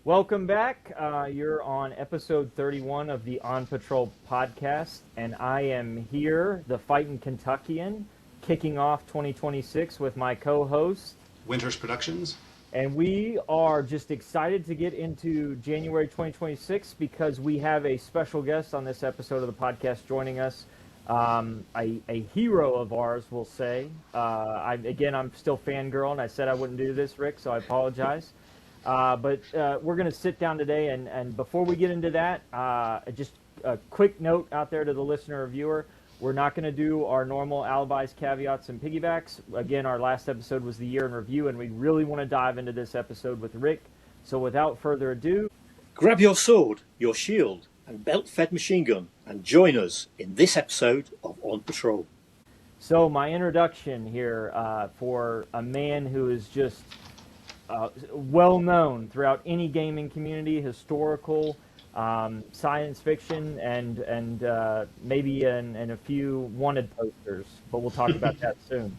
Welcome back. You're on episode 31 of the On Patrol podcast, and I am here, the Fightin Kentuckian, kicking off 2026 with my co-host, Wyndehurst Productions. And we are just excited to get into January 2026 because we have a special guest on this episode of the podcast joining us. A hero of ours, we'll say. I'm still fangirling. I said I wouldn't do this, Rick, so I apologize. But we're going to sit down today, and before we get into that, just a quick note out there to the listener or viewer. We're not going to do our normal alibis, caveats, and piggybacks. Again, our last episode was the year in review, and we really want to dive into this episode with Rick. So without further ado, grab your sword, your shield, and belt-fed machine gun, and join us in this episode of On Patrol. So my introduction here for a man who is just well known throughout any gaming community, historical, science fiction, and maybe in a few wanted posters, but we'll talk about that soon.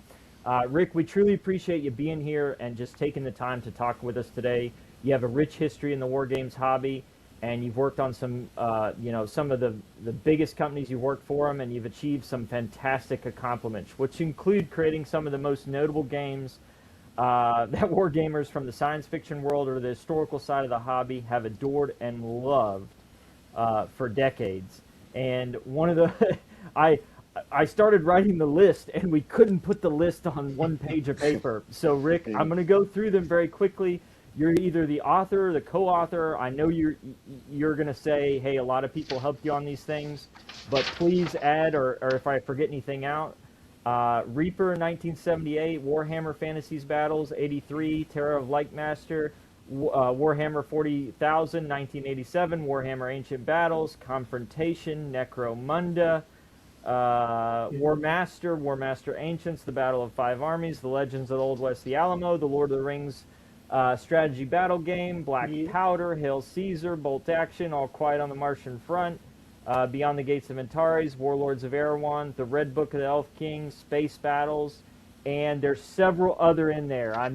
Rick, we truly appreciate you being here and just taking the time to talk with us today. You have a rich history in the war games hobby, and you've worked on some of the biggest companies you've worked for them, and you've achieved some fantastic accomplishments, which include creating some of the most notable games that war gamers from the science fiction world or the historical side of the hobby have adored and loved for decades. And one of the, I started writing the list, and we couldn't put the list on one page of paper. So Rick, I'm going to go through them very quickly. You're either the author or the co-author. I know you're going to say, hey, a lot of people helped you on these things, but please add, or if I forget anything out. Reaper 1978, Warhammer Fantasies Battles 83, Terror of Lightmaster, Warhammer 40,000 1987, Warhammer Ancient Battles, Confrontation, Necromunda, Warmaster Ancients, The Battle of Five Armies, The Legends of the Old West, The Alamo, The Lord of the Rings strategy battle game, Black Powder, Hail Caesar, Bolt Action, All Quiet on the Martian Front, Beyond the Gates of Antares, Warlords of Erewhon, The Red Book of the Elf King, Space Battles, and there's several other in there. I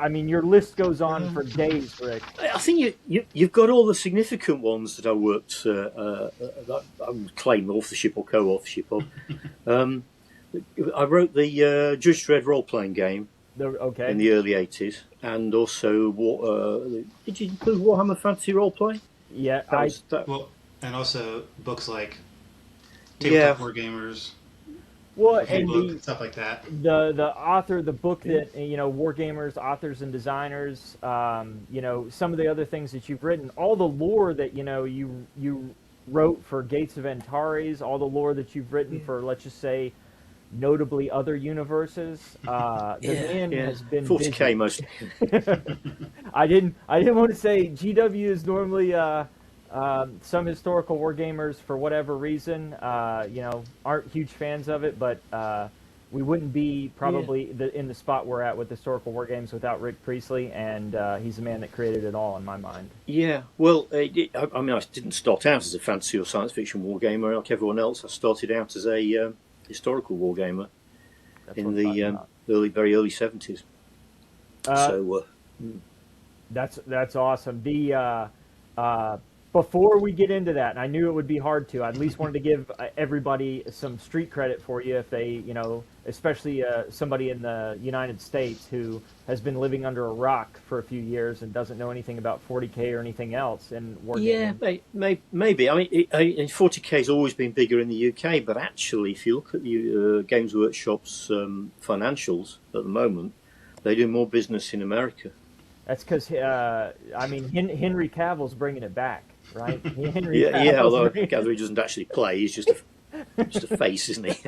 mean, your list goes on for days, Rick. I think you've got all the significant ones that I worked, that I would claim authorship or co-authorship of. I wrote the Judge Dredd role-playing game in the early 80s, and also, did you include Warhammer Fantasy role-play? Yeah, and also books like Tabletop Wargamers, and stuff like that. The author, the book that Wargamers, authors and designers, some of the other things that you've written, all the lore that you wrote for Gates of Antares, all the lore that you've written for, let's just say, notably other universes. Man has been 40K busy. most. I didn't want to say GW is normally. Some historical wargamers, for whatever reason, aren't huge fans of it, but we wouldn't be probably in the spot we're at with historical wargames without Rick Priestley, and he's the man that created it all in my mind. Yeah, well, I didn't start out as a fantasy or science fiction wargamer like everyone else. I started out as a historical wargamer in the very early 70s. That's awesome. Before we get into that, and I knew it would be hard to, I at least wanted to give everybody some street credit for you if they, especially somebody in the United States who has been living under a rock for a few years and doesn't know anything about 40K or anything else in wargaming. Yeah, maybe. I mean, 40K has always been bigger in the UK, but actually, if you look at the Games Workshop's financials at the moment, they do more business in America. That's because, Henry Cavill's bringing it back. Right? Although Gathery doesn't actually play, he's just a face, isn't he?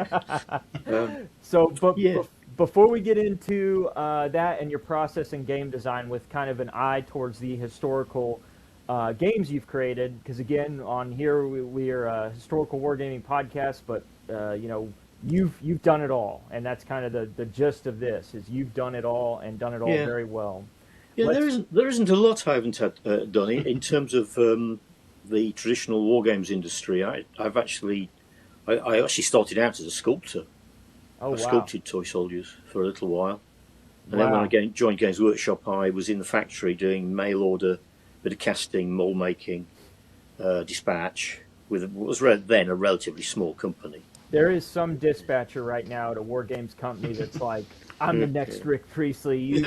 Before we get into that and your process in game design with kind of an eye towards the historical games you've created, because again, on here we are a historical wargaming podcast, but you've done it all, and that's kind of the gist of this, is you've done it all and done it all very well. Yeah, there isn't a lot I haven't done in terms of the traditional wargames industry. I actually started out as a sculptor. I sculpted toy soldiers for a little while, and then when I joined Games Workshop, I was in the factory doing mail order bit of casting, mold making, dispatch, with what was then a relatively small company. There is some dispatcher right now at a war games company that's like, I'm the next Rick Priestley. You,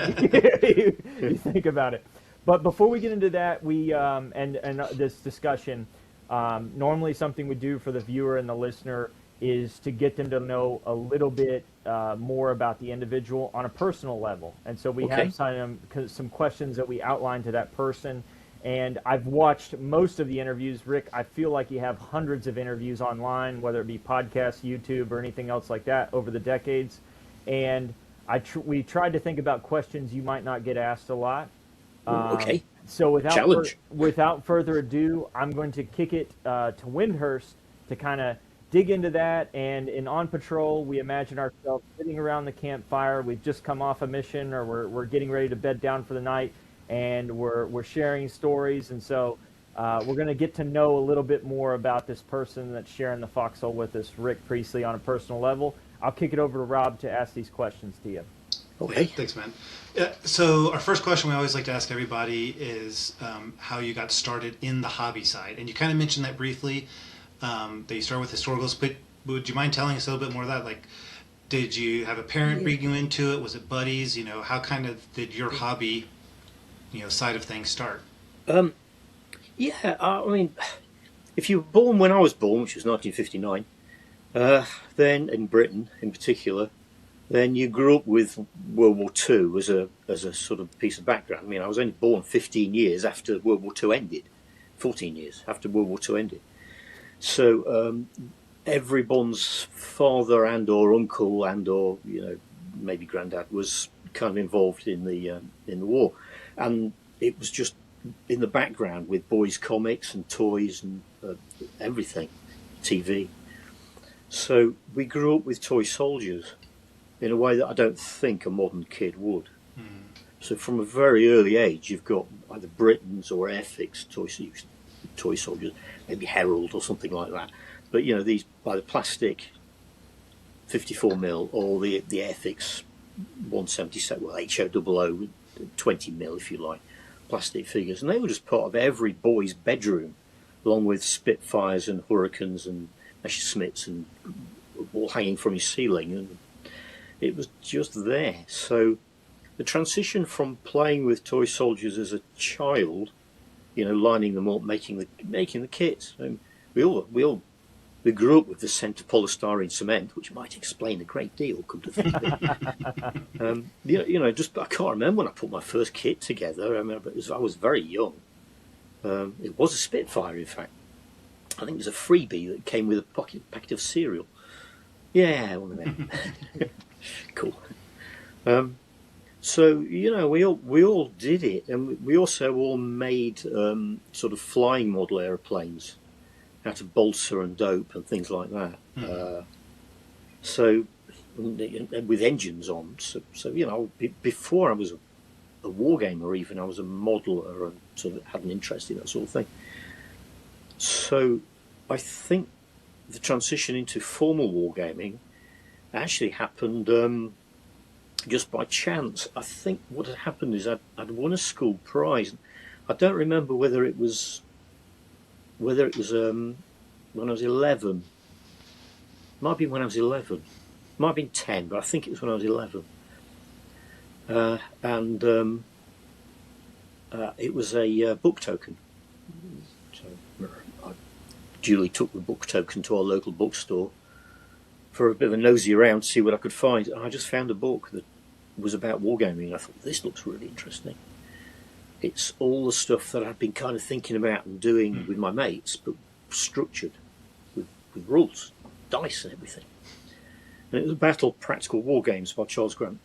you think about it. But before we get into that, we and this discussion, normally something we do for the viewer and the listener is to get them to know a little bit more about the individual on a personal level. And so we have some questions that we outline to that person. And I've watched most of the interviews. Rick, I feel like you have hundreds of interviews online, whether it be podcasts, YouTube, or anything else like that over the decades. And we tried to think about questions you might not get asked a lot. So without further ado, I'm going to kick it to Wyndehurst to kind of dig into that. And in On Patrol, we imagine ourselves sitting around the campfire. We've just come off a mission, or we're getting ready to bed down for the night, and we're sharing stories. And so we're going to get to know a little bit more about this person that's sharing the foxhole with us, Rick Priestley, on a personal level. I'll kick it over to Rob to ask these questions to you. Okay. Thanks, man. So our first question we always like to ask everybody is how you got started in the hobby side. And you kind of mentioned that briefly, that you started with historicals, but would you mind telling us a little bit more of that? Like, did you have a parent bring you into it? Was it buddies? You know, how kind of did your hobby, side of things start? I mean, if you were born when I was born, which was 1959, then in Britain in particular, then you grew up with World War II as a sort of piece of background. I mean, I was only born 15 years after World War II ended, 14 years after World War II ended. So everyone's father and or uncle and or maybe granddad was kind of involved in the war, and it was just in the background with boys' comics and toys and everything, TV. So we grew up with toy soldiers in a way that I don't think a modern kid would. So from a very early age, you've got either Britons or Airfix toy soldiers, maybe Herald or something like that. But these either plastic 54mm or the Airfix 177, well, HO00 20mm if you like, plastic figures, and they were just part of every boy's bedroom, along with Spitfires and Hurricanes and Messerschmitts and all hanging from his ceiling, and it was just there. So the transition from playing with toy soldiers as a child, lining them up, making the kits. We grew up with the scent of polystyrene cement, which might explain a great deal, come to think of it. Just I can't remember when I put my first kit together. I remember I was very young. It was a Spitfire, in fact. I think it was a freebie that came with a packet of cereal. Yeah, one of them. Cool. So we all did it, and we also all made sort of flying model aeroplanes out of balsa and dope and things like that. So with engines on. So before I was a wargamer, even I was a modeler and sort of had an interest in that sort of thing. So I think the transition into formal wargaming actually happened just by chance. I think what had happened is I'd won a school prize. I don't remember whether it was when I was 11. Might be when I was 11. Might have been 10, but I think it was when I was 11. And it was a book token. So I duly took the book token to our local bookstore for a bit of a nosy around to see what I could find. And I just found a book that was about wargaming, and I thought, this looks really interesting. It's all the stuff that I'd been kind of thinking about and doing with my mates, but structured with rules, dice and everything. And it was Battle Practical War Games by Charles Grant.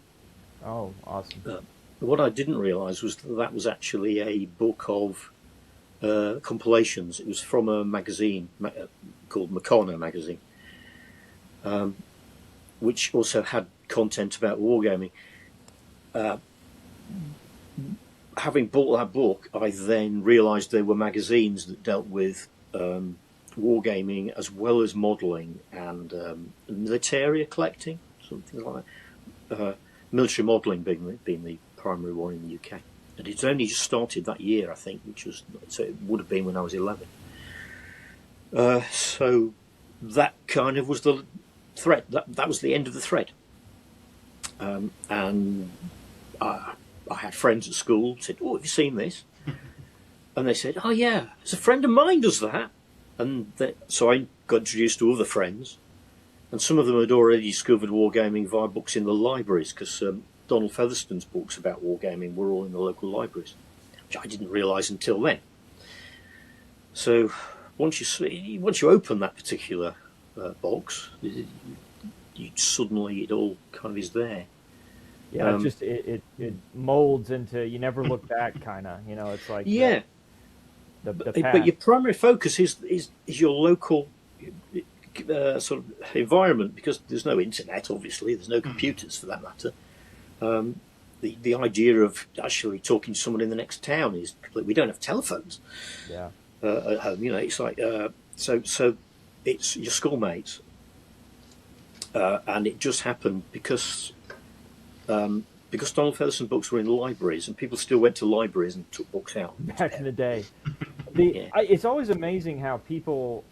Oh, awesome. What I didn't realise was that was actually a book of compilations. It was from a magazine called Meccano magazine, which also had content about wargaming. Having bought that book, I then realised there were magazines that dealt with wargaming as well as modelling and militaria collecting, something like that. Military modelling being the primary one in the UK. and it's only just started that year, I think, so it would have been when I was 11. So that kind of was the thread. That was the end of the thread. And I had friends at school said, "Oh, have you seen this?" And they said, "Oh yeah, it's a friend of mine does that." And so I got introduced to other friends, and some of them had already discovered wargaming via books in the libraries, because Donald Featherstone's books about wargaming were all in the local libraries, which I didn't realise until then. So once you open that particular box, suddenly it all kind of is there. Yeah, it molds into, you never look back, kind of. You know, it's like yeah. The But your primary focus is your local sort of environment, because there's no internet, obviously, there's no computers for that matter. The idea of actually talking to someone in the next town is we don't have telephones. Yeah. At home, you know, it's like so it's your schoolmates, and it just happened because Donald Featherstone books were in libraries, and people still went to libraries and took books out Back in the day. Yeah. It's always amazing how people,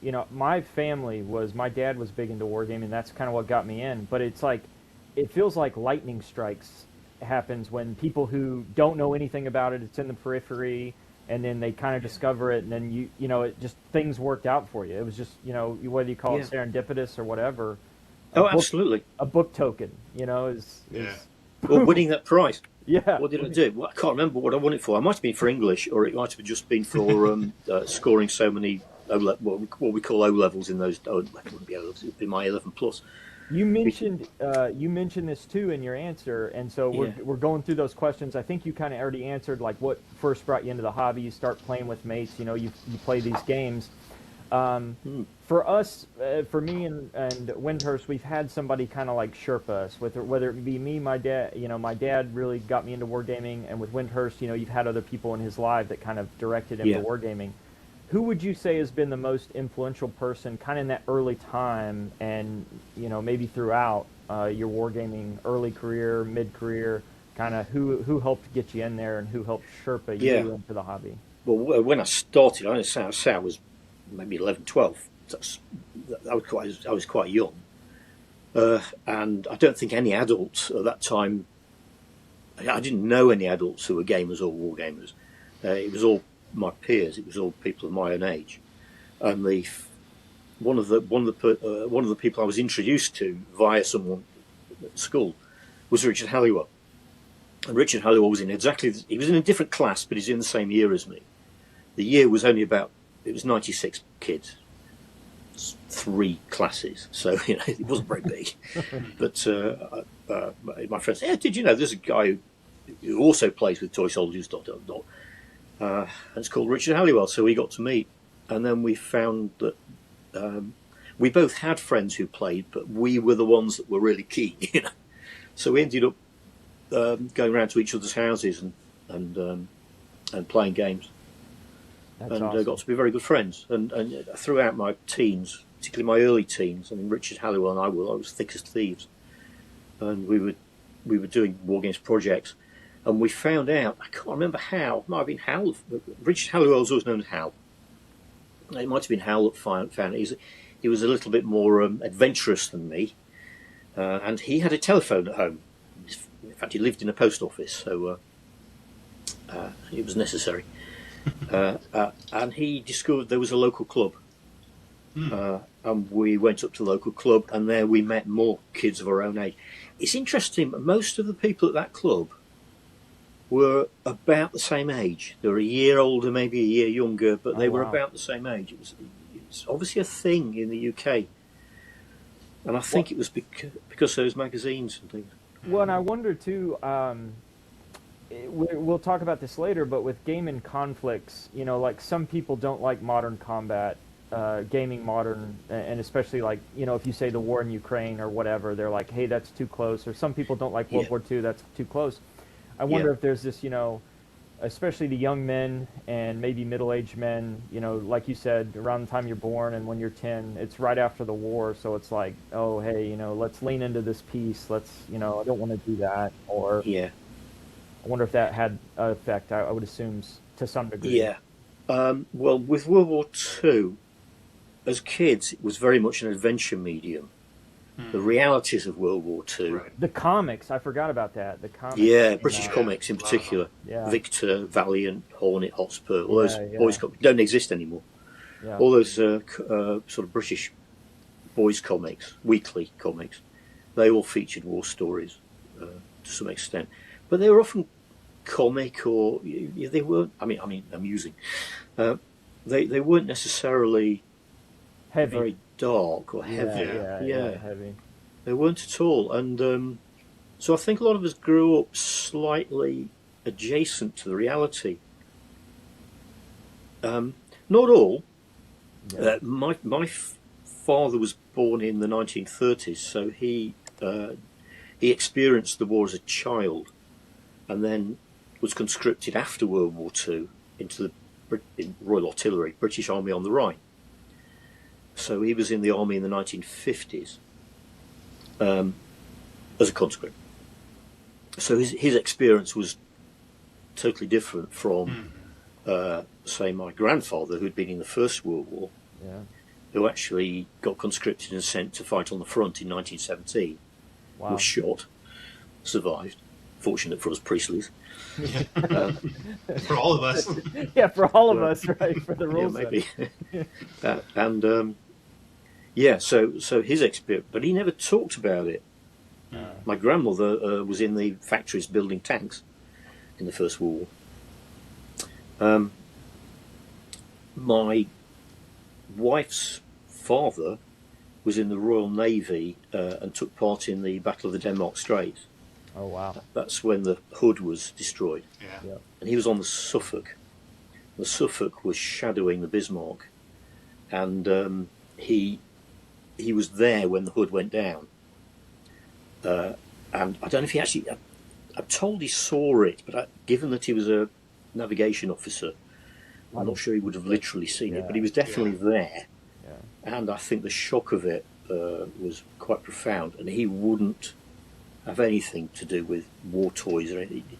you know, my dad was big into wargaming. That's kind of what got me in. But it's like, it feels like lightning strikes happens when people who don't know anything about it, it's in the periphery, and then they kind of discover it, and then you know, it just, things worked out for you. It was just, you know, whether you call it serendipitous or whatever. Absolutely. A book token, you know, is or winning that prize. Yeah. What did I do? Well, I can't remember what I won it for. It might have been for English, or it might have just been for scoring so many what we call O levels in those. Oh, it wouldn't be O levels. It would be my 11 plus. You mentioned this too in your answer, and so we're going through those questions. I think you kind of already answered, like, what first brought you into the hobby. You start playing with mates. You know, you play these games. For us, for me and Wyndehurst, we've had somebody kind of like Sherpa us, whether it be me, my dad. You know, my dad really got me into wargaming, and with Wyndehurst, you know, you've had other people in his life that kind of directed him to wargaming. Who would you say has been the most influential person, kind of in that early time, and you know, maybe throughout your wargaming early career, mid career, kind of who helped get you in there, and who helped Sherpa you into the hobby? Well, when I started, I was maybe 11, 12. I was quite young, and I don't think any adults at that time. I didn't know any adults who were gamers or war gamers. It was all my peers. It was all people of my own age, and one of the people I was introduced to via someone at school was Richard Halliwell. And Richard Halliwell was in he was in a different class, but he's in the same year as me. The year was only it was 96 kids, 3 classes, so you know, it wasn't very big. But my friend said, "Did you know there's a guy who also plays with toy soldiers, ... and it's called Richard Halliwell." So we got to meet, and then we found that we both had friends who played, but we were the ones that were really keen, you know. So we ended up going around to each other's houses and playing games. That's awesome. Got to be very good friends. And throughout my teens, particularly my early teens, I mean, Richard Halliwell and I was thick as thieves, and we were doing war games projects. And we found out, I can't remember how, it might have been Hal. Richard Halliwell was always known as Hal. It might have been Hal that found it. He was a little bit more adventurous than me, and he had a telephone at home. In fact, he lived in a post office, so it was necessary. And he discovered there was a local club, and we went up to the local club, and there we met more kids of our own age. It's interesting, most of the people at that club were about the same age. They were a year older, maybe a year younger, but they were about the same age. It was obviously a thing in the UK, and I think it was because those magazines and things. Well, and I wonder too. We'll talk about this later, but with gaming conflicts, you know, like some people don't like modern combat, gaming modern, and especially like, you know, if you say the war in Ukraine or whatever, they're like, hey, that's too close. Or some people don't like World War II, that's too close. I wonder if there's this, you know, especially the young men and maybe middle-aged men, you know, like you said, around the time you're born and when you're 10, it's right after the war, so it's like, oh, hey, you know, let's lean into this peace. Let's, you know, I don't want to do that. Or I wonder if that had an effect. I would assume to some degree. Yeah. Well, with World War II, as kids, it was very much an adventure medium. The realities of World War II. Right. The comics, I forgot about that. The comics. Yeah, British comics in Wow. particular. Yeah. Victor, Valiant, Hornet, Hotspur, all those Yeah. boys comics don't exist anymore. Yeah. All those sort of British boys comics, weekly comics, they all featured war stories to some extent, but they were often comic or they weren't. I mean, amusing. They weren't necessarily Heavy. very dark or heavy. Yeah, heavy. They weren't at all, and so I think a lot of us grew up slightly adjacent to the reality. Not all. Yeah. My father was born in the 1930s, so he experienced the war as a child, and then was conscripted after World War II into the Royal Artillery, British Army on the Rhine. So he was in the army in the 1950s as a conscript. So his experience was totally different from, say, my grandfather, who'd been in the First World War, Yeah. who actually got conscripted and sent to fight on the front in 1917, Wow. was shot, survived. Fortunate for us Priestleys. For all of us. Yeah, for all of us, right? For the Yeah, rules. maybe. So his experience, but he never talked about it. My grandmother was in the factories building tanks in the First World War. My wife's father was in the Royal Navy and took part in the Battle of the Denmark Straits. Oh wow. That's when the Hood was destroyed. Yeah. And he was on the Suffolk. The Suffolk was shadowing the Bismarck, and he was there when the Hood went down. And I don't know if he actually. I'm told he saw it, but given that he was a navigation officer, I'm not sure he would have literally seen it. But he was definitely there, and I think the shock of it was quite profound. And he wouldn't have anything to do with war toys or anything.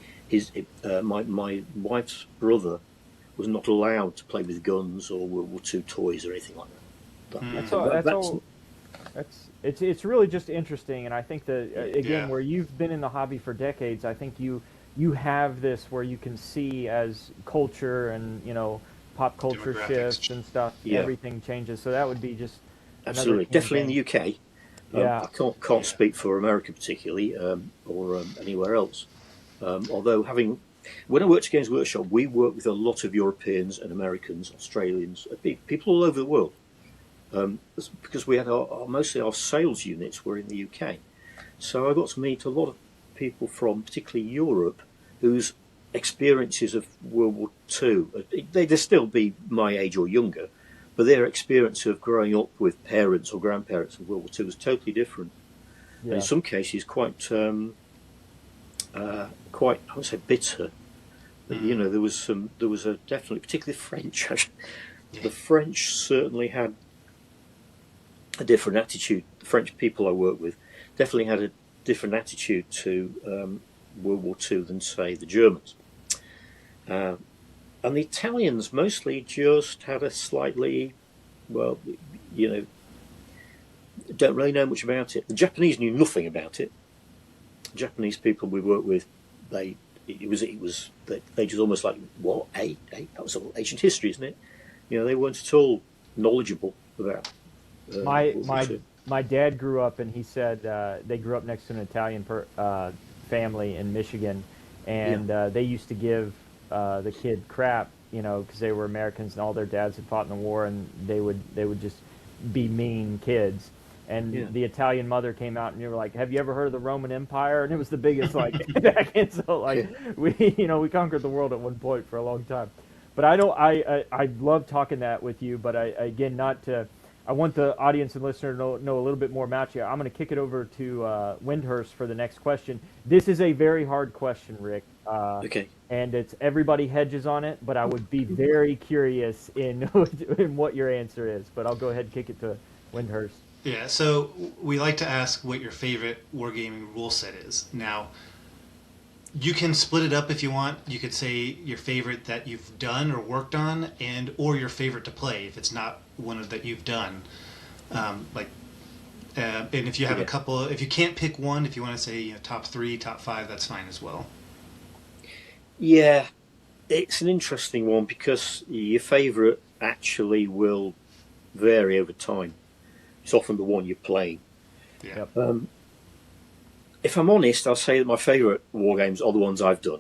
My wife's brother was not allowed to play with guns or World War II toys or anything like that. It's really just interesting, and I think that again, Yeah. where you've been in the hobby for decades, I think you have this where you can see as culture and pop culture Demographics. shifts and stuff, Yeah. everything changes. So that would be just Absolutely, definitely in the UK. Yeah. I can't speak for America particularly, or anywhere else. Although when I worked at Games Workshop, we worked with a lot of Europeans and Americans, Australians, people all over the world. Because we had mostly our sales units were in the UK. So I got to meet a lot of people from particularly Europe whose experiences of World War II, they'd still be my age or younger, but their experience of growing up with parents or grandparents of World War II was totally different. And in some cases quite I would say bitter. But, there was a definitely, particularly French. The French certainly had a different attitude. The French people I work with definitely had a different attitude to World War II than, say, the Germans. And the Italians mostly just had a slightly, don't really know much about it. The Japanese knew nothing about it. The Japanese people we work with, they just almost like, what, that was all ancient history, isn't it? They weren't at all knowledgeable about. My dad grew up, and he said they grew up next to an Italian family in Michigan, and they used to give the kid crap, because they were Americans and all their dads had fought in the war, and they would just be mean kids. And the Italian mother came out, and you were like, "Have you ever heard of the Roman Empire?" And it was the biggest back in. So we conquered the world at one point for a long time. But I love talking that with you. But I want the audience and listener to know a little bit more about you. I'm going to kick it over to Wyndehurst for the next question. This is a very hard question, Rick. Okay. And it's everybody hedges on it, but I would be very curious in what your answer is. But I'll go ahead and kick it to Wyndehurst. Yeah, so we like to ask what your favorite wargaming rule set is. Now, You can split it up if you want. You could say your favorite that you've done or worked on, or your favorite to play if it's not one of that you've done. Like, and if you have a couple, if you can't pick one, if you want to say top 3, top 5, that's fine as well. Yeah, it's an interesting one because your favourite actually will vary over time. It's often the one you're playing. Yeah. If I'm honest, I'll say that my favourite war games are the ones I've done,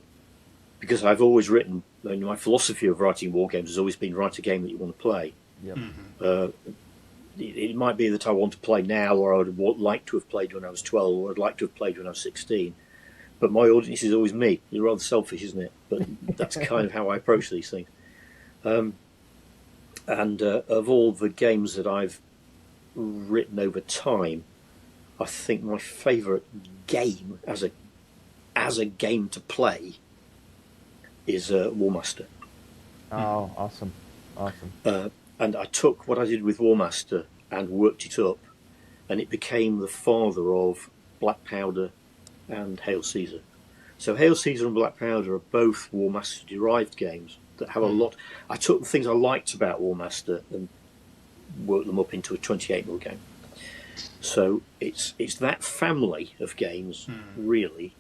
because I've always written. My philosophy of writing war games has always been write a game that you want to play. Yep. It might be that I want to play now, or I would like to have played when I was 12, or I'd like to have played when I was 16. But my audience is always me. It's rather selfish, isn't it? But that's kind of how I approach these things. And of all the games that I've written over time, I think my favourite game as a game to play is Warmaster. Oh, awesome. And I took what I did with Warmaster and worked it up, and it became the father of Black Powder and Hail Caesar. So Hail Caesar and Black Powder are both Warmaster derived games that have a lot. I took the things I liked about Warmaster and worked them up into a 28mm game. So it's that family of games, really,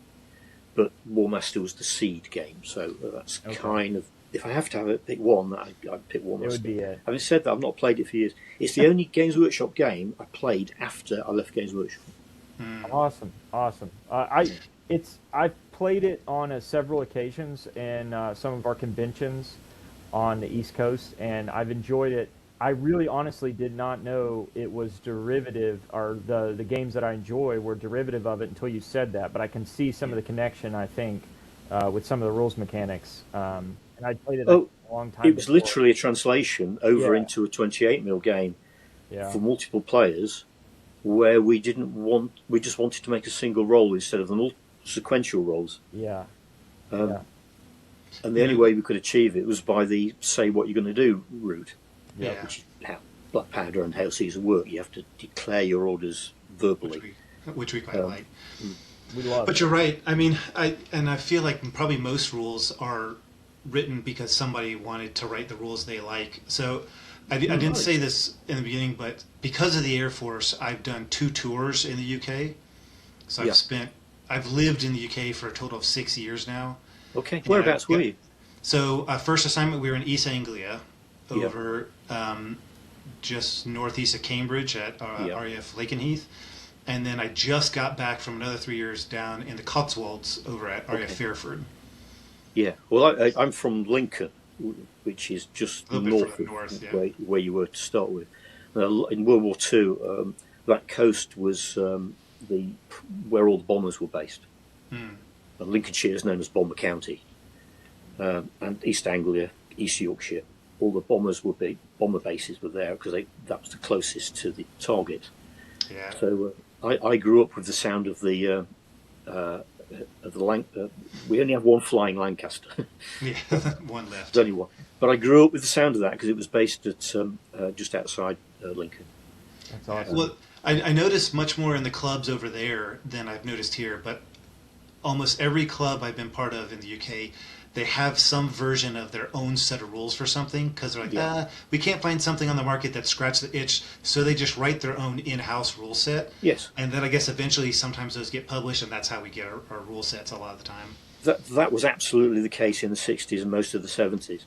but Warmaster was the seed game. So that's kind of, if I have to pick one, I'd pick Warmaster. It would be it. Having said that, I've not played it for years. It's the only Games Workshop game I played after I left Games Workshop. Awesome. I've played it on several occasions in some of our conventions on the East Coast, and I've enjoyed it. I really honestly did not know it was derivative, or the games that I enjoy were derivative of it until you said that, but I can see some of the connection, I think, with some of the rules mechanics. And I played it a long time It was before. literally a translation over into a 28mm game for multiple players, where we just wanted to make a single roll instead of the sequential rolls. And the only way we could achieve it was by the say what you're going to do route. Which is how Black Powder and Hail Caesar work. You have to declare your orders verbally, which we quite like. We love. But you're right. I mean, I feel like probably most rules are written because somebody wanted to write the rules they like. So I didn't say this in the beginning, but because of the Air Force, I've done 2 tours in the UK. So I've lived in the UK for a total of 6 years now. Okay, whereabouts were you? So first assignment, we were in East Anglia, over just northeast of Cambridge at RAF Lakenheath. And then I just got back from another 3 years down in the Cotswolds over at RAF Fairford. Yeah. Well, I'm from Lincoln, which is just north of where you were to start with. In World War II, that coast was where all the bombers were based. And Lincolnshire is known as Bomber County. And East Anglia, East Yorkshire, all the bomber bases were there because that was the closest to the target. Yeah. So I grew up with the sound of the we only have one flying Lancaster. One left. There's only one. But I grew up with the sound of that because it was based at just outside Lincoln. That's awesome. Well, I noticed much more in the clubs over there than I've noticed here, but almost every club I've been part of in the UK, they have some version of their own set of rules for something because they're like, we can't find something on the market that scratched the itch, so they just write their own in-house rule set. Yes. And then I guess eventually sometimes those get published, and that's how we get our rule sets a lot of the time. That was absolutely the case in the 60s and most of the 70s.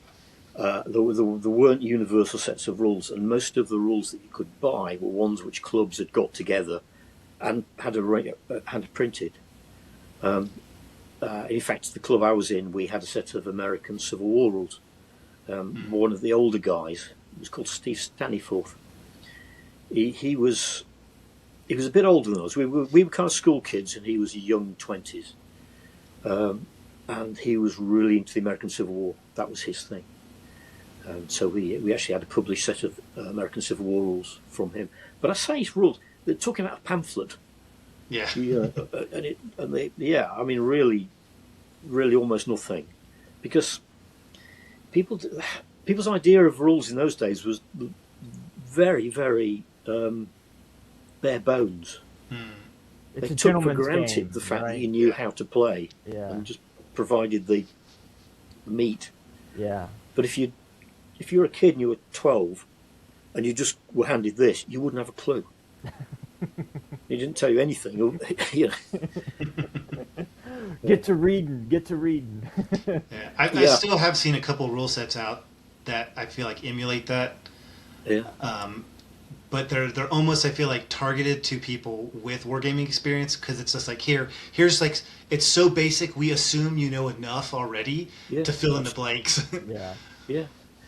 There weren't universal sets of rules, and most of the rules that you could buy were ones which clubs had got together and had printed. In fact, the club I was in, we had a set of American Civil War rules. One of the older guys, he was called Steve Staniforth. He was a bit older than us. We were kind of school kids, and he was young 20s. And he was really into the American Civil War. That was his thing. So we actually had a published set of American Civil War rules from him. But I say his rules, they're talking about a pamphlet. Yeah. I mean, really almost nothing. Because people's idea of rules in those days was very, very bare bones. It's They a took for gentleman's granted game, the fact right? that you knew how to play. Yeah. And just provided the meat. Yeah. But if you're a kid and you were 12 and you just were handed this, you wouldn't have a clue. He didn't tell you anything. You know. Get to reading. Yeah. I still have seen a couple rule sets out that I feel like emulate that. Yeah. But they're almost, I feel like, targeted to people with wargaming experience, because it's just like, here's like, it's so basic, we assume you know enough already to fill in the blanks. Yeah. Yeah.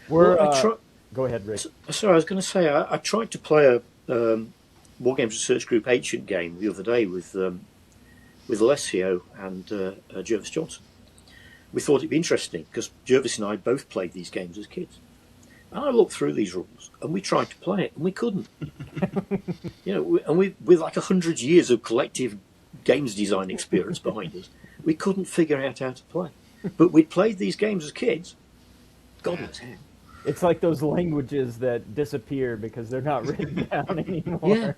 Go ahead, Rick. Sorry, I was going to say, I tried to play a Wargames Research Group Ancient game the other day with Alessio and Jervis Johnson. We thought it'd be interesting because Jervis and I both played these games as kids. And I looked through these rules and we tried to play it and we couldn't. You know, and with like 100 years of collective games design experience behind us, we couldn't figure out how to play. But we played these games as kids. God knows how. It's like those languages that disappear because they're not written down anymore.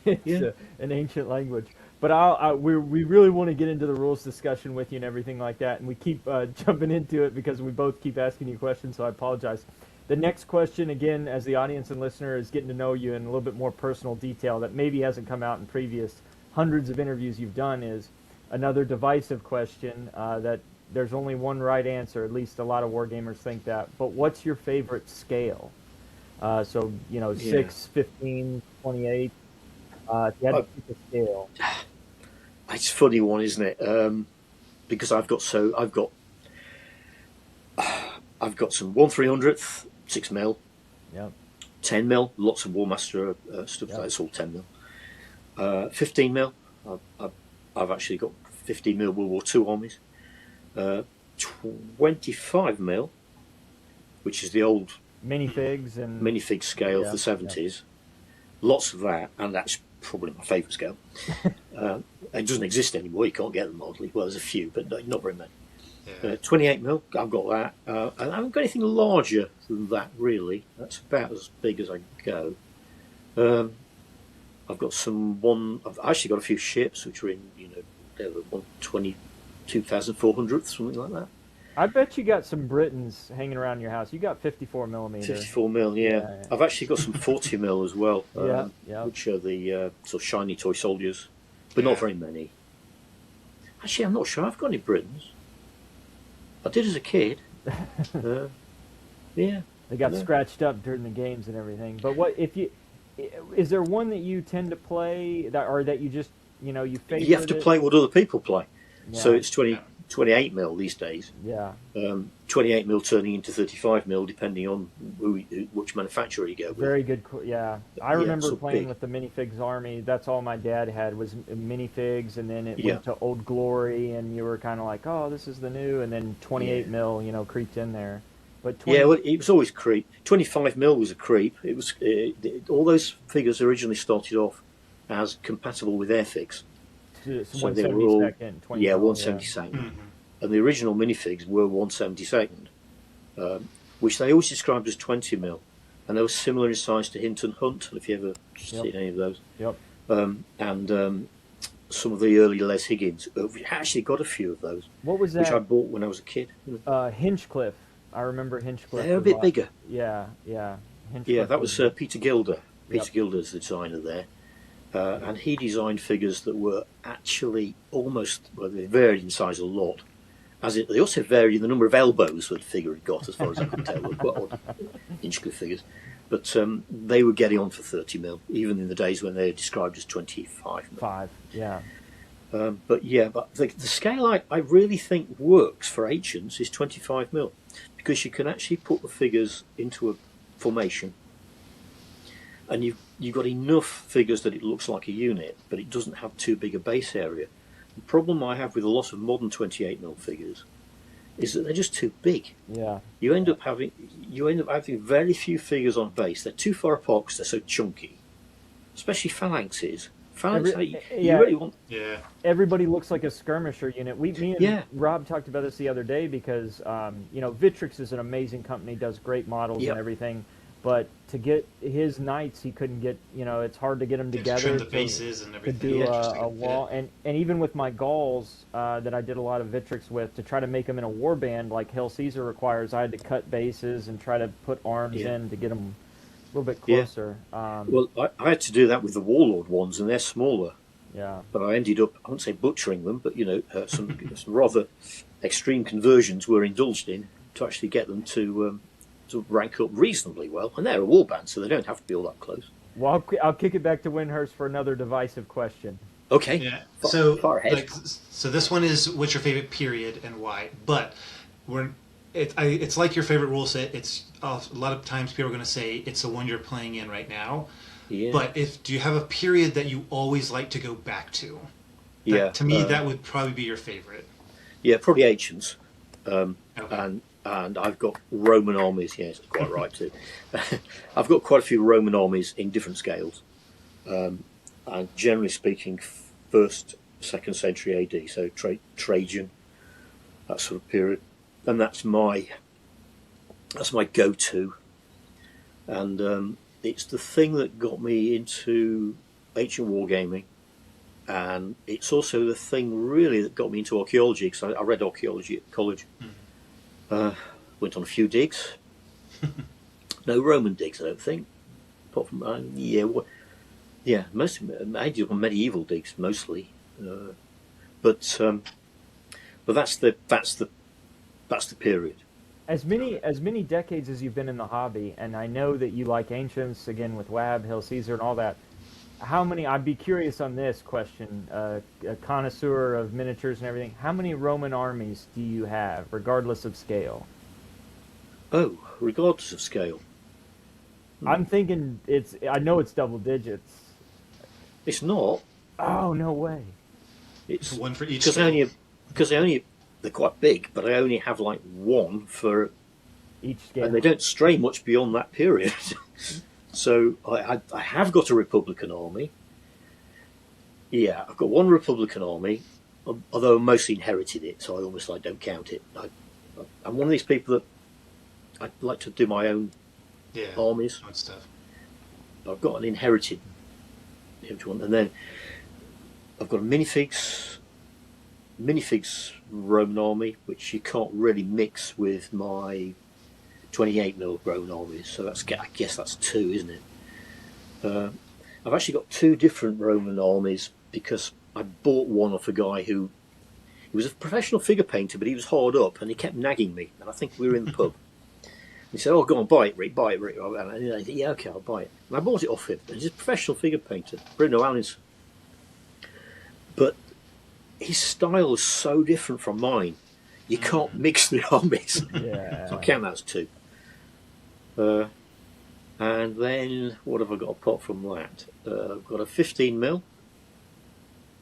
It's an ancient language. But we really want to get into the rules discussion with you and everything like that, and we keep jumping into it because we both keep asking you questions, so I apologize. The next question, again, as the audience and listener is getting to know you in a little bit more personal detail that maybe hasn't come out in previous hundreds of interviews you've done, is another divisive question that there's only one right answer. At least a lot of wargamers think that. But what's your favorite scale? So, 6, 15, 28. If you had to pick a scale. It's a funny one, isn't it? Because I've got some 1/300th, 6mm, 10mm, lots of Warmaster stuff. That's all 10mm. 15mm. I've actually got 15mm World War II armies. 25mm, which is the old minifig scale of the 70s. Lots of that, and that's probably my favourite scale. It doesn't exist anymore. You can't get them hardly. Well, there's a few, but not very many. 28mm, I've got that. And I haven't got anything larger than that, really. That's about as big as I go. I've got I've actually got a few ships, which are in, they're 122,400th, something like that. I bet you got some Britons hanging around your house. You got 54mm. 54mm, yeah. I've actually got some 40mm as well, which are the sort of shiny toy soldiers, but not very many. Actually, I'm not sure I've got any Britons. I did as a kid. They got scratched up during the games and everything. But is there one that you tend to play that you just you favorite? You have to play what other people play. Yeah. So it's 28mm these days. Yeah. 28mm turning into 35mm depending on which manufacturer you go with. Very good. Yeah. I remember playing with the minifigs army. That's all my dad had was minifigs, and then it went to Old Glory, and you were kind of like, oh, this is the new, and then 28mm, creeped in there. But it was always creep. 25mm was a creep. It was all those figures originally started off as compatible with Airfix. So they were all 1/72nd, and the original minifigs were 1/72nd, which they always described as 20mm, and they were similar in size to Hint and Hunt. If you ever seen any of those, and some of the early Les Higgins. We actually got a few of those. What was that? Which I bought when I was a kid. Hinchcliffe. I remember Hinchcliffe. They're a bit bigger. Yeah. That was Peter Gilder. Peter Gilder's the designer there. And he designed figures that were actually they varied in size a lot. They also varied in the number of elbows that the figure had got, as far as I could tell. They were quite odd Hinchcliffe figures. But they were getting on for 30mm, even in the days when they were described as 25mm. But the scale I really think works for Ancients is 25mm, because you can actually put the figures into a formation, and you've got enough figures that it looks like a unit, but it doesn't have too big a base area. The problem I have with a lot of modern 28mm figures is that they're just too big. Yeah. You end up having very few figures on base. They're too far apart because they're so chunky, especially phalanxes. You really want. Yeah. Everybody looks like a skirmisher unit. Me and Rob talked about this the other day because Vitrix is an amazing company, does great models and everything. but to get his knights, he couldn't get. It's hard to get them To together. trim the bases and To everything. do just to a fit wall, it. and even with my Gauls that I did a lot of Vitrix with, to try to make them in a warband like Hail Caesar requires, I had to cut bases and try to put arms in to get them a little bit closer. Well, I had to do that with the Warlord ones, and they're smaller. Yeah. But I ended up, I wouldn't say butchering them, but some rather extreme conversions were indulged in to actually get them to rank up reasonably well. And they're a warband, so they don't have to be all that close. Well, I'll kick it back to Wyndehurst for another divisive question. Okay. Yeah. Far ahead. So this one is what's your favorite period and why? But it's like your favorite rule set. It's a lot of times people are going to say it's the one you're playing in right now. Yeah. But do you have a period that you always like to go back to? Yeah. To me, that would probably be your favorite. Yeah, probably Ancients. Okay. And I've got Roman armies. Yes, quite right too. I've got quite a few Roman armies in different scales. And generally speaking, 1st, 2nd century AD. So Trajan, that sort of period, and that's my go-to. And it's the thing that got me into ancient wargaming, and it's also the thing really that got me into archaeology, because I read archaeology at college. Went on a few digs. No Roman digs, I don't think. Apart from most I did on medieval digs mostly, but that's the period. As many decades as you've been in the hobby, and I know that you like Ancients, again with WAB, Hail Caesar, and all that, how many, I'd be curious on this question, a connoisseur of miniatures and everything, how many Roman armies do you have, regardless of scale? Oh, regardless of scale. I'm thinking I know it's double digits. It's not. Oh, no way. It's one for each. Because they're quite big, but I only have like one for each scale. And they don't stray much beyond that period. So I have got a Republican army. Yeah, I've got one Republican army, although I mostly inherited it, so I almost don't count it. I'm one of these people that I like to do my own armies. Own stuff. I've got an inherited one, and then I've got a minifigs Roman army, which you can't really mix with my 28mm Roman armies. So I guess that's 2, isn't it? I've actually got 2 different Roman armies because I bought one off a guy he was a professional figure painter, but he was hard up and he kept nagging me. And I think we were in the pub. He said, "Oh, go on, buy it, Rick, buy it, Rick." And I said, "Yeah, okay, I'll buy it." And I bought it off him. And he's a professional figure painter, Bruno Allen's. But his style is so different from mine. You can't mix the armies. Yeah. So I count that as 2. And then what have I got apart from that? I've got a 15mm,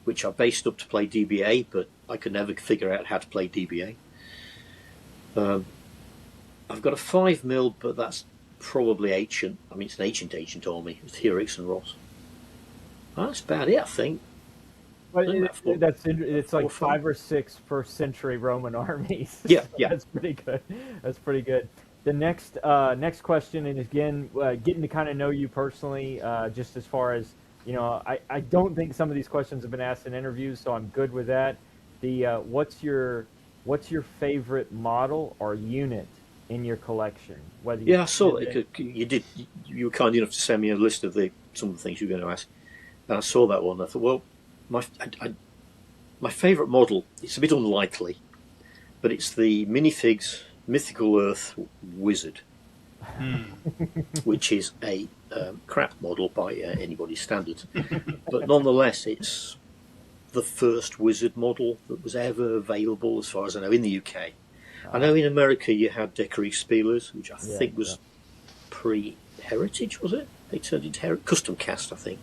which I based up to play DBA, but I could never figure out how to play DBA. I've got a 5mm, but that's probably ancient. I mean, it's an ancient army. It's Herix and Ross. That's about it, I think. But it's like 5 or 6 first century Roman armies. Yeah. That's pretty good. The next question, and again, getting to kind of know you personally, just as far as, I don't think some of these questions have been asked in interviews, so I'm good with that. What's your favorite model or unit in your collection? I saw that. You were kind enough to send me a list of some of the things you were going to ask, and I saw that one. I thought, well, my favourite model, it's a bit unlikely, but it's the minifigs Mythical Earth Wizard, which is a crap model by anybody's standards, but nonetheless it's the first wizard model that was ever available as far as I know in the UK. I know in America you had Decory Spielers, which I think was pre-Heritage, was it? They turned into custom cast, I think.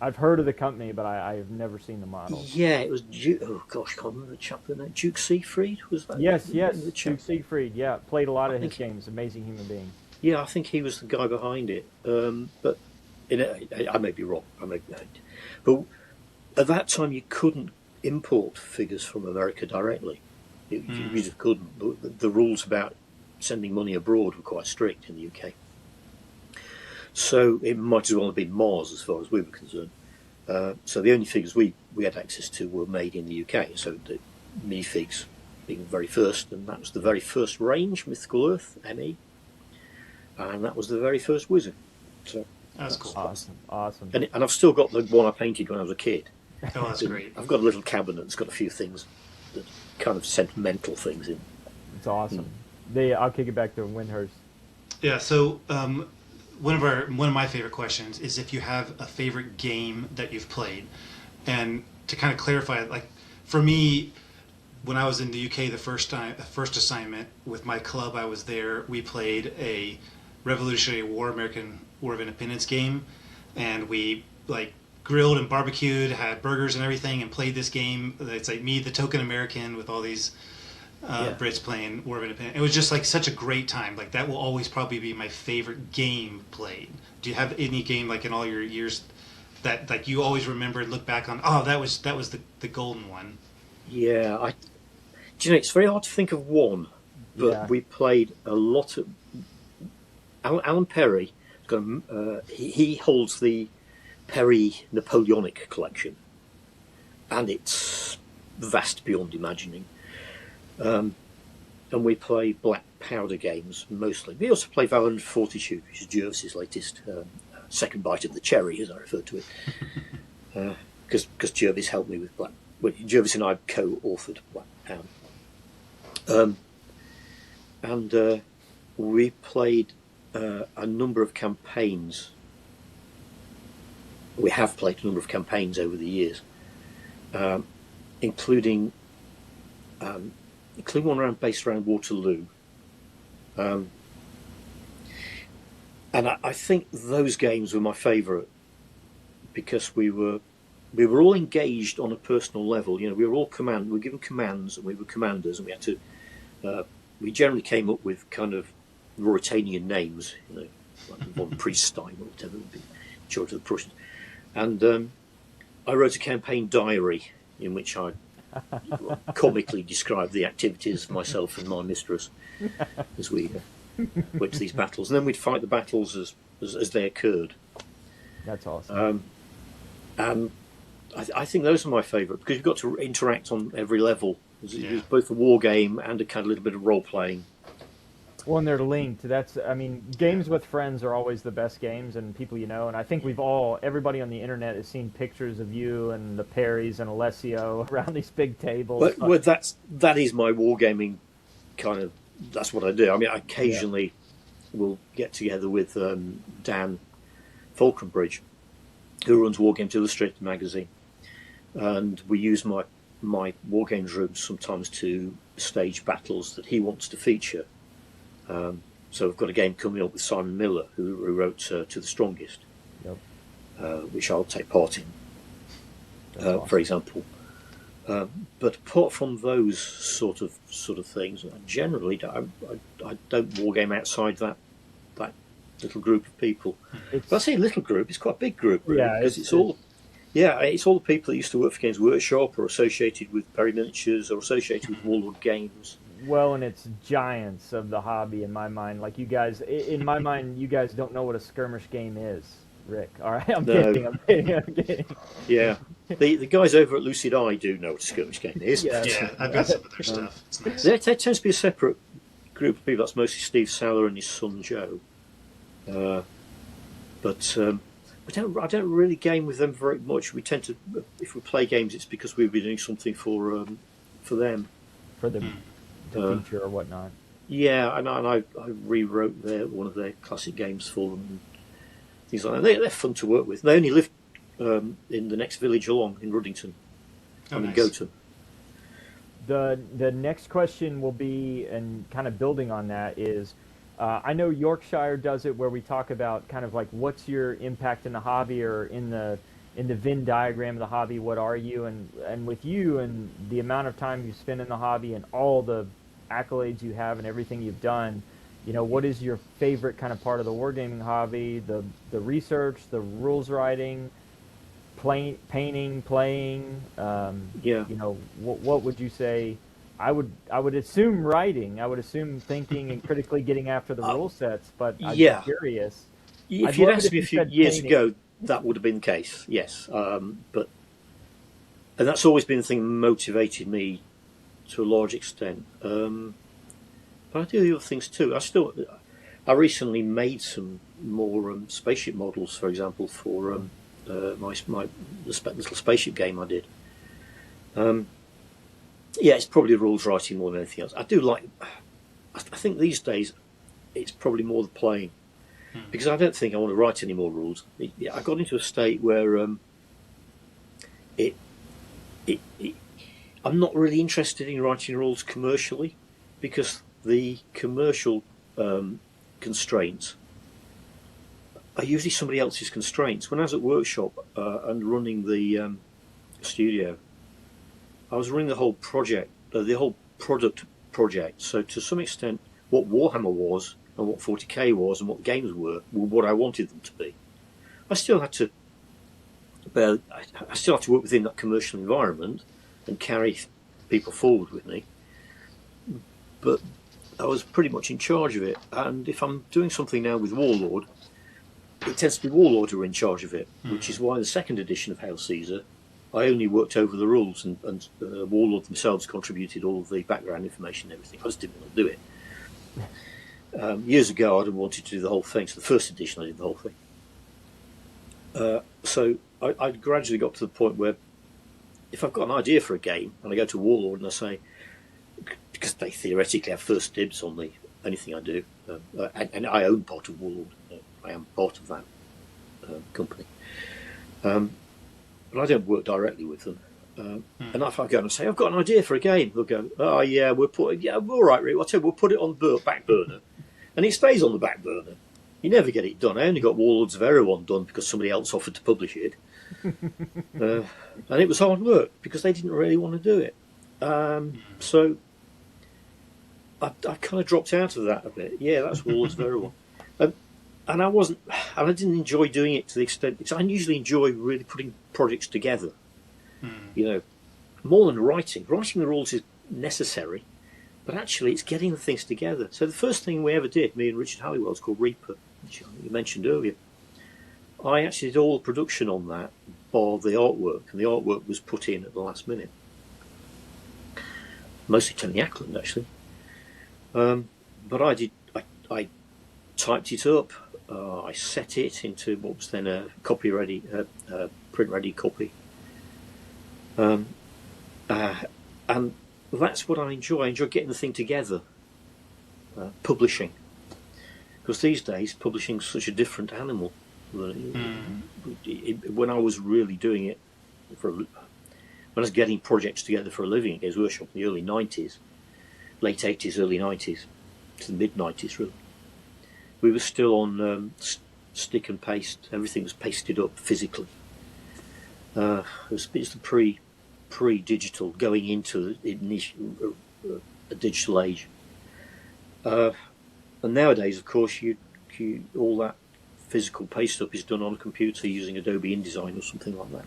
I've heard of the company, but I've never seen the model. Yeah, it was Duke. Oh gosh, I can't remember the chap's name. Duke Siegfried, was that? Yes, Duke Siegfried. Yeah, played a lot of his games. Amazing human being. Yeah, I think he was the guy behind it. But I may be wrong. But at that time, you couldn't import figures from America directly. You just couldn't. The rules about sending money abroad were quite strict in the UK. So it might as well have been Mars as far as we were concerned. So the only figures we had access to were made in the UK. So the minifigs being the very first, and that was the very first range, Mythical Earth, ME, and that was the very first Wizard. So That's cool. Awesome. and I've still got the one I painted when I was a kid. Oh, that's great. I've got a little cabinet that's got a few things, that kind of sentimental things in. It's awesome. I'll kick it back to Wyndehurst. Yeah. So one of my favorite questions is if you have a favorite game that you've played, and to kind of clarify, like for me, when I was in the UK the first assignment with my club, I was there. We played a Revolutionary War, American War of Independence game, and we like grilled and barbecued, had burgers and everything, and played this game. It's like me, the token American, with all these Brits playing War of Independence. It was just like such a great time. Like that will always probably be my favorite game played. Do you have any game like in all your years that like you always remember and look back on? Oh, that was the golden one. Yeah, do you know, it's very hard to think of one, but we played a lot of. Alan Perry, he holds the Perry Napoleonic collection, and it's vast beyond imagining. And we play black powder games mostly. We also play Valorant Fortitude, which is Jervis's latest second bite of the cherry, as I refer to it, because Jervis helped me with black. Well, Jervis and I co-authored Black Powder, and we played a number of campaigns. We have played a number of campaigns over the years, including one based around Waterloo. And I think those games were my favourite because we were all engaged on a personal level. You know, we were given commands, and we were commanders, and we had to. We generally came up with kind of Ruritanian names, you know, like von Prieststein or whatever would be, George of the Prussians. And I wrote a campaign diary in which I comically described the activities of myself and my mistress as we went to these battles, and then we'd fight the battles as they occurred. That's awesome. And I think those are my favourite because you've got to interact on every level. It's both a war game and a kind of little bit of role playing. Well, and they're linked. Games with friends are always the best games, and people you know. And I think everybody on the internet has seen pictures of you and the Perrys and Alessio around these big tables. Well, that is my wargaming kind of. That's what I do. I mean, I occasionally will get together with Dan Falconbridge, who runs Wargames Illustrated magazine, and we use my Wargames rooms sometimes to stage battles that he wants to feature. So we've got a game coming up with Simon Miller, who wrote To the Strongest, which I'll take part in, awesome. For example. But apart from those sort of things, generally I don't wargame outside that little group of people. But I say little group, it's quite a big group, really, because it's all the people that used to work for Games Workshop or associated with Perry Miniatures or associated with Warlord Games. Well, and it's giants of the hobby in my mind. Like you guys, in my mind, you guys don't know what a skirmish game is, Rick. All right, I'm kidding. Yeah, the guys over at Lucid Eye do know what a skirmish game is. Yeah, I've got some of their stuff. It's nice. There tends to be a separate group of people. That's mostly Steve Saller and his son Joe. But I don't really game with them very much. We tend to, if we play games, it's because we've been doing something for them. For the feature or whatnot. Yeah, and I rewrote one of their classic games for them and things like that. They're fun to work with. They only live in the next village along in Ruddington. Nice. Goton. The next question will be, and kind of building on that, is I know Yorkshire does it where we talk about kind of like what's your impact in the hobby or in the Venn diagram of the hobby, what are you? And with you and the amount of time you spend in the hobby and all the accolades you have and everything you've done, you know, what is your favorite kind of part of the wargaming hobby? The research, the rules writing, painting, playing. You know, what would you say? I would assume writing. I would assume thinking and critically getting after the rule sets. But I'm curious. If I'd you'd love it asked if me a you few said years painting. ago, that would have been the case, yes. And that's always been the thing that motivated me to a large extent. But I do the other things too. I recently made some more spaceship models, for example, for the little spaceship game I did. Yeah, it's probably rules writing more than anything else. I do like. I think these days it's probably more the playing, because I don't think I want to write any more rules. I got into a state where I'm not really interested in writing rules commercially, because the commercial constraints are usually somebody else's constraints. When I was at workshop and running the studio, I was running the whole project, the whole product project. So to some extent, what Warhammer was and what 40k was and what games were what I wanted them to be. I still had to work within that commercial environment and carry people forward with me, but I was pretty much in charge of it. And if I'm doing something now with Warlord, it tends to be Warlord who are in charge of it, which is why the second edition of Hail Caesar, I only worked over the rules, and Warlord themselves contributed all of the background information and everything. I just didn't want to do it. Years ago, I'd have wanted to do the whole thing. So the first edition, I did the whole thing. So I gradually got to the point where if I've got an idea for a game and I go to Warlord and I say, because they theoretically have first dibs on anything I do, and I own part of Warlord. I am part of that company. But I don't work directly with them. And if I go and say, I've got an idea for a game, they'll go, oh yeah, all right, Rick, I'll tell you, we'll put it on the back burner. And it stays on the back burner. You never get it done. I only got Warlords of Erewhon done because somebody else offered to publish it. And it was hard work because they didn't really want to do it. So I kind of dropped out of that a bit. Yeah, that's Warlords of Erewhon. And I didn't enjoy doing it to the extent, because I usually enjoy really putting projects together. You know, more than writing. Writing the rules is necessary, but actually it's getting the things together. So the first thing we ever did, me and Richard Halliwell, is called Reaper, which you mentioned earlier. I actually did all the production on that, bar the artwork, and the artwork was put in at the last minute. Mostly Tony Ackland, actually. But I typed it up. I set it into what was then a copy-ready, print-ready copy. And that's what I enjoy. I enjoy getting the thing together. Publishing. Because these days, publishing is such a different animal. When I was really doing it, when I was getting projects together for a living at Games Workshop in the early 90s, late 80s, early 90s, to the mid-90s really, we were still on stick and paste. Everything was pasted up physically. It was the pre-digital, going into a digital age. And nowadays, of course, all that physical paste up is done on a computer using Adobe InDesign or something like that.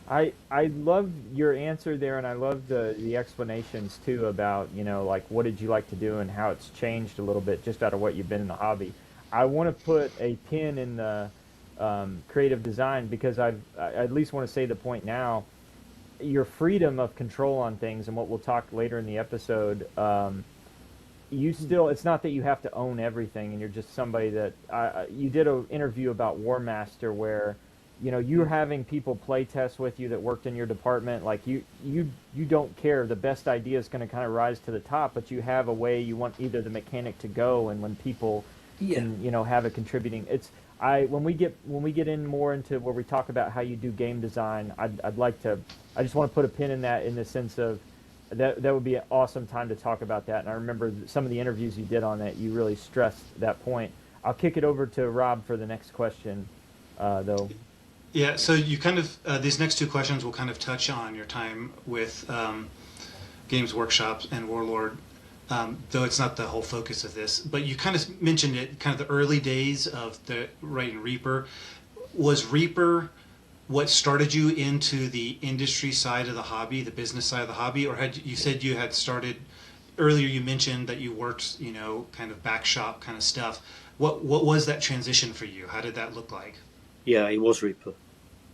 I love your answer there, and I love the explanations too about, you know, like what did you like to do and how it's changed a little bit just out of what you've been in the hobby. I want to put a pin in the creative design because I at least want to say the point now. Your freedom of control on things, and what we'll talk later in the episode. It's not that you have to own everything, and you're just somebody that you did an interview about War Master where, you know, you're having people play test with you that worked in your department. Like you don't care. The best idea is going to kind of rise to the top, but you have a way you want either the mechanic to go, and when people can, you know, have a contributing. When we get in more into where we talk about how you do game design, I just want to put a pin in that, in the sense of that would be an awesome time to talk about that. And I remember some of the interviews you did on that, you really stressed that point. I'll kick it over to Rob for the next question, though. Yeah, so you kind of, these next two questions will kind of touch on your time with Games Workshop and Warlord, though it's not the whole focus of this. But you kind of mentioned it, kind of the early days of the writing Reaper. Was Reaper what started you into the industry side of the hobby, the business side of the hobby, or you said you had started earlier you mentioned that you worked, kind of back shop kind of stuff. What was that transition for you? How did that look like? Yeah, it was Reaper.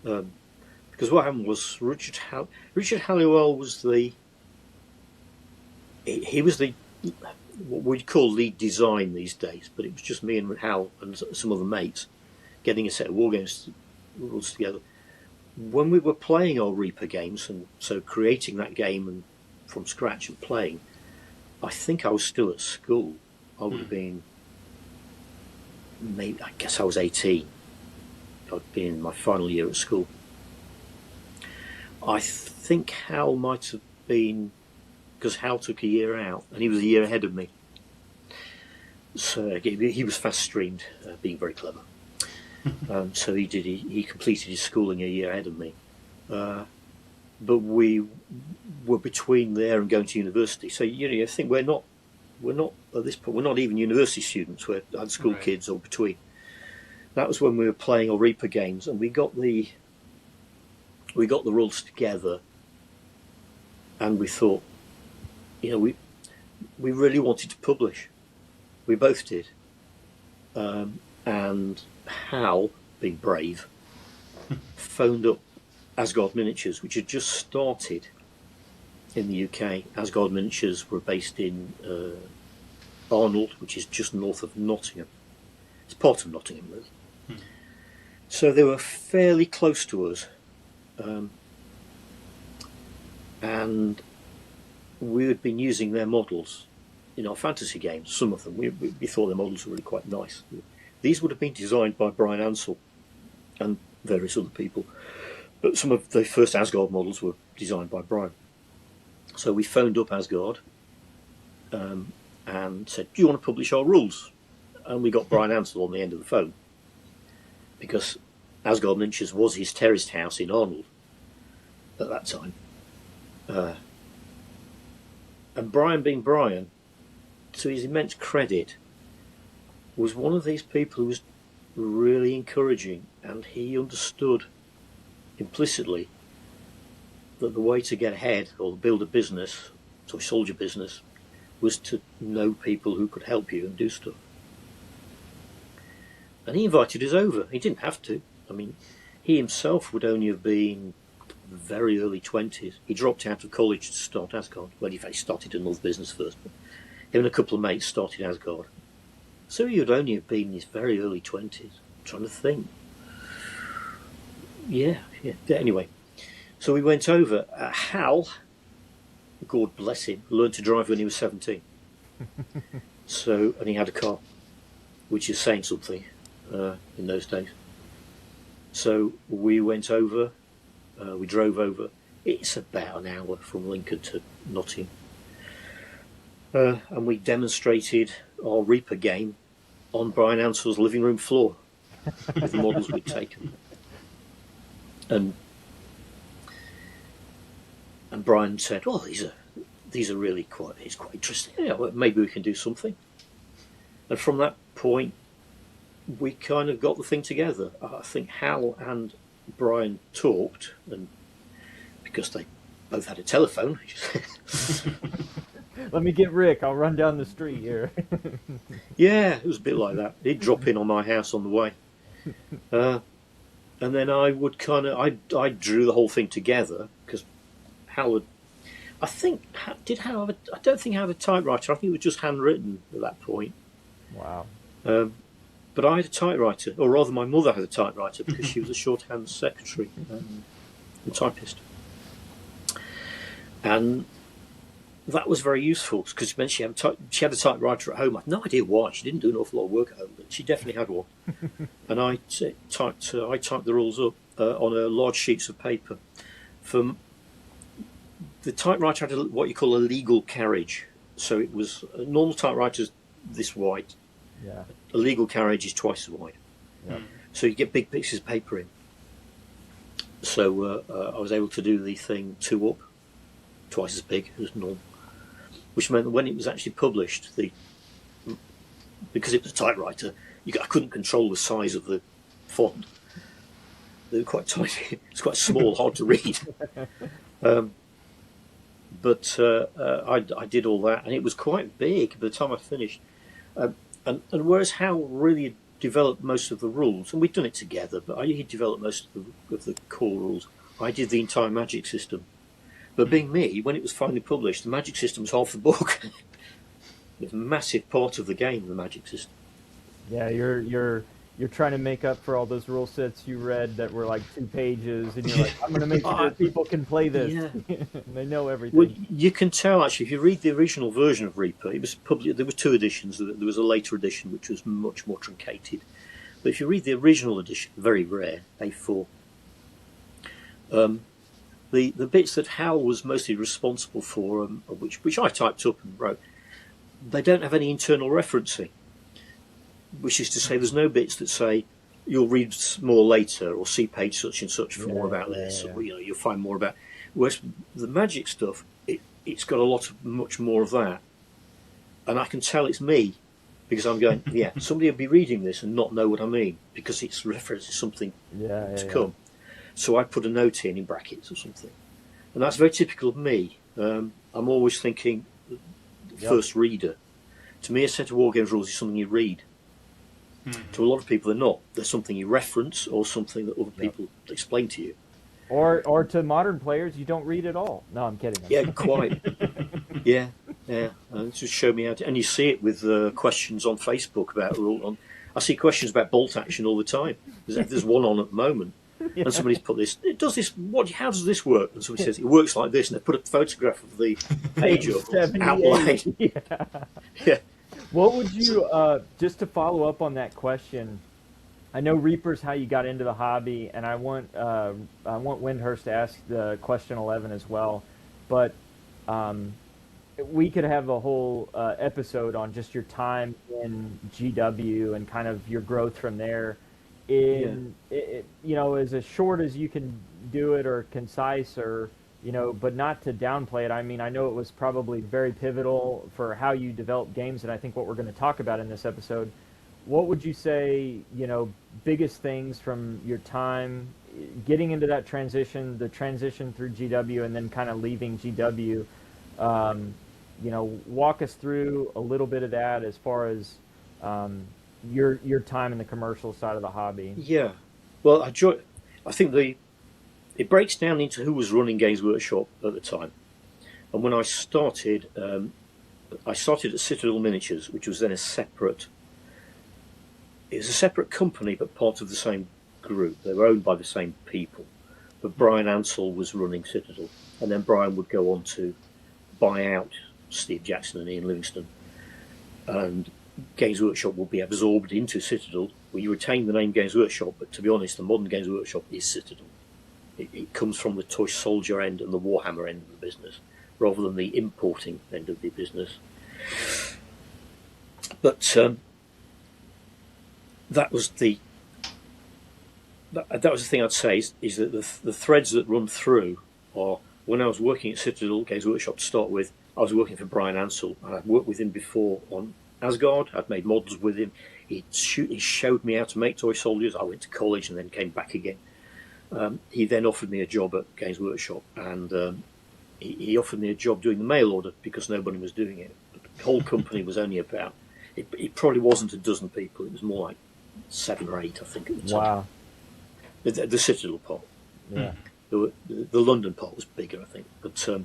Because what happened was Richard Halliwell was he was the what we'd call lead design these days, but it was just me and Hal and some other mates getting a set of wargames rules together. When we were playing our Reaper games, and so creating that game and from scratch and playing, I think I was still at school. I would have been, maybe, I guess I was 18. I'd been in my final year at school. I think Hal might have been, because Hal took a year out and he was a year ahead of me. So he was fast streamed, being very clever. So he completed his schooling a year ahead of me. But we were between there and going to university. So I think we're not at this point, we're not even university students. We're high school kids or between. That was when we were playing our Reaper games, and we got the rules together, and we thought, we really wanted to publish. We both did, and Hal, being brave, phoned up Asgard Miniatures, which had just started in the UK. Asgard Miniatures were based in Arnold, which is just north of Nottingham. It's part of Nottingham, really. So they were fairly close to us, and we had been using their models in our fantasy games. Some of them, we thought their models were really quite nice. These would have been designed by Brian Ansell and various other people, but some of the first Asgard models were designed by Brian. So we phoned up Asgard and said, "Do you want to publish our rules?" And we got Brian Ansell on the end of the phone, because Asgard Miniatures was his terraced house in Arnold at that time. And Brian, being Brian, to his immense credit, was one of these people who was really encouraging, and he understood implicitly that the way to get ahead or build a business, or soldier business, was to know people who could help you and do stuff. And he invited us over. He didn't have to. I mean, he himself would only have been very early 20s. He dropped out of college to start Asgard. Well, he started another business first, but him and a couple of mates started Asgard. So he would only have been in his very early 20s. I'm trying to think. Yeah. Anyway, so we went over. Hal, God bless him, learned to drive when he was 17. And he had a car, which is saying something in those days. So we went over, we drove over. It's about an hour from Lincoln to Nottingham. And we demonstrated our Reaper game on Brian Ansell's living room floor with the models we'd taken. And Brian said, "Oh, these are really quite interesting. Yeah, well, maybe we can do something." And from that point, we kind of got the thing together. I think Hal and Brian talked, and because they both had a telephone. Let me get Rick. I'll run down the street here. Yeah, it was a bit like that. He'd drop in on my house on the way. And then I would I drew the whole thing together, because Hal had, I don't think Hal had a typewriter. I think it was just handwritten at that point. Wow. But I had a typewriter, or rather my mother had a typewriter, because she was a shorthand secretary and typist. And that was very useful, because it meant she had a typewriter at home. I had no idea why. She didn't do an awful lot of work at home, but she definitely had one. And I typed the rules up on large sheets of paper. The typewriter had what you call a legal carriage. So it was a normal typewriter's this wide. Yeah. A legal carriage is twice as wide. Yeah. So you get big pieces of paper in. So I was able to do the thing 2 up, twice as big as normal. Which meant that when it was actually published, because it was a typewriter, I couldn't control the size of the font. They were quite tiny. It's quite small, hard to read. But I did all that, and it was quite big by the time I finished. And whereas Hal really developed most of the rules, and we'd done it together, but he developed most of the core rules. I did the entire magic system. But being me, when it was finally published, the magic system was half the book. It's a massive part of the game, the magic system. Yeah, you're trying to make up for all those rule sets you read that were like 2 pages, and you're like, I'm going to make sure people can play this. Yeah. They know everything. Well, you can tell actually if you read the original version of Reaper. It was there were 2 editions. There was a later edition which was much more truncated. But if you read the original edition, very rare, A4. The bits that Hal was mostly responsible for, which I typed up and wrote, they don't have any internal referencing. Which is to say, there's no bits that say you'll read more later or see page such and such for more about this, or you'll find more about. Whereas the magic stuff, it's got much more of that, and I can tell it's me because I'm going, somebody will be reading this and not know what I mean because it's references something to come. So I put a note in brackets or something, and that's very typical of me. I'm always thinking, first reader. To me, a set of wargames rules is something you read. To a lot of people, they're not. They're something you reference or something that other people explain to you. Or to modern players, you don't read at all. No, I'm kidding. Yeah, quite. yeah. Just show me how to. And you see it with questions on Facebook about rule. I see questions about bolt action all the time. There's one on at the moment, and somebody's put this. It does this. How does this work? And somebody says it works like this, and they put a photograph of the page up outlined. Yeah. What would you, just to follow up on that question, I know Reaper's how you got into the hobby, and I want Wyndehurst to ask the question 11 as well, but we could have a whole episode on just your time in GW and kind of your growth from there. As short as you can do it or concise or, but not to downplay it. I mean, I know it was probably very pivotal for how you develop games, and I think what we're going to talk about in this episode. What would you say, biggest things from your time getting into that transition, the transition through GW and then kind of leaving GW? Walk us through a little bit of that as far as your time in the commercial side of the hobby. Yeah. Well, I think it breaks down into who was running Games Workshop at the time. And when I started at Citadel Miniatures, which was then a separate company, but part of the same group. They were owned by the same people. But Brian Ansell was running Citadel, and then Brian would go on to buy out Steve Jackson and Ian Livingston, and Games Workshop will be absorbed into Citadel. Well, you retain the name Games Workshop, but to be honest, the modern Games Workshop is Citadel. It comes from the toy soldier end and the Warhammer end of the business, rather than the importing end of the business. But that was the thing I'd say is that the threads that run through are, when I was working at Citadel Games Workshop to start with, I was working for Brian Ansell, and I'd worked with him before on Asgard. I'd made models with him. He showed me how to make toy soldiers. I went to college and then came back again. He then offered me a job at Games Workshop, and he offered me a job doing the mail order because nobody was doing it. The whole company was only about, it probably wasn't a dozen people. It was more like 7 or 8, I think, at the time. Wow. The Citadel part. Yeah. The London part was bigger, I think. But so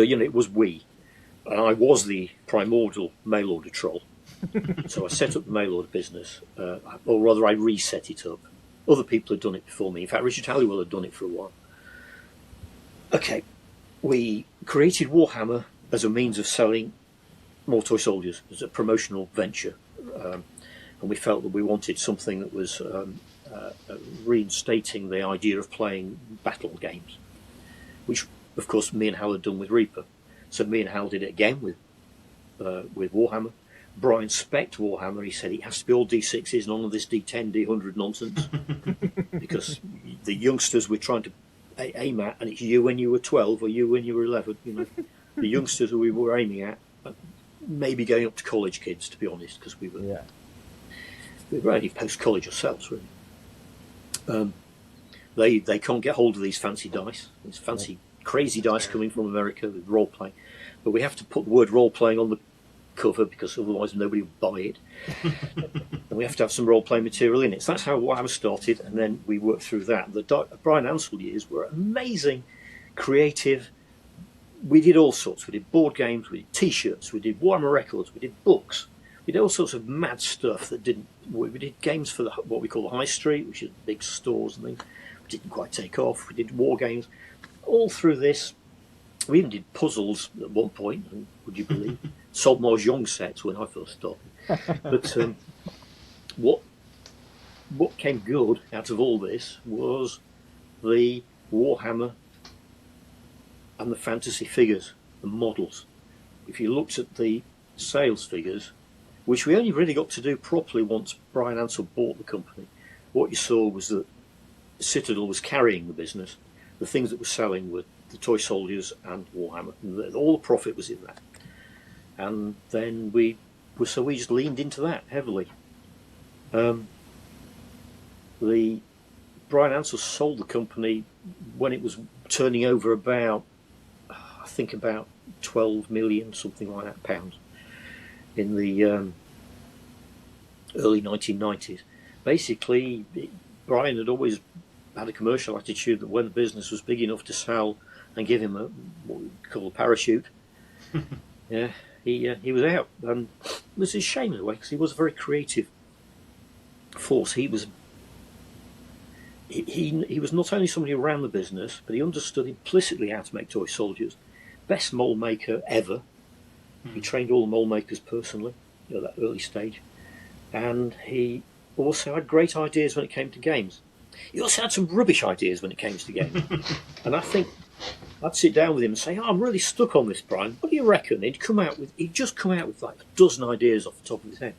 it was we, and I was the primordial mail order troll. So I set up the mail order business, or rather, I reset it up. Other people had done it before me. In fact, Richard Halliwell had done it for a while. Okay, we created Warhammer as a means of selling more toy soldiers, as a promotional venture, and we felt that we wanted something that was reinstating the idea of playing battle games, which, of course, me and Hal had done with Reaper. So me and Hal did it again with Warhammer. Brian spec'd Warhammer. He said it has to be all D6s, none of this D10, D100 nonsense, because the youngsters we're trying to aim at, and it's you when you were 12 or you when you were 11. The youngsters who we were aiming at, maybe going up to college kids, to be honest, because we were only post-college ourselves, really. They can't get hold of these fancy dice, these fancy crazy dice coming from America with role playing, but we have to put the word role playing on the cover because otherwise nobody will buy it. And we have to have some role playing material in it. So that's how Warhammer started, and then we worked through that. The Brian Ansell years were amazing, creative. We did all sorts. We did board games, we did T-shirts, we did Warhammer records, we did books. We did all sorts of mad stuff that didn't. We did games for what we call the high street, which is big stores and things. We didn't quite take off. We did war games. All through this, we even did puzzles at one point. And would you believe? Sold mahjong sets when I first started. But what came good out of all this was the Warhammer and the fantasy figures, the models. If you looked at the sales figures, which we only really got to do properly once Brian Ansell bought the company, what you saw was that Citadel was carrying the business. The things that were selling were the toy soldiers and Warhammer. And all the profit was in that. And then we just leaned into that heavily. The Brian Ansell sold the company when it was turning over about 12 million, something like that, pounds, in the early 1990s. Basically, Brian had always had a commercial attitude that when the business was big enough to sell and give him what we call a parachute, yeah, he was out. And it was a shame in a way because he was a very creative force. He was not only somebody who ran the business, but he understood implicitly how to make toy soldiers. Best mold maker ever. He trained all the mold makers personally at that early stage, and he also had great ideas when it came to games. He also had some rubbish ideas when it came to games. And I think I'd sit down with him and say, I'm really stuck on this, Brian. What do you reckon? He'd just come out with like a dozen ideas off the top of his head,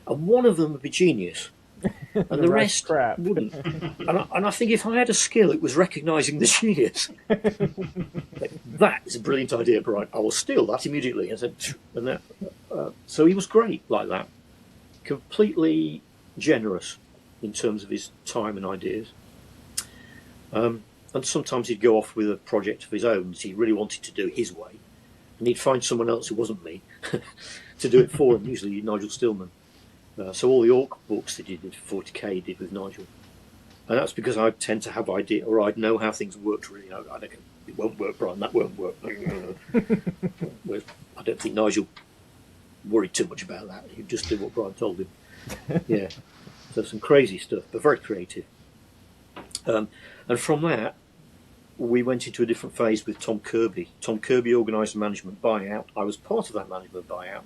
and one of them would be genius, and the rest crap. wouldn't. And I think if I had a skill, it was recognising the genius. Like, that is a brilliant idea, Brian. I will steal that immediately. So he was great like that, completely generous in terms of his time and ideas. And sometimes he'd go off with a project of his own that he really wanted to do his way, and he'd find someone else who wasn't me to do it for him, usually Nigel Stillman. So all the Orc books that he did for 40k he did with Nigel. And that's because I tend to have idea, or I'd know how things worked really. I don't, it won't work, Brian, that won't work. I don't think Nigel worried too much about that. He just did what Brian told him. Yeah. So some crazy stuff, but very creative. And from that, we went into a different phase with Tom Kirby. Tom Kirby organised a management buyout. I was part of that management buyout.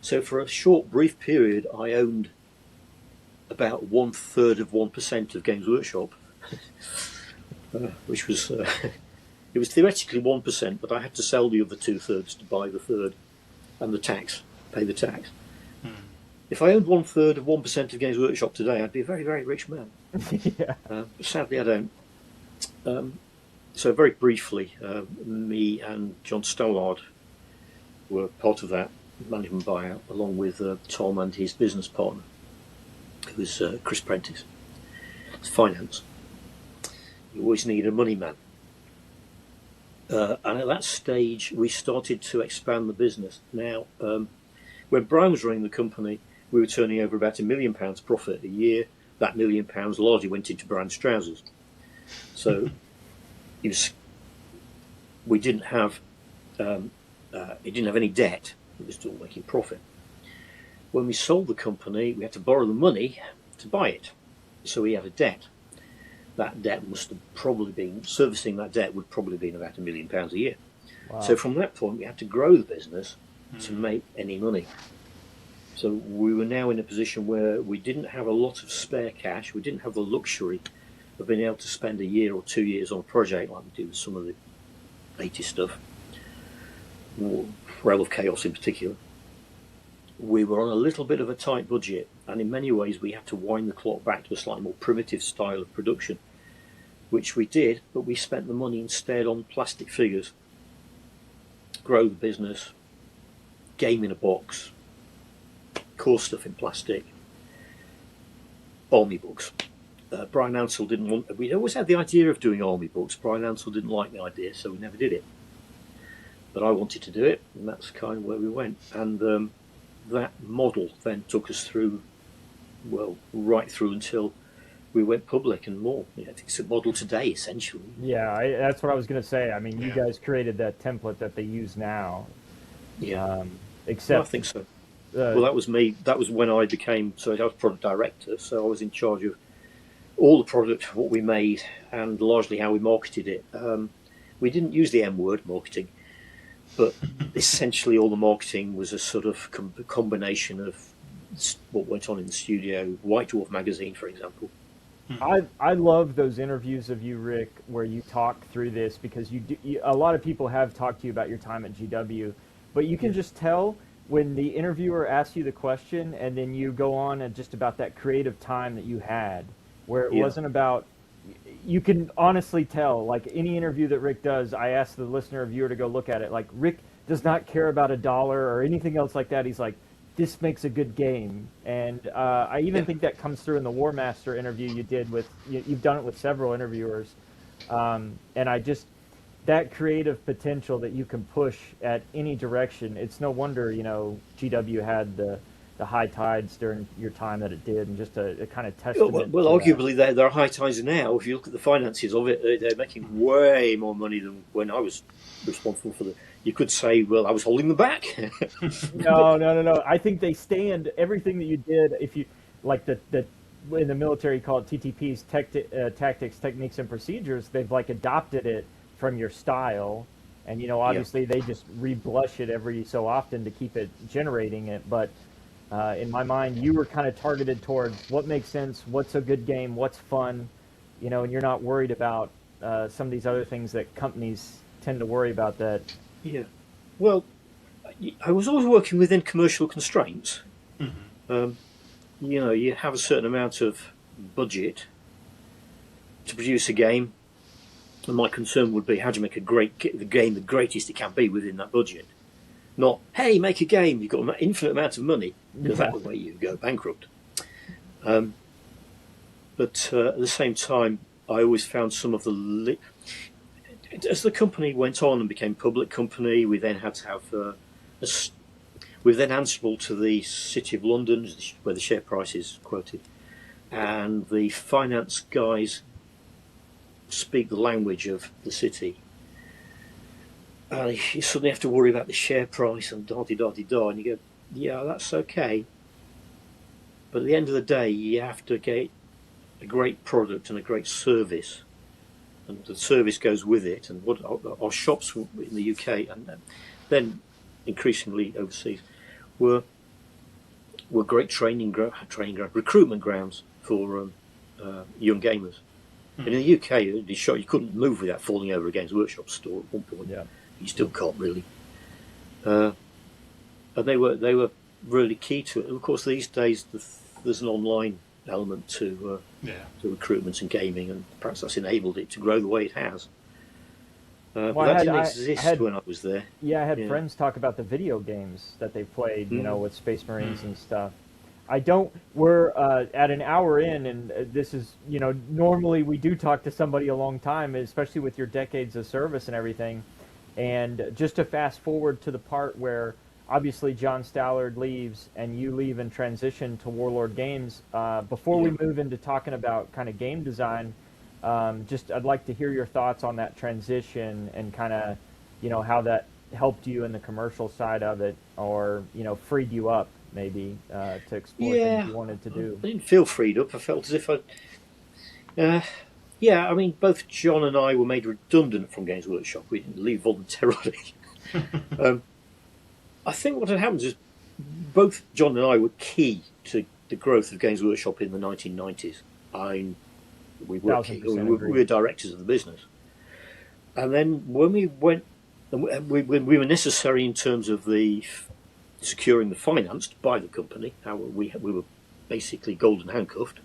So for a short, brief period, I owned about 1/3 of 1% of Games Workshop, which was it was theoretically 1%, but I had to sell the other 2/3 to buy the third, and the tax, pay the tax. If I owned 1/3 of 1% of Games Workshop today, I'd be a very, very rich man. Yeah. Sadly, I don't. So very briefly, me and John Stallard were part of that management buyout, along with Tom and his business partner, who was Chris Prentice. It's finance. You always need a money man. And at that stage, we started to expand the business. Now, when Brian was running the company, we were turning over about £1 million profit a year. That £1 million largely went into Brian's trousers. So we didn't have he didn't have any debt. It was still making profit. When we sold the company, we had to borrow the money to buy it. So we had a debt. That debt must have probably been, servicing that debt would probably have been about £1 million a year. Wow. So from that point, we had to grow the business to make any money. So we were now in a position where we didn't have a lot of spare cash. We didn't have the luxury of being able to spend a year or 2 years on a project like we do with some of the latest stuff, Realm of Chaos in particular. We were on a little bit of a tight budget, and in many ways we had to wind the clock back to a slightly more primitive style of production, which we did, but we spent the money instead on plastic figures, grow the business, game in a box, core stuff in plastic, army books, Brian Ansell didn't want. We always had the idea of doing army books. Brian Ansell didn't like the idea, so we never did it. But I wanted to do it, and that's kind of where we went. And that model then took us through, well, right through until we went public and more. I think it's a model today, essentially. Yeah, that's what I was going to say. I mean, you guys created that template that they use now. Yeah. Except I think so. Well, that was me. That was when I became. So I was product director. So I was in charge of all the product, what we made, and largely how we marketed it. We didn't use the M word, marketing, but essentially all the marketing was a sort of combination of what went on in the studio. White Dwarf magazine, for example. I love those interviews of you, Rick, where you talk through this, because a lot of people have talked to you about your time at GW, but you can just tell when the interviewer asks you the question and then you go on and just about that creative time that you had, where it wasn't about, you can honestly tell, like any interview that Rick does, I ask the listener or viewer to go look at it, like Rick does not care about $1 or anything else like that. He's like, this makes a good game. And I even think that comes through in the War Master interview you did with, you've done it with several interviewers. And I just, that creative potential that you can push at any direction, it's no wonder, GW had the high tides during your time that it did, and just a kind of testament. Well, arguably there are high tides now. If you look at the finances of it, they're making way more money than when I was responsible for the. You could say, well, I was holding them back. No. I think they stand everything that you did. If you like the in the military, you call it TTPs, tactics, techniques, and procedures. They've like adopted it from your style, and obviously they just reblush it every so often to keep it generating it. But in my mind, you were kind of targeted towards what makes sense, what's a good game, what's fun, and you're not worried about some of these other things that companies tend to worry about. That. Yeah, well, I was always working within commercial constraints. Mm-hmm. You have a certain amount of budget to produce a game, and my concern would be how do you make the game the greatest it can be within that budget. Not, hey, make a game, you've got an infinite amount of money, because that's the way you go bankrupt. But at the same time, I always found some of the... As the company went on and became public company, we then had to have... we were then answerable to the City of London, where the share price is quoted, and the finance guys speak the language of the city. You suddenly have to worry about the share price and da-di-da-di-da, and you go, yeah, that's okay. But at the end of the day, you have to get a great product and a great service, and the service goes with it. And what our shops in the UK and then increasingly overseas were great recruitment grounds for young gamers. And in the UK, you couldn't move without falling over a Games Workshop store at one point. Yeah. You still can't really. And they were really key to it. And of course, these days there's an online element to recruitment and gaming, and perhaps that's enabled it to grow the way it has. But that didn't exist when I was there. Yeah, I had friends talk about the video games that they played, with Space Marines and stuff. We're at an hour in, and this is, normally we do talk to somebody a long time, especially with your decades of service and everything. And just to fast forward to the part where obviously John Stallard leaves and you leave and transition to Warlord Games, before we move into talking about kind of game design, I'd like to hear your thoughts on that transition and kind of, how that helped you in the commercial side of it, or, freed you up maybe to explore things you wanted to do. I didn't feel freed up. I felt as if both John and I were made redundant from Games Workshop. We didn't leave voluntarily. I think what had happened is both John and I were key to the growth of Games Workshop in the 1990s. We were directors of the business. And then when we went, we were necessary in terms of the securing the finance by the company. We were basically golden handcuffed.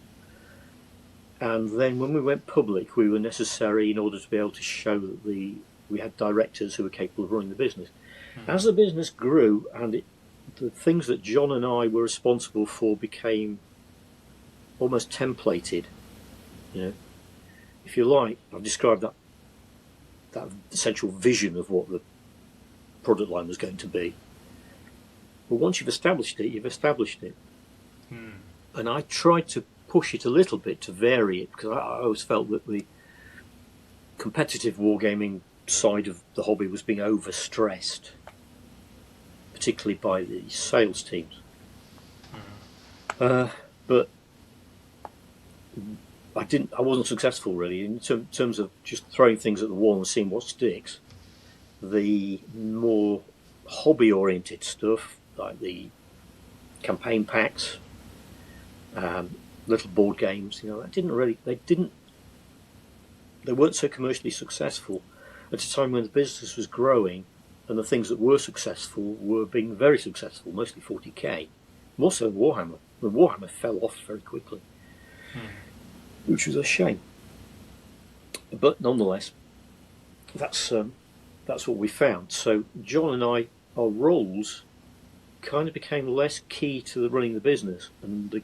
And then when we went public, we were necessary in order to be able to show that we had directors who were capable of running the business. As the business grew, and the things that John and I were responsible for became almost templated, You know, if you like, I've described that essential vision of what the product line was going to be. But once you've established it, you've established it. And I tried to push it a little bit to vary it, because I always felt that the competitive wargaming side of the hobby was being overstressed, particularly by the sales teams. But I wasn't successful really in terms of just throwing things at the wall and seeing what sticks. The more hobby-oriented stuff, like the campaign packs, little board games, you know, they weren't so commercially successful at a time when the business was growing, and the things that were successful were being very successful, mostly 40k, more so than Warhammer. The Warhammer fell off very quickly, which was a shame. But nonetheless, that's what we found. So John and I, our roles kind of became less key to the running the business, and the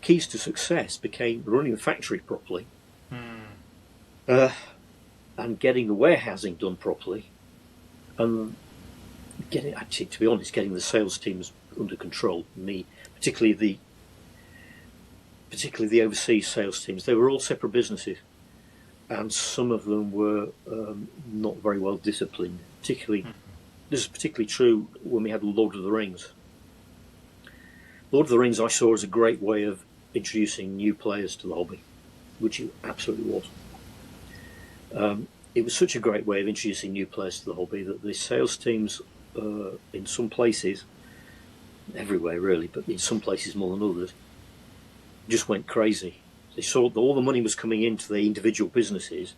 keys to success became running the factory properly, and getting the warehousing done properly, and getting the sales teams under control. Particularly the overseas sales teams. They were all separate businesses, and some of them were not very well disciplined. This is particularly true when we had Lord of the Rings. Lord of the Rings I saw as a great way of introducing new players to the hobby, which it absolutely was. It was such a great way of introducing new players to the hobby that the sales teams, in some places, everywhere really, but in some places more than others, just went crazy. They saw that all the money was coming into the individual businesses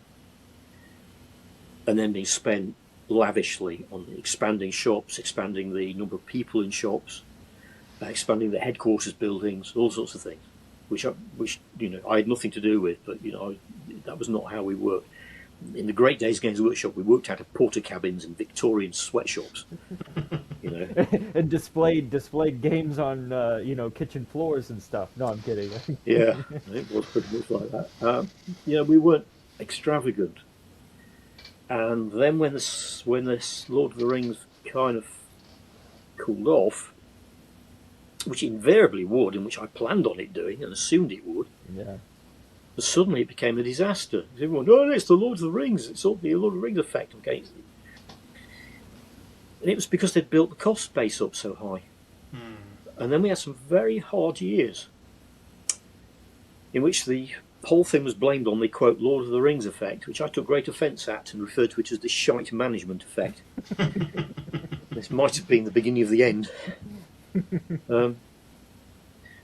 and then being spent lavishly on expanding shops, expanding the number of people in shops, expanding the headquarters buildings, all sorts of things, which I had nothing to do with, but that was not how we worked. In the great days of Games Workshop, we worked out of porter cabins and Victorian sweatshops, and displayed games on kitchen floors and stuff. No, I'm kidding. Yeah, it was pretty much like that. We weren't extravagant. And then when this Lord of the Rings kind of cooled off, which invariably would, and which I planned on it doing and assumed it would, yeah. But suddenly it became a disaster. Everyone, no, it's the Lord of the Rings. It's all the Lord of the Rings effect. Okay, and it was because they'd built the cost base up so high. And then we had some very hard years in which the whole thing was blamed on the, quote, Lord of the Rings effect, which I took great offence at and referred to it as the shite management effect. This might have been the beginning of the end.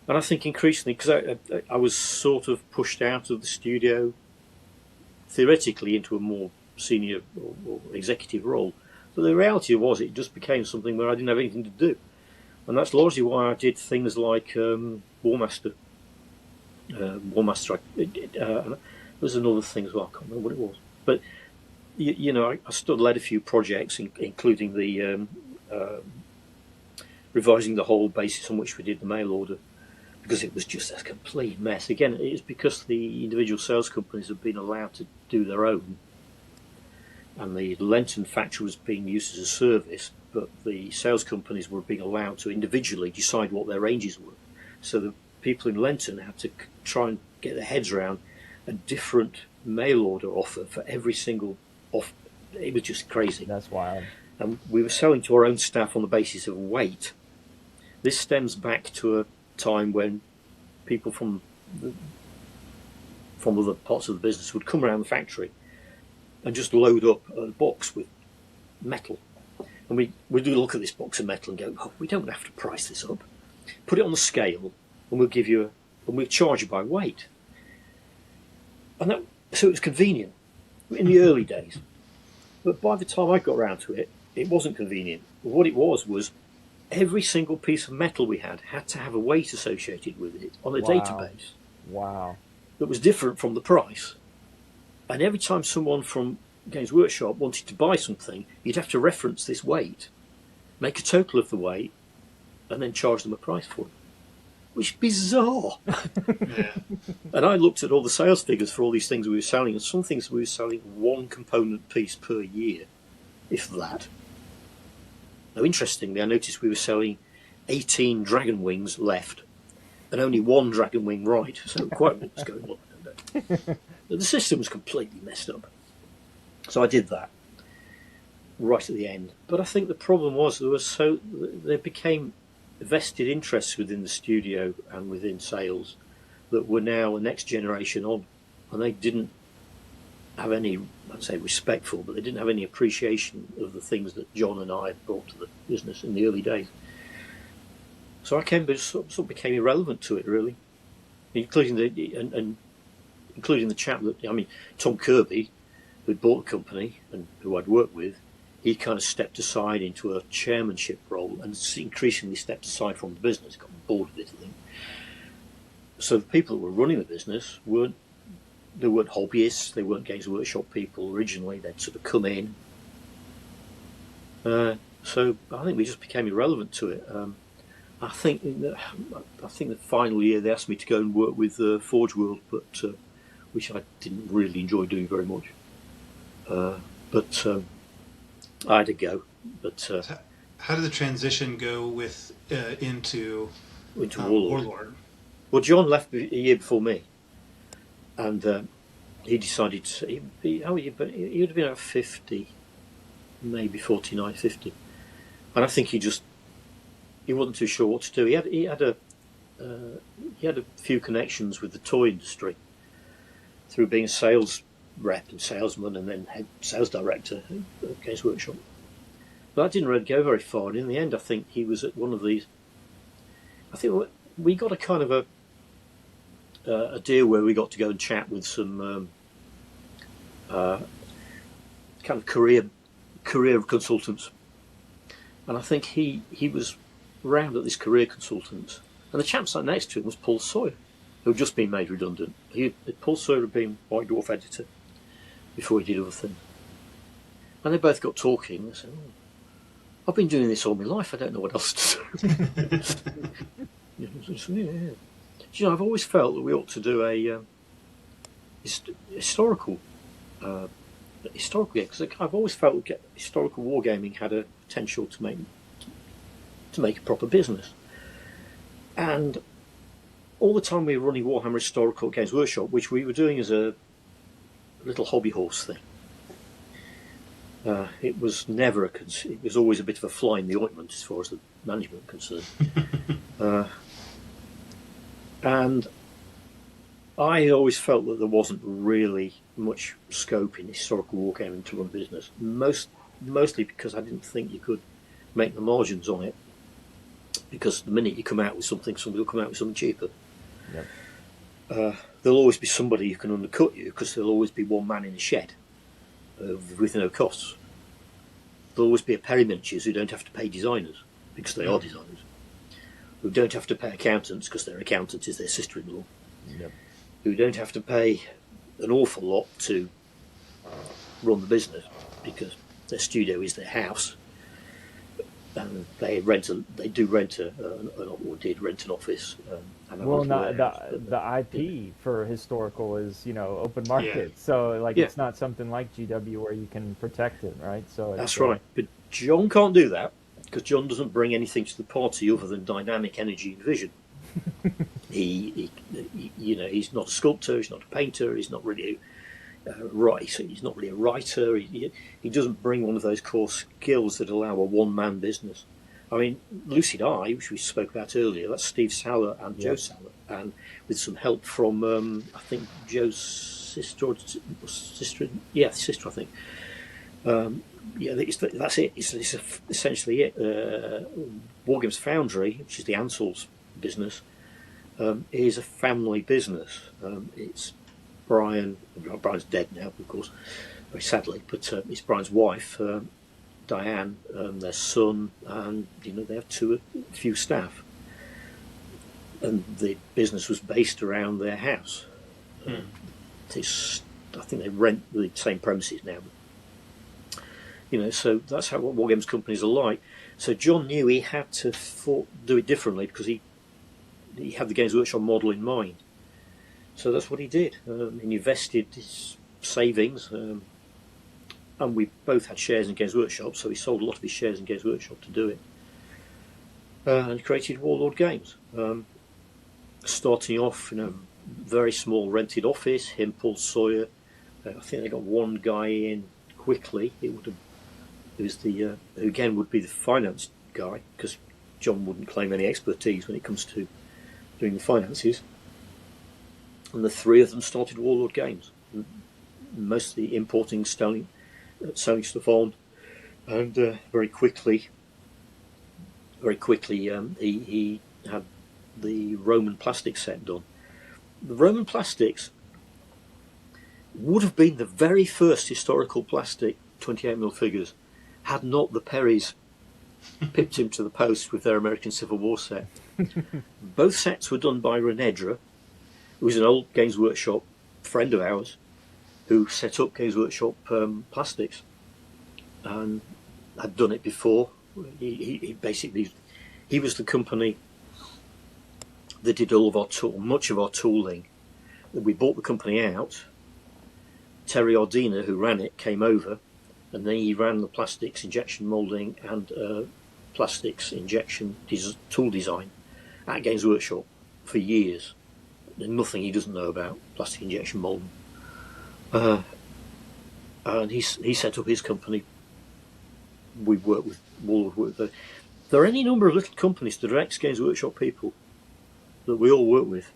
And I think increasingly, because I was sort of pushed out of the studio, theoretically, into a more senior or executive role. But the reality was it just became something where I didn't have anything to do. And that's largely why I did things like Warmaster. There's another thing as well, I can't remember what it was. But, I still led a few projects, including the revising the whole basis on which we did the mail order, because it was just a complete mess. Again, it's because the individual sales companies have been allowed to do their own, and the Lenton factory was being used as a service, but the sales companies were being allowed to individually decide what their ranges were. So the people in Lenton had to try and get their heads around a different mail order offer for every single offer. It was just crazy. That's wild. And we were selling to our own staff on the basis of weight. This stems back to a time when people from other parts of the business would come around the factory and just load up a box with metal. And we'd look at this box of metal and go, oh, we don't have to price this up. Put it on the scale and we'll charge you by weight. And so it was convenient in the early days. But by the time I got around to it, it wasn't convenient. What it was every single piece of metal we had to have a weight associated with it on a database. Wow. That was different from the price. And every time someone from Games Workshop wanted to buy something, you'd have to reference this weight, make a total of the weight, and then charge them a price for it. which is bizarre. Yeah. And I looked at all the sales figures for all these things we were selling, and some things we were selling one component piece per year, if that. Now, interestingly, I noticed we were selling 18 dragon wings left and only one dragon wing right, so quite what was going on. I don't know. The system was completely messed up. So I did that right at the end. But I think the problem was there became vested interests within the studio and within sales that were now the next generation on, and they didn't have any, I'd say respect for, but they didn't have any appreciation of the things that John and I had brought to the business in the early days. So I sort of became irrelevant to it, really, including the chap that, I mean, Tom Kirby, who'd bought the company and who I'd worked with. He kind of stepped aside into a chairmanship role and increasingly stepped aside from the business, got bored of it, I think. So the people that were running the business weren't hobbyists, they weren't Games Workshop people originally, they'd sort of come in. So I think we just became irrelevant to it. I think the final year they asked me to go and work with Forge World, but which I didn't really enjoy doing very much. But I had to go. But how did the transition go with into Warlord? Well, John left a year before me, and he decided he would have been about 50, maybe 49, 50, and I think he wasn't too sure what to do. He had a few connections with the toy industry through being a sales rep and salesman, and then head sales director at Games Workshop. But that didn't really go very far, and in the end, I think he was at one of these. I think we got a kind of a deal where we got to go and chat with some kind of career consultants, and I think he was round at this career consultants, and the chap sat next to him was Paul Sawyer, who had just been made redundant. Paul Sawyer had been White Dwarf editor before he did other things. And they both got talking. They said, I've been doing this all my life, I don't know what else to do. Yeah. I've always felt that we ought to do a historical game, because I've always felt that historical wargaming had a potential to make a proper business. And all the time we were running Warhammer Historical Games Workshop, which we were doing as a little hobby horse thing. It was never it was always a bit of a fly in the ointment as far as the management concerned. And I always felt that there wasn't really much scope in historical wargaming to run a business. Mostly because I didn't think you could make the margins on it. Because the minute you come out with something, somebody will come out with something cheaper. Yep. There'll always be somebody who can undercut you, because there'll always be one man in a shed with no costs. There'll always be a Perry Miniatures who don't have to pay designers, because they are designers. Who don't have to pay accountants, because their accountant is their sister-in-law. Yep. Who don't have to pay an awful lot to run the business, because their studio is their house. And they did rent an office. The IP for historical is open market, so it's not something like GW where you can protect it, right? So that's right. But John can't do that because John doesn't bring anything to the party other than dynamic energy and vision. He's not a sculptor, he's not a painter, he's not really he's not really a writer. He doesn't bring one of those core skills that allow a one-man business. I mean, Lucid Eye, which we spoke about earlier, that's Steve Saller and Joe Saller, and with some help from I think Joe's sister, sister, I think. That's it. It's essentially it. Wargames Foundry, which is the Ansel's business, is a family business. It's Brian's dead now, of course, very sadly, but it's Brian's wife, Diane, their son, and they have a few staff, and the business was based around their house. I think they rent the same premises now. So that's what Wargames companies are like. So John knew he had to do it differently, because he had the Games Workshop model in mind. So that's what he did. He invested his savings, and we both had shares in Games Workshop, so he sold a lot of his shares in Games Workshop to do it. And created Warlord Games. Starting off in a very small rented office, him, Paul Sawyer. I think they got one guy in quickly. It was the who again would be the finance guy, because John wouldn't claim any expertise when it comes to doing the finances. And the three of them started Warlord Games, mostly importing, selling stuff on, and very quickly, he had the Roman plastic set done. The Roman plastics would have been the very first historical plastic 28mm figures, had not the Perrys pipped him to the post with their American Civil War set. Both sets were done by Renedra, who was an old Games Workshop friend of ours, who set up Games Workshop Plastics and had done it before. He basically, he was the company that did all of much of our tooling. We bought the company out. Terry Ardina, who ran it, came over, and then he ran the plastics injection moulding and plastics injection tool design at Games Workshop for years. There's nothing he doesn't know about plastic injection moulding. And he set up his company. We worked with Warlord. There are any number of little companies that are ex-Games Workshop people that we all work with.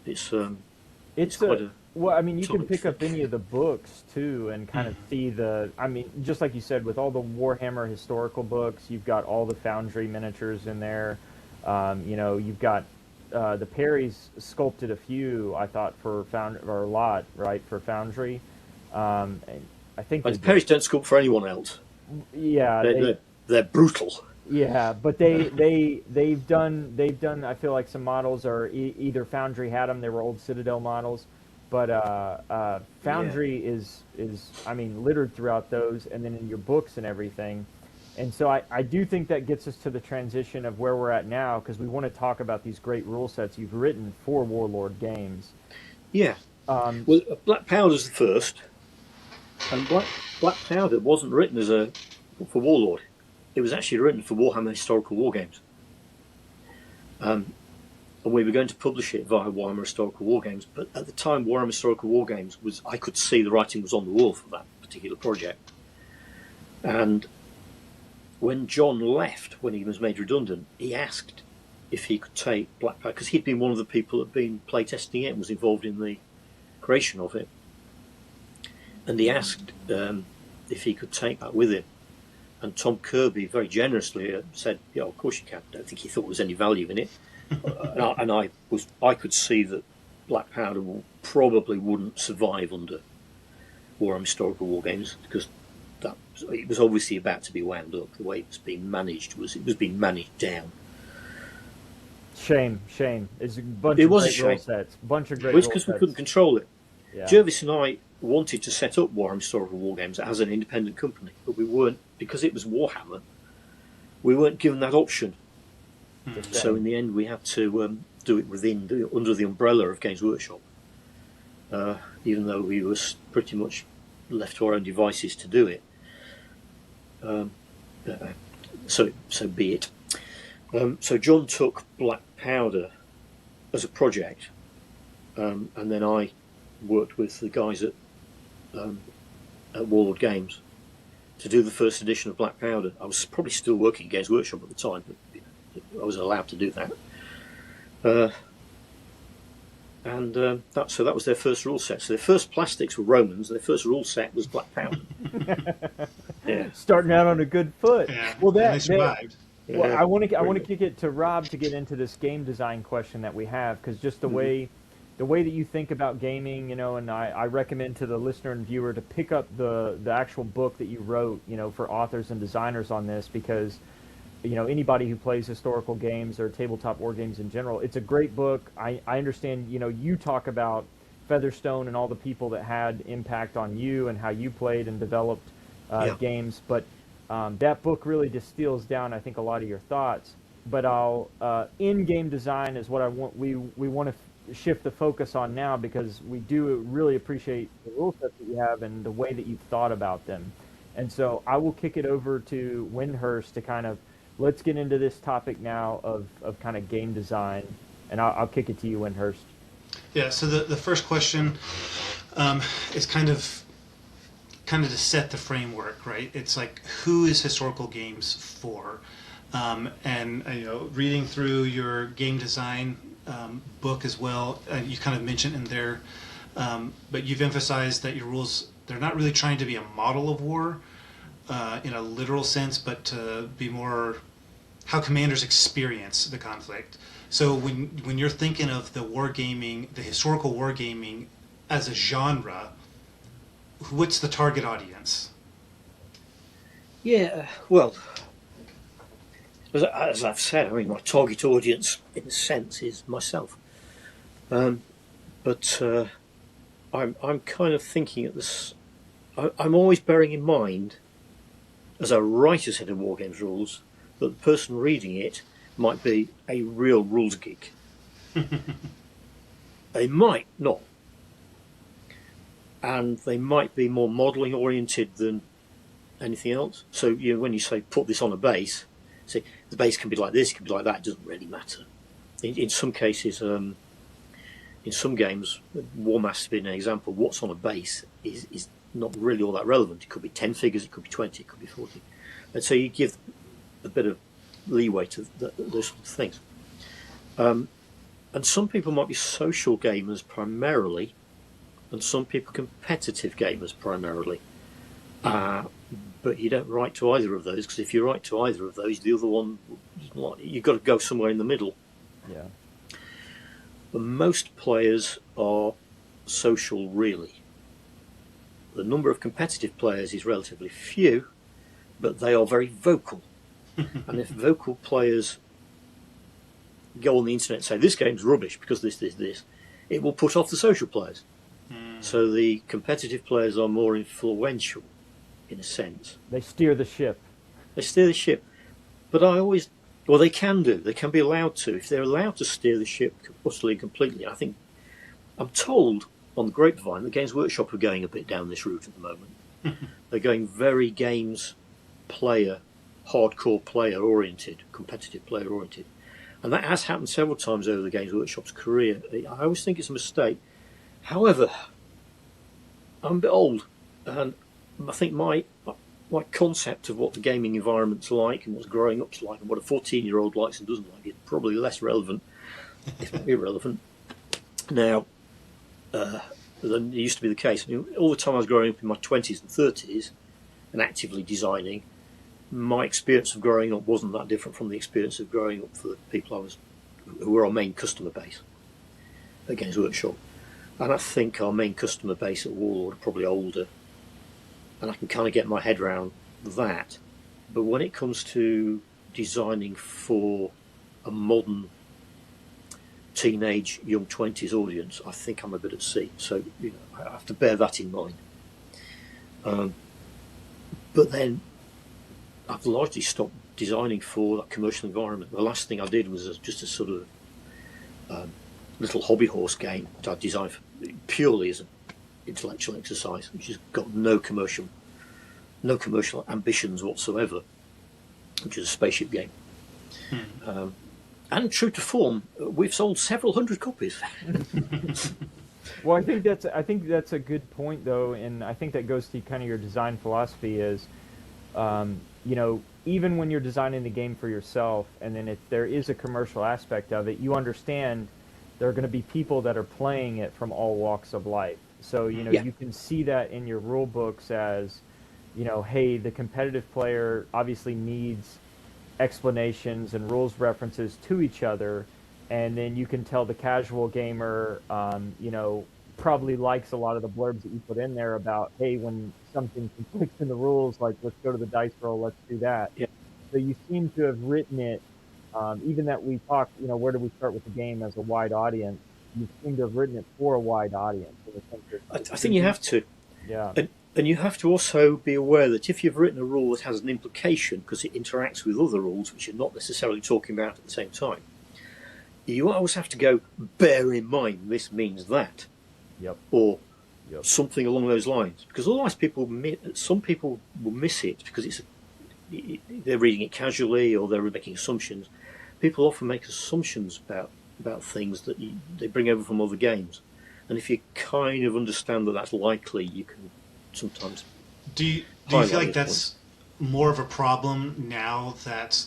It's quite a... Well, I mean, you can pick up any of the books, too, and kind of see I mean, just like you said, with all the Warhammer historical books, you've got all the Foundry miniatures in there. You've got the Perrys sculpted a few, I thought, for or a lot, right, for Foundry. And I think the Perrys don't sculpt for anyone else. Yeah. They're brutal. Yeah, but they've done. I feel like some models are either Foundry had them; they were old Citadel models, but Foundry is I mean littered throughout those, and then in your books and everything. And so I do think that gets us to the transition of where we're at now, because we want to talk about these great rule sets you've written for Warlord Games. Yeah. Well, Black Powder's the first, and Black Powder wasn't written for Warlord. It was actually written for Warhammer Historical Wargames. And we were going to publish it via Warhammer Historical Wargames, but at the time Warhammer Historical Wargames I could see the writing was on the wall for that particular project. And when John left, when he was made redundant, he asked if he could take Black Powder, because he'd been one of the people that had been playtesting it and was involved in the creation of it. And he asked if he could take that with him. And Tom Kirby very generously said, "Yeah, of course you can." I don't think he thought there was any value in it, and I could see that Black Powder probably wouldn't survive under Warhammer Historical Wargames, because it was obviously about to be wound up. The way it was being managed was being managed down. Shame. It's a bunch of great rule sets. Bunch of great. It's because we couldn't control it. Yeah. Jervis and I wanted to set up Warhammer Historical Wargames as an independent company, but we weren't, because it was Warhammer. We weren't given that option. So in the end, we had to do it under the umbrella of Games Workshop, even though we were pretty much left to our own devices to do it. So be it. So John took Black Powder as a project, and then I worked with the guys at Warlord Games to do the first edition of Black Powder. I was probably still working at Games Workshop at the time, but I was allowed to do that. So that was their first rule set. So their first plastics were Romans, and their first rule set was Black Powder. Yeah. Starting out on a good foot. Yeah. Well, they survived. Well, I want to kick it to Rob to get into this game design question that we have, because just the way that you think about gaming, and I recommend to the listener and viewer to pick up the actual book that you wrote, for authors and designers on this, because anybody who plays historical games or tabletop war games in general, it's a great book. I understand, you talk about Featherstone and all the people that had impact on you and how you played and developed games, but that book really distills down, I think, a lot of your thoughts. but I'll in-game design is what I want. We want to shift the focus on now because we do really appreciate the rule sets that you have and the way that you've thought about them. And so I will kick it over to Wyndehurst to kind of let's get into this topic now of kind of game design, and I'll kick it to you, Wyndehurst. Yeah. So the first question is kind of to set the framework, right? It's like, who is historical games for? And reading through your game design book as well, you kind of mentioned in there, but you've emphasized that your rules, they're not really trying to be a model of war in a literal sense, but to be more how commanders experience the conflict. So when you're thinking of the wargaming, the historical wargaming as a genre, what's the target audience? Yeah, well, as I've said, I mean, my target audience, in a sense, is myself. But I'm kind of thinking at this. I'm always bearing in mind, as a writer set of wargames rules, that the person reading it might be a real rules geek. They might not. And they might be more modelling oriented than anything else. So when you say put this on a base, say the base can be like this, it can be like that, it doesn't really matter. In some cases, in some games, Warmaster being an example, what's on a base is not really all that relevant. It could be 10 figures, it could be 20, it could be 40. And so you give a bit of leeway to those sort of things. And some people might be social gamers primarily, and some people competitive gamers primarily. But you don't write to either of those, because if you write to either of those, the other one, you've got to go somewhere in the middle. Yeah. But most players are social, really. The number of competitive players is relatively few, but they are very vocal. And if vocal players go on the internet and say, this game's rubbish because this, it will put off the social players. So the competitive players are more influential, in a sense. They steer the ship. They steer the ship. But they can do. They can be allowed to. If they're allowed to steer the ship utterly and completely, I'm told on the grapevine that Games Workshop are going a bit down this route at the moment. They're going very hardcore player oriented, competitive player oriented. And that has happened several times over the Games Workshop's career. I always think it's a mistake. However, I'm a bit old, and I think my concept of what the gaming environment's like and what's growing up's like and what a 14-year-old likes and doesn't like is probably less relevant, if not irrelevant, now than it used to be the case. I mean, all the time I was growing up in my 20s and 30s and actively designing, my experience of growing up wasn't that different from the experience of growing up for the people who were our main customer base at Games Workshop. And I think our main customer base at Warlord are probably older, and I can kind of get my head around that. But when it comes to designing for a modern teenage, young 20s audience, I think I'm a bit at sea. So I have to bear that in mind. But then I've largely stopped designing for that commercial environment. The last thing I did was just a sort of little hobby horse game that I designed purely as an intellectual exercise, which has got no commercial ambitions whatsoever, which is a spaceship game. And true to form, we've sold several hundred copies. Well, I think that's a good point, though, and I think that goes to kind of your design philosophy is, even when you're designing the game for yourself, and then if there is a commercial aspect of it, you understand there are going to be people that are playing it from all walks of life. So, you can see that in your rule books as, hey, the competitive player obviously needs explanations and rules references to each other, and then you can tell the casual gamer, probably likes a lot of the blurbs that you put in there about, hey, when something conflicts in the rules, like let's go to the dice roll, let's do that. Yeah. So you seem to have written it, even that we talk, where do we start with the game as a wide audience? You seem to have written it for a wide audience. I think you have to. Yeah. And you have to also be aware that if you've written a rule that has an implication, because it interacts with other rules which you're not necessarily talking about at the same time, you always have to go, bear in mind this means that, or something along those lines. Because otherwise some people will miss it because they're reading it casually or they're making assumptions. People often make assumptions about things that they bring over from other games. And if you kind of understand that that's likely, you can sometimes. Do you feel like that's more of a problem now that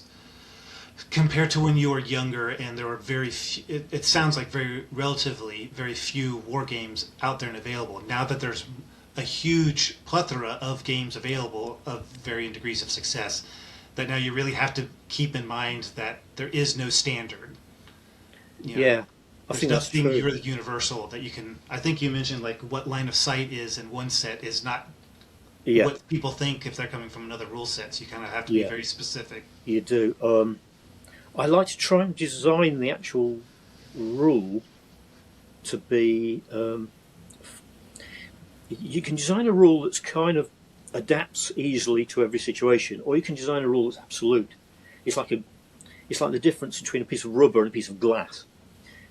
compared to when you were younger and there were it sounds like relatively very few war games out there and available. Now that there's a huge plethora of games available of varying degrees of success, that now you really have to keep in mind that there is no standard. Yeah. I think that's true. Really universal that you can. I think you mentioned like what line of sight is in one set is not what people think if they're coming from another rule set. So you kind of have to be very specific. You do. I like to try and design the actual rule to be. You can design a rule that's kind of adapts easily to every situation, or you can design a rule that's absolute. It's like the difference between a piece of rubber and a piece of glass.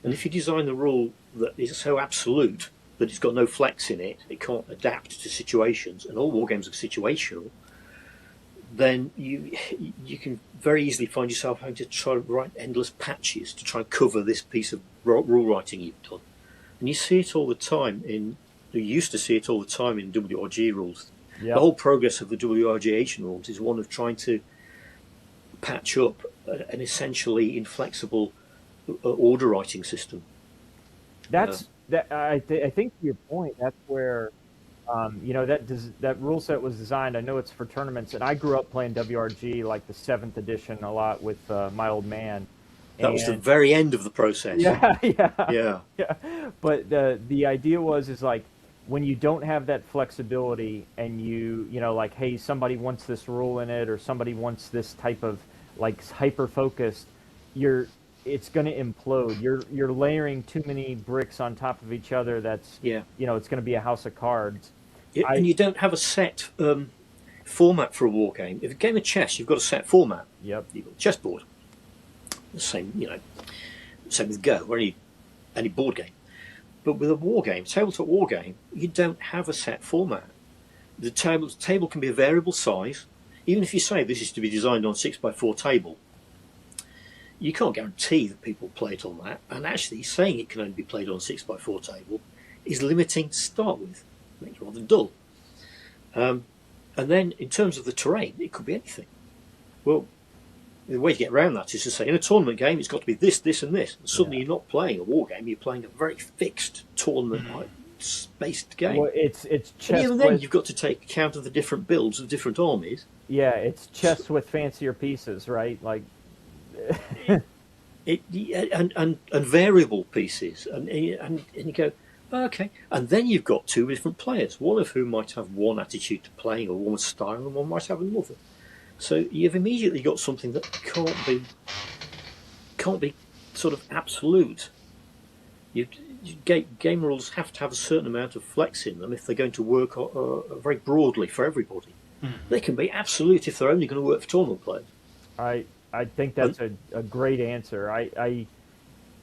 And if you design the rule that is so absolute that it's got no flex in it, it can't adapt to situations, and all war games are situational, then you can very easily find yourself having to try to write endless patches to try and cover this piece of rule writing you've done. And you see it all the time you used to see it all the time in WRG rules. Yep. The whole progress of the WRG Asian rules is one of trying to patch up an essentially inflexible order writing system. I think to your point, that's where that rule set was designed. I know it's for tournaments, and I grew up playing WRG like the 7th edition a lot with my old man. That was the very end of the process. Yeah. But the idea is like when you don't have that flexibility, and like, hey, somebody wants this rule in it, or somebody wants this type of like hyper focused, it's going to implode. You're layering too many bricks on top of each other. It's going to be a house of cards. And you don't have a set format for a war game. If a game of chess, you've got a set format. Yep. You've got a chessboard. The same, same with Go or any board game. But with a war game, tabletop war game, you don't have a set format. The table can be a variable size. Even if you say this is to be designed on 6x4 table, you can't guarantee that people play it on that. And actually saying it can only be played on a 6x4 table is limiting to start with. It makes it rather dull. And then in terms of the terrain, it could be anything. Well, the way to get around that is to say in a tournament game it's got to be this, this and this. And suddenly you're not playing a war game, you're playing a very fixed tournament spaced game. Well, it's chess. And even then you've got to take account of the different builds of different armies. Yeah, it's chess with fancier pieces, right? Like and variable pieces, and you go, oh, okay, and then you've got two different players, one of whom might have one attitude to playing or one style, and one might have another. So you've immediately got something that can't be sort of absolute. Game rules have to have a certain amount of flex in them if they're going to work very broadly for everybody. They can be absolute if they're only going to work for tournament players. I think that's a great answer.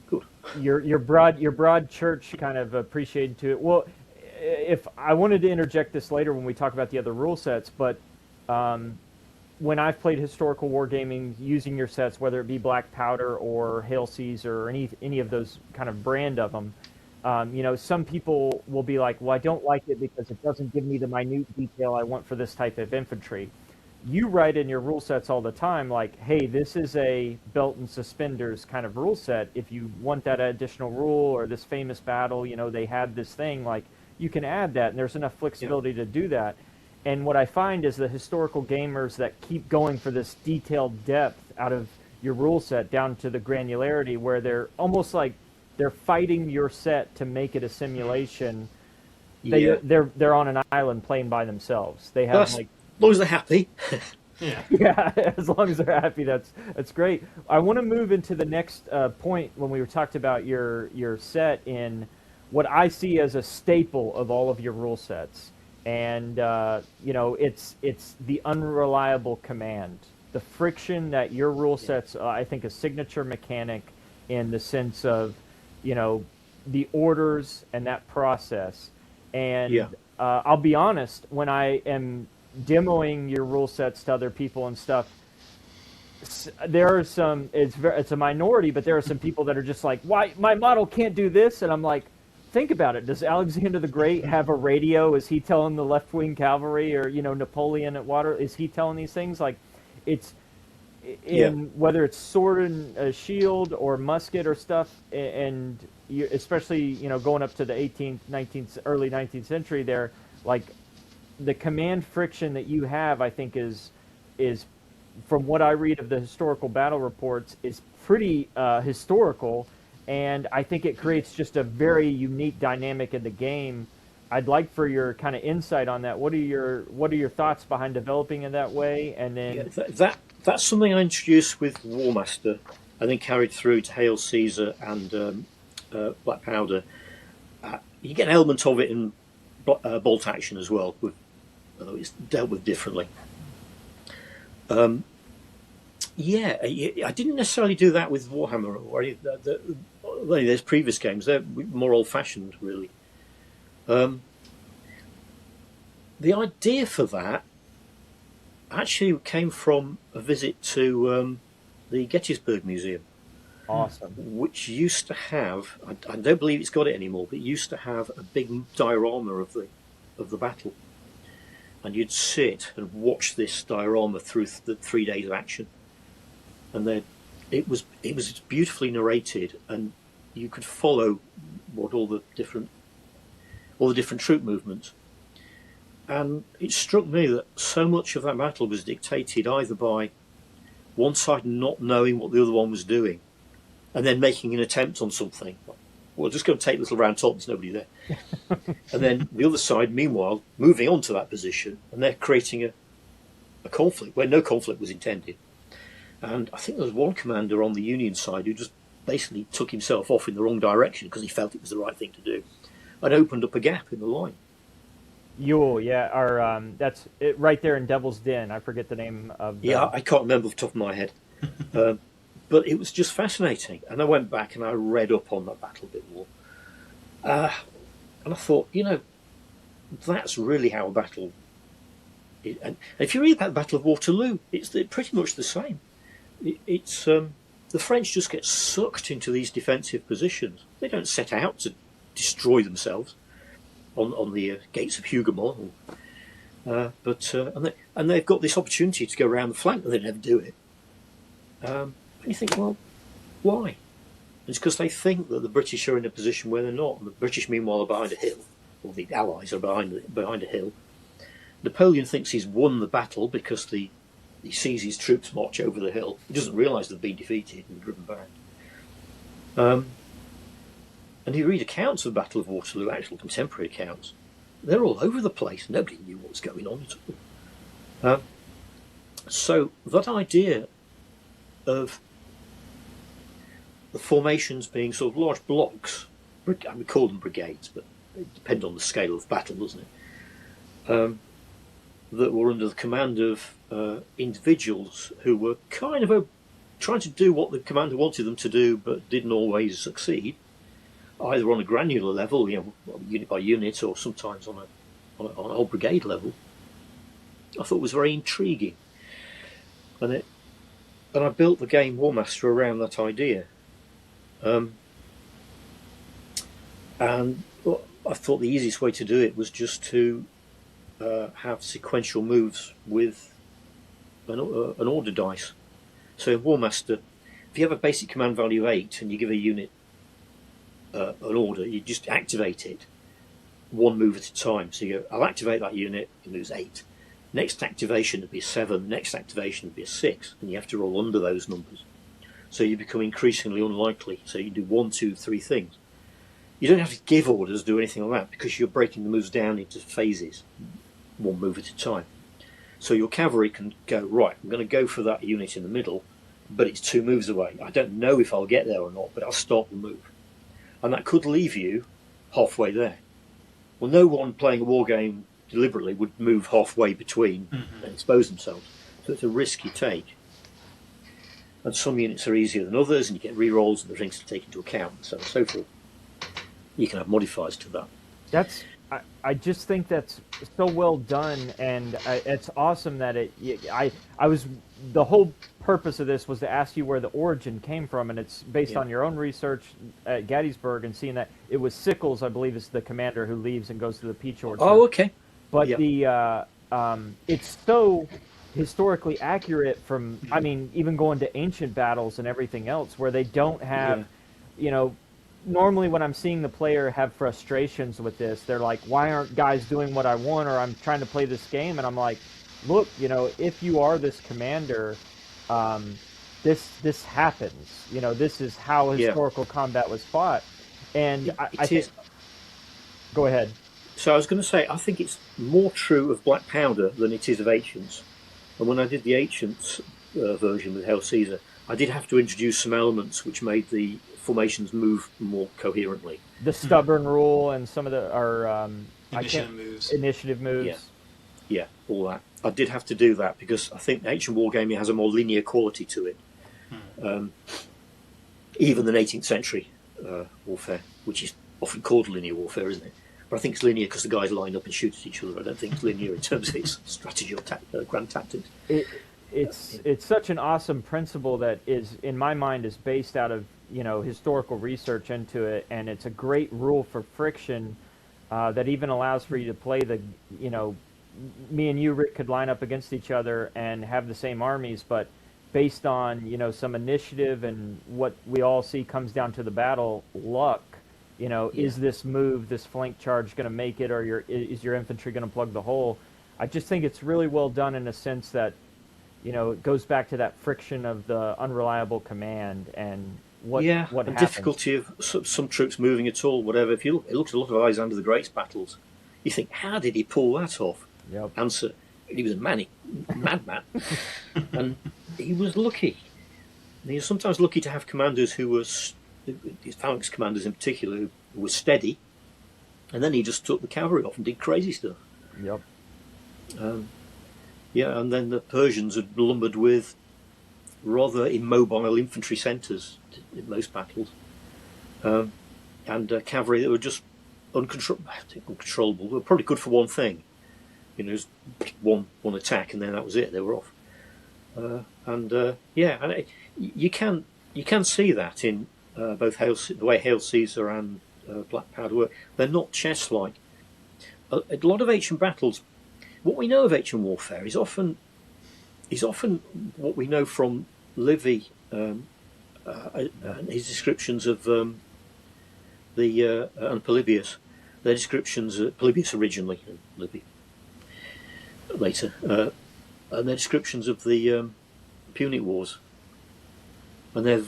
Good. Your broad church kind of appreciated to it. Well, if I wanted to interject this later when we talk about the other rule sets, but when I've played historical wargaming using your sets, whether it be Black Powder or Hail Caesar or any of those kind of brand of them, some people will be like, well, I don't like it because it doesn't give me the minute detail I want for this type of infantry. You write in your rule sets all the time, like, hey, this is a belt and suspenders kind of rule set. If you want that additional rule or this famous battle, they had this thing, like, you can add that, and there's enough flexibility to do that. And what I find is the historical gamers that keep going for this detailed depth out of your rule set down to the granularity where they're almost like they're fighting your set to make it a simulation. They're on an island playing by themselves. They have as long as they're happy. Yeah, as long as they're happy, that's great. I want to move into the next point when we were talked about your set in what I see as a staple of all of your rule sets. and it's the unreliable command, the friction that your rule sets. I think a signature mechanic in the sense of the orders and that process. And I'll be honest, when I am demoing your rule sets to other people and stuff, there are some, it's a minority, but there are some people that are just like, why my model can't do this? And I'm like, think about it. Does Alexander the Great have a radio? Is he telling the left wing cavalry, or Napoleon at Water? Is he telling these things? Like, it's whether it's sword and shield or musket or stuff, and especially going up to the 18th, 19th, early 19th century, there, like, the command friction that you have, I think is from what I read of the historical battle reports, is pretty historical, and I think it creates just a very unique dynamic in the game. I'd like for your kind of insight on that. What are your thoughts behind developing in that way? And then that's something I introduced with Warmaster, and then carried through to Hail Caesar and Black Powder. You get an element of it in bolt action as well, although it's dealt with differently. I didn't necessarily do that with Warhammer or any of those previous games. They're more old-fashioned, really. The idea for that actually came from a visit to the Gettysburg Museum. Awesome. Which used to have, I don't believe it's got it anymore, but it used to have a big diorama of the battle. And you'd sit and watch this diorama through the 3 days of action. And it was beautifully narrated, and you could follow all the different troop movements. And it struck me that so much of that battle was dictated either by one side not knowing what the other one was doing, and then making an attempt on something. Well, just go and take a little round top, there's nobody there. And then the other side, meanwhile, moving on to that position, and they're creating a conflict where no conflict was intended. And I think there was one commander on the Union side who just basically took himself off in the wrong direction because he felt it was the right thing to do, and opened up a gap in the line. That's it right there in Devil's Den. I forget the name of the... I can't remember off the top of my head. But it was just fascinating. And I went back and I read up on that battle a bit more. And I thought, that's really how a battle... And if you read about the Battle of Waterloo, it's pretty much the same. It's the French just get sucked into these defensive positions. They don't set out to destroy themselves on the gates of Hougoumont. And they've got this opportunity to go around the flank, and they never do it. And you think, well, why? It's because they think that the British are in a position where they're not, and the British, meanwhile, are behind a hill, or the Allies are behind a hill. Napoleon thinks he's won the battle because he sees his troops march over the hill. He doesn't realise they've been defeated and driven back. And you read accounts of the Battle of Waterloo, actual contemporary accounts. They're all over the place. Nobody knew what was going on at all. So that idea of the formations being sort of large blocks, we call them brigades, but it depends on the scale of battle, doesn't it? That were under the command of individuals who were kind of trying to do what the commander wanted them to do, but didn't always succeed, either on a granular level, unit by unit, or sometimes on a whole brigade level. I thought it was very intriguing, and I built the game Warmaster around that idea. And I thought the easiest way to do it was just to have sequential moves with an order dice. So in Warmaster, if you have a basic command value of 8 and you give a unit an order, you just activate it one move at a time. So you go, I'll activate that unit, you lose 8. Next activation would be a 7, next activation would be a 6, and you have to roll under those numbers. So you become increasingly unlikely. So you do 1, 2, 3 things. You don't have to give orders, do anything like that, because you're breaking the moves down into phases, one move at a time. So your cavalry can go, right, I'm going to go for that unit in the middle, but it's 2 moves away. I don't know if I'll get there or not, but I'll start the move. And that could leave you halfway there. Well, no one playing a war game deliberately would move halfway between and expose themselves. So it's a risk you take. And some units are easier than others, and you get re-rolls and the things to take into account, and so on and so forth. You can have modifiers to that. I just think that's so well done, and it's awesome that the whole purpose of this was to ask you where the origin came from, and it's based on your own research at Gettysburg and seeing that it was Sickles, I believe, is the commander who leaves and goes to the peach orchard. Oh, okay. But it's so historically accurate from, I mean, even going to ancient battles and everything else where they don't have, normally when I'm seeing the player have frustrations with this, they're like, why aren't guys doing what I want, or I'm trying to play this game, and I'm like, look, if you are this commander, this happens. This is how historical combat was fought. And I think... Go ahead. So I was going to say, I think it's more true of Black Powder than it is of Ancients. And when I did the Ancients version with Hail Caesar, I did have to introduce some elements which made the formations move more coherently. The stubborn rule and some of the initiative moves. Yeah, all that. I did have to do that because I think ancient wargaming has a more linear quality to it, even than 18th century warfare, which is often called linear warfare, isn't it? But I think it's linear because the guys line up and shoot at each other. I don't think it's linear in terms of its strategy or grand tactics. It's such an awesome principle that is, in my mind, is based out of historical research into it, and it's a great rule for friction that even allows for you to play me and you, Rick, could line up against each other and have the same armies, but based on some initiative and what we all see comes down to the battle, luck. Is this move, this flank charge, going to make it, or is your infantry going to plug the hole? I just think it's really well done in a sense that it goes back to that friction of the unreliable command and what happens. Difficulty of some troops moving at all, whatever. If you look at a lot of Alexander the Great's battles, you think, how did he pull that off? Yep. Answer, he was a madman. And he was lucky. And he was sometimes lucky to have commanders who were, his phalanx commanders in particular, who were steady, and then he just took the cavalry off and did crazy stuff. Yep. And then the Persians had lumbered with rather immobile infantry centres in most battles, and cavalry that were just uncontrollable. They were probably good for one thing, just one attack, and then that was it. They were off. You can see that in both the way Hail Caesar and Black Powder work. They're not chess-like. A lot of ancient battles. What we know of ancient warfare is often what we know from Livy and his descriptions of and Polybius. Their descriptions, Polybius originally, and Livy later, and their descriptions of the Punic Wars. And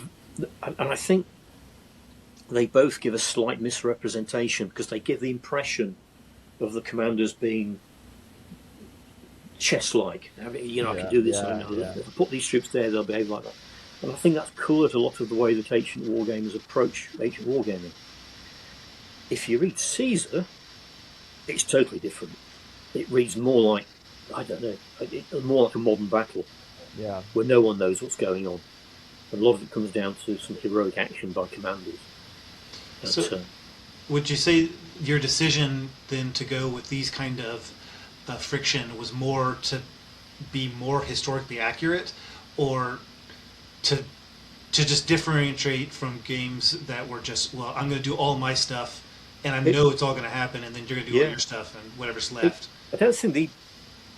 I think they both give a slight misrepresentation because they give the impression of the commanders being chess-like. I can do this. If I put these troops there, they'll behave like that. And I think that's coloured a lot of the way that ancient wargamers approach ancient wargaming. If you read Caesar, it's totally different. It reads more like, more like a modern battle, where no one knows what's going on. And a lot of it comes down to some heroic action by commanders. So, would you say your decision then to go with these kind of friction was more to be more historically accurate, or to just differentiate from games that were just, well, I'm going to do all my stuff, and I know it's all going to happen, and then you're going to do all your stuff and whatever's left? I don't think the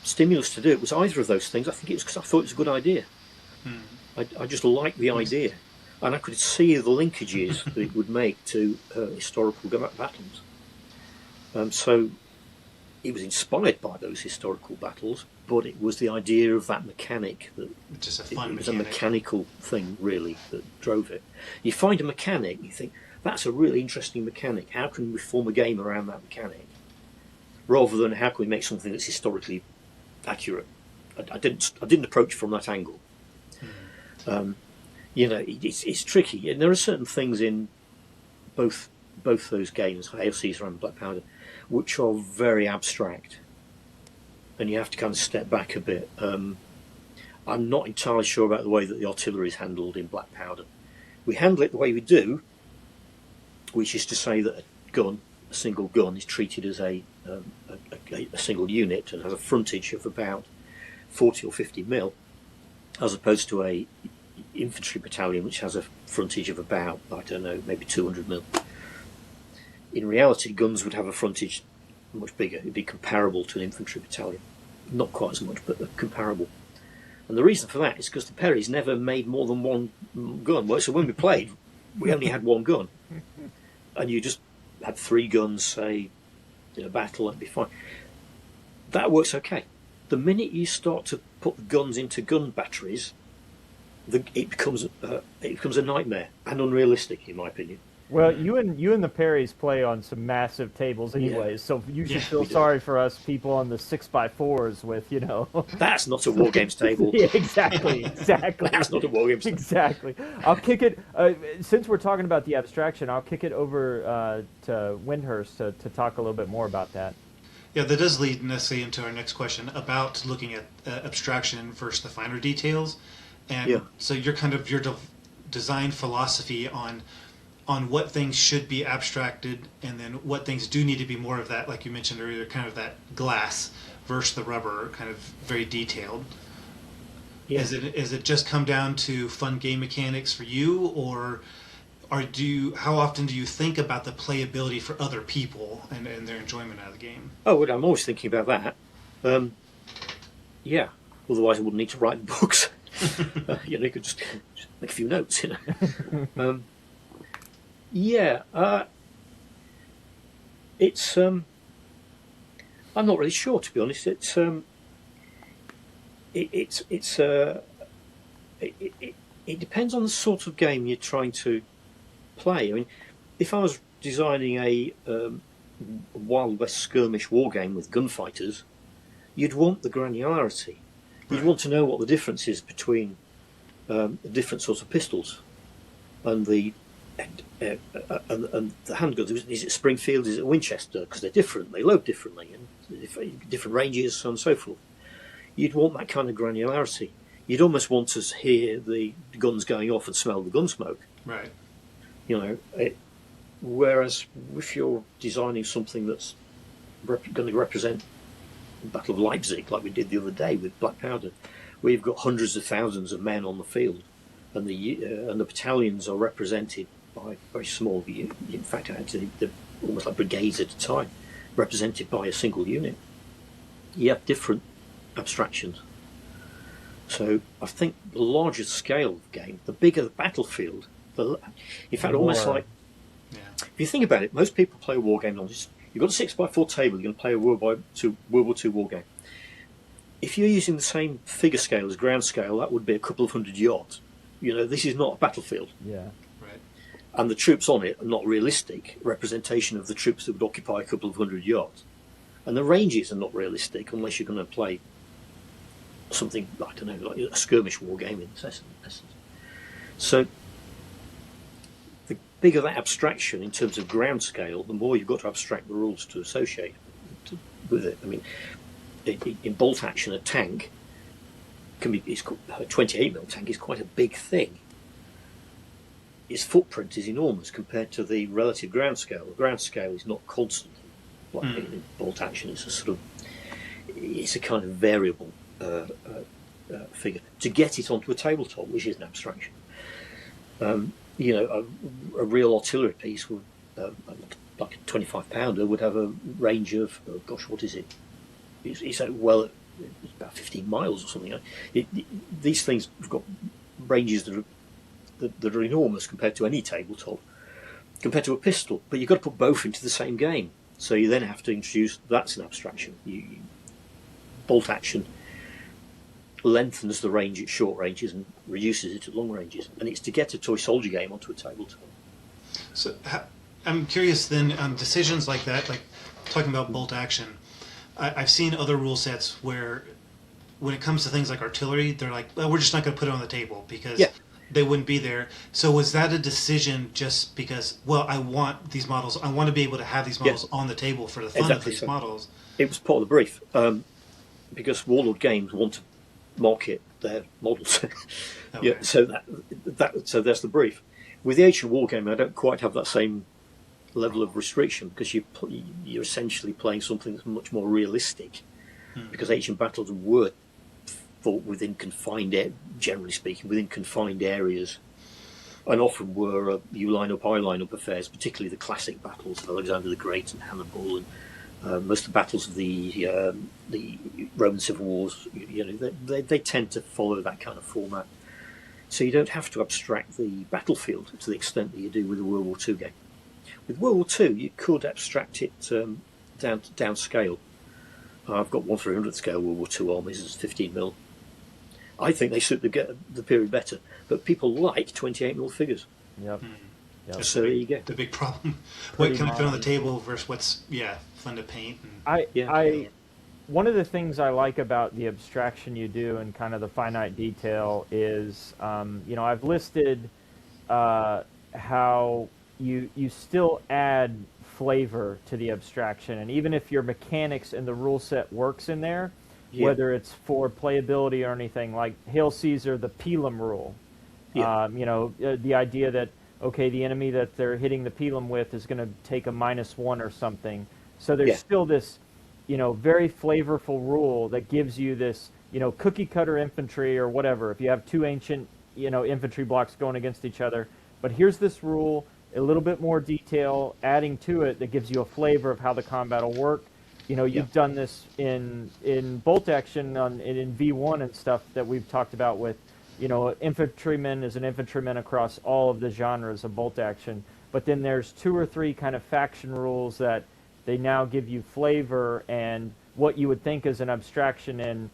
stimulus to do it was either of those things. I think it was because I thought it was a good idea. I just liked the idea, and I could see the linkages that it would make to historical battles. So it was inspired by those historical battles, but it was the idea of that mechanic that just a fun it was a mechanical thing really that drove it. You find a mechanic, you think that's a really interesting mechanic. How can we form a game around that mechanic, rather than how can we make something that's historically accurate? I didn't approach from that angle. It's tricky, and there are certain things in both those games, Hail Caesar and Black Powder, which are very abstract. and you have to kind of step back a bit. I'm not entirely sure about the way that the artillery is handled in Black Powder. We handle it the way we do, which is to say that a single gun, is treated as a single unit and has a frontage of about 40 or 50 mil, as opposed to a infantry battalion which has a frontage of about, I don't know, maybe 200 mil. In reality, guns would have a frontage much bigger. It'd be comparable to an infantry battalion. Not quite as much, but comparable. And the reason for that is because the Perrys never made more than one gun. Well, so when we played, we only had one gun. And you just had 3 guns, say, in a battle, that'd be fine. That works okay. The minute you start to put the guns into gun batteries, it becomes a nightmare and unrealistic, in my opinion. Well, you and the Perrys play on some massive tables anyways, so you should feel sorry for us people on the 6x4s with, That's not a Wargames table. Yeah, exactly. That's not a Wargames table. Exactly. I'll kick it, since we're talking about the abstraction, I'll kick it over to Wyndehurst to talk a little bit more about that. Yeah, that does lead necessarily into our next question about looking at abstraction versus the finer details. And so your design philosophy on what things should be abstracted and then what things do need to be more of that, like you mentioned earlier, kind of that glass versus the rubber, kind of very detailed. Yeah. Is it just come down to fun game mechanics for you, or how often do you think about the playability for other people and their enjoyment out of the game? Oh, well, I'm always thinking about that. Yeah, otherwise I wouldn't need to write the books. You could just make a few notes. It's I'm not really sure, to be honest. It depends on the sort of game you're trying to play. I mean, if I was designing a Wild West skirmish war game with gunfighters, you'd want the granularity. You'd want to know what the difference is between the different sorts of pistols and the handguns. Is it Springfield? Is it Winchester? Because they're different. They load differently and different ranges, so on and so forth. You'd want that kind of granularity. You'd almost want to hear the guns going off and smell the gun smoke. Right. Whereas if you're designing something that's going to represent the Battle of Leipzig, like we did the other day with Black Powder, where you've got hundreds of thousands of men on the field, and the battalions are represented by very small. In fact, I had they're almost like brigades at a time, represented by a single unit. You have different abstractions. So I think the larger scale of the game, the bigger the battlefield, in fact, almost like, if you think about it, most people play a war game on this. You've got a 6x4 table, you're going to play a World War II war game. If you're using the same figure scale as ground scale, that would be a couple of hundred yards. This is not a battlefield. Yeah. Right. And the troops on it are not realistic representation of the troops that would occupy a couple of hundred yards. And the ranges are not realistic unless you're going to play something, I don't know, like a skirmish war game in essence. So the bigger that abstraction in terms of ground scale, the more you've got to abstract the rules to associate with it. I mean, in bolt action, a tank a 28mm tank is quite a big thing. Its footprint is enormous compared to the relative ground scale. The ground scale is not constant. Like in bolt action, it's a kind of variable figure. To get it onto a tabletop, which is an abstraction, a real artillery piece would, like a 25-pounder, would have a range of, what is it? It's about 15 miles or something. These things have got ranges that are enormous compared to any tabletop, compared to a pistol. But you've got to put both into the same game. So you then have to introduce, that's an abstraction. Bolt action lengthens the range at short ranges and reduces it at long ranges. And it's to get a toy soldier game onto a tabletop. So I'm curious then, decisions like that, like talking about bolt action, I've seen other rule sets where when it comes to things like artillery, they're like, well, we're just not going to put it on the table because they wouldn't be there. So was that a decision just because, well, I want these models, I want to be able to have these models on the table for the fun of these models? It was part of the brief. because Warlord Games want to market their models. Okay. Yeah, so so that's the brief. With the ancient wargaming, I don't quite have that same level of restriction because you're essentially playing something that's much more realistic. Because ancient battles were fought within generally speaking, within confined areas, and often were you line up, I line up affairs, particularly the classic battles of Alexander the Great and Hannibal, and most of the battles of the Roman civil wars. They tend to follow that kind of format. So you don't have to abstract the battlefield to the extent that you do with a World War II game. With World War II, you could abstract it down scale. I've got 1/300 scale World War II armies as 15mm. I think they suit the period better, but people like 28mm figures. Yep. Yep. So there you go. The big problem. Pretty What can I fit on the modern. table versus what's fun to paint. And, One of the things I like about the abstraction you do and kind of the finite detail is, I've listed how you still add flavor to the abstraction, and even if your mechanics and the rule set works in there, whether it's for playability or anything, like Hail Caesar, the Pelham rule, the idea that, okay, the enemy that they're hitting the Pelham with is going to take a -1 or something. So there's still this, very flavorful rule that gives you this, cookie cutter infantry or whatever. If you have two ancient, infantry blocks going against each other, but here's this rule, a little bit more detail adding to it that gives you a flavor of how the combat will work. You've done this in bolt action in V1 and stuff that we've talked about with, infantryman is an infantryman across all of the genres of bolt action. But then there's 2 or 3 kind of faction rules that they now give you flavor, and what you would think is an abstraction in,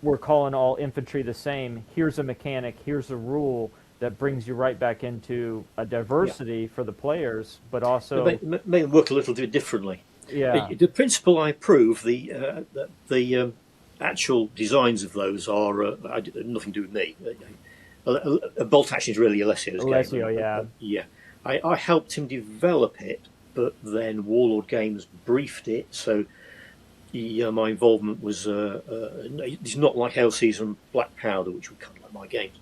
we're calling all infantry the same. Here's a mechanic, here's a rule that brings you right back into a diversity for the players, but also may work a little bit differently. Yeah. The principle I approve, the actual designs of those are nothing to do with me. A bolt action is really Alessio's game. Alessio, yeah. Yeah. I helped him develop it, but then Warlord Games briefed it, so my involvement was it's not like Hail Caesar and Black Powder, which were kind of like my games.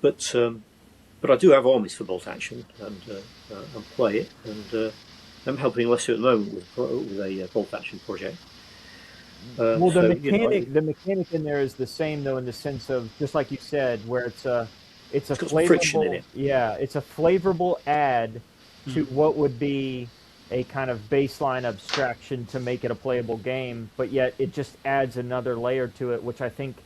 But I do have armies for bolt action and play it, and I'm helping Alessio at the moment with a bolt action project. Well, the mechanic in there is the same, though, in the sense of, just like you said, where it's a got friction in flavorable, it. it's a flavorable add to what would be a kind of baseline abstraction to make it a playable game, but yet it just adds another layer to it, which I think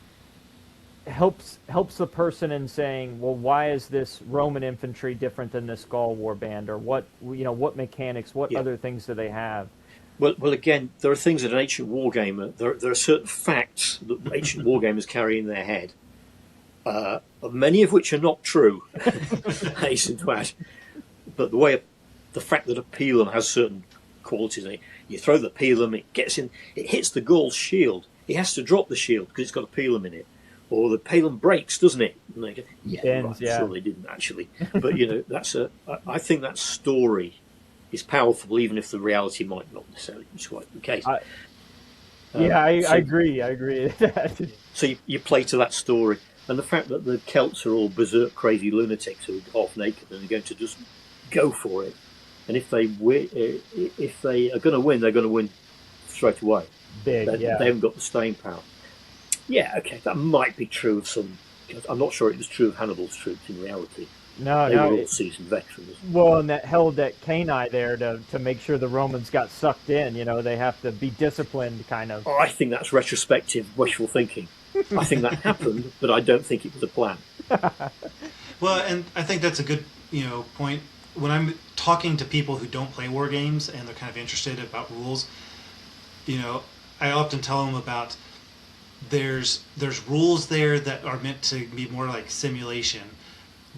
helps the person in saying, well, why is this Roman infantry different than this Gaul warband, or what mechanics, what other things do they have? Well, again, there are things that an ancient wargamer, there are certain facts that ancient wargamers carry in their head, many of which are not true, I hasten to add. But the fact that a Pelham has certain qualities in it, you throw the Pelham, it hits the Gaul's shield. He has to drop the shield because it's got a Pelham in it. Or the Pelham breaks, doesn't it? And they go, sure they didn't actually. But I think that story is powerful, even if the reality might not necessarily be quite the case. I agree. I agree. So you play to that story, and the fact that the Celts are all berserk, crazy lunatics who are half naked and they're going to just go for it, and if they are going to win, they're going to win straight away. They haven't got the staying power. Yeah, okay, that might be true of some. I'm not sure it was true of Hannibal's troops in reality. They were all seasoned veterans. Well, and that held that canine there to make sure the Romans got sucked in. They have to be disciplined, kind of. Oh, I think that's retrospective, wishful thinking. I think that happened, but I don't think it was a plan. Well, and I think that's a good point. When I'm talking to people who don't play war games and they're kind of interested about rules, I often tell them about there's rules there that are meant to be more like simulation,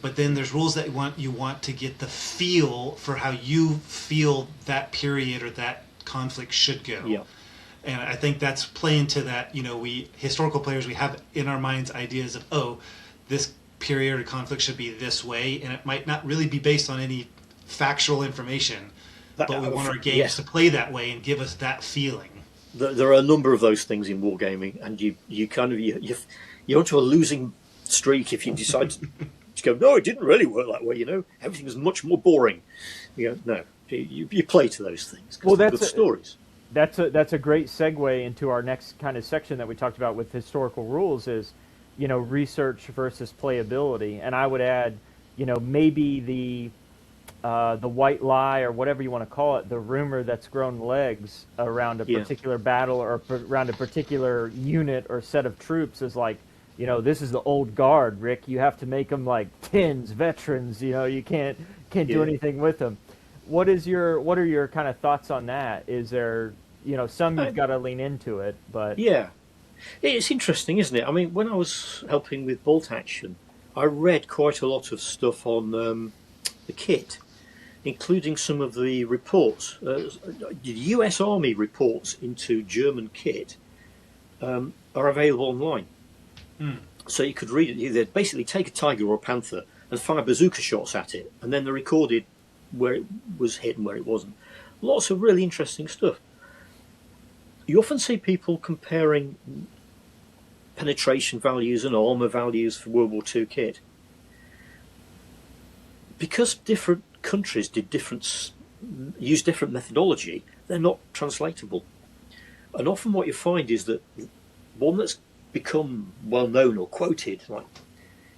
but then there's rules that you want to get the feel for how you feel that period or that conflict should go. Yeah. And I think that's playing to that. We historical players, we have in our minds ideas of this period or conflict should be this way, and it might not really be based on any factual information, but we want our games to play that way and give us that feeling. there are a number of those things in wargaming, and you kind of you're onto a losing streak if you decide to go. No, it didn't really work that way. Everything was much more boring. No, you play to those things. Well, that's good stories. That's a great segue into our next kind of section that we talked about with historical rules is, research versus playability, and I would add, maybe the white lie or whatever you want to call it, the rumor that's grown legs around a particular battle or around a particular unit or set of troops is like, this is the old guard, Rick. You have to make them like tins, veterans. You can't do anything with them. What are your kind of thoughts on that? Is there, some you've got to lean into it, but yeah, it's interesting, isn't it? I mean, when I was helping with Bolt Action, I read quite a lot of stuff on the kit, including some of the reports. The US Army reports into German kit are available online. So you could read it. They'd basically take a Tiger or a Panther and fire bazooka shots at it, and then they recorded where it was hit and where it wasn't. Lots of really interesting stuff. You often see people comparing penetration values and armour values for World War II kit. Because different countries use different methodology, they're not translatable. And often what you find is that one that's become well known or quoted, like,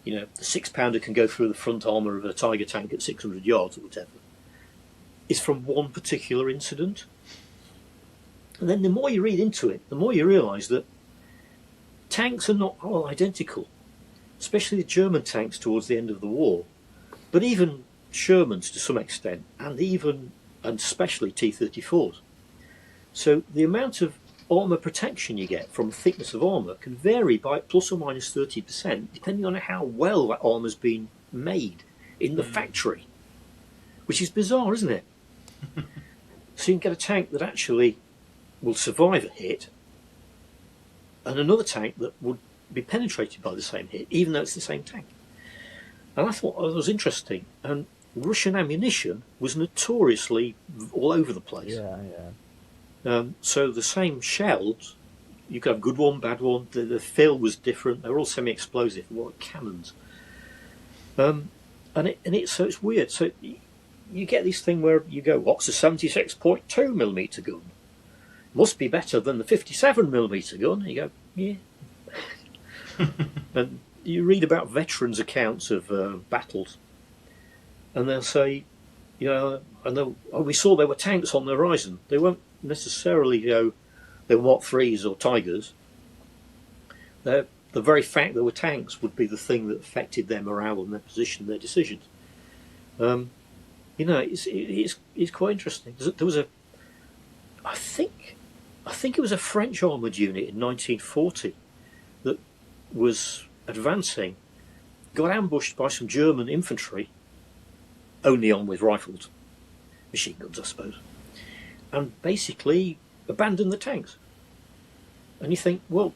the 6-pounder can go through the front armour of a Tiger tank at 600 yards or whatever, is from one particular incident. And then the more you read into it, the more you realise that tanks are not all identical, especially the German tanks towards the end of the war, but even Shermans to some extent, and especially T-34s. So the amount of armour protection you get from thickness of armour can vary by plus or minus 30%, depending on how well that armour's been made in the factory, which is bizarre, isn't it? So you can get a tank that actually will survive a hit, and another tank that would be penetrated by the same hit, even though it's the same tank. And I thought that was interesting. And Russian ammunition was notoriously all over the place. So the same shells, you could have good one, bad one. The fill was different. They were all semi-explosive, they were like cannons. So it's weird. So you get this thing where you go, what's a 76.2mm gun? Must be better than the 57mm gun. And you go, yeah. And you read about veterans' accounts of battles, and they'll say, we saw there were tanks on the horizon. They weren't necessarily, they were Mark IIIs or Tigers. The very fact there were tanks would be the thing that affected their morale and their position, their decisions. It's quite interesting. There was I think it was a French armoured unit in 1940 that was advancing, got ambushed by some German infantry, only on with rifles, machine guns, I suppose, and basically abandoned the tanks. And you think, well,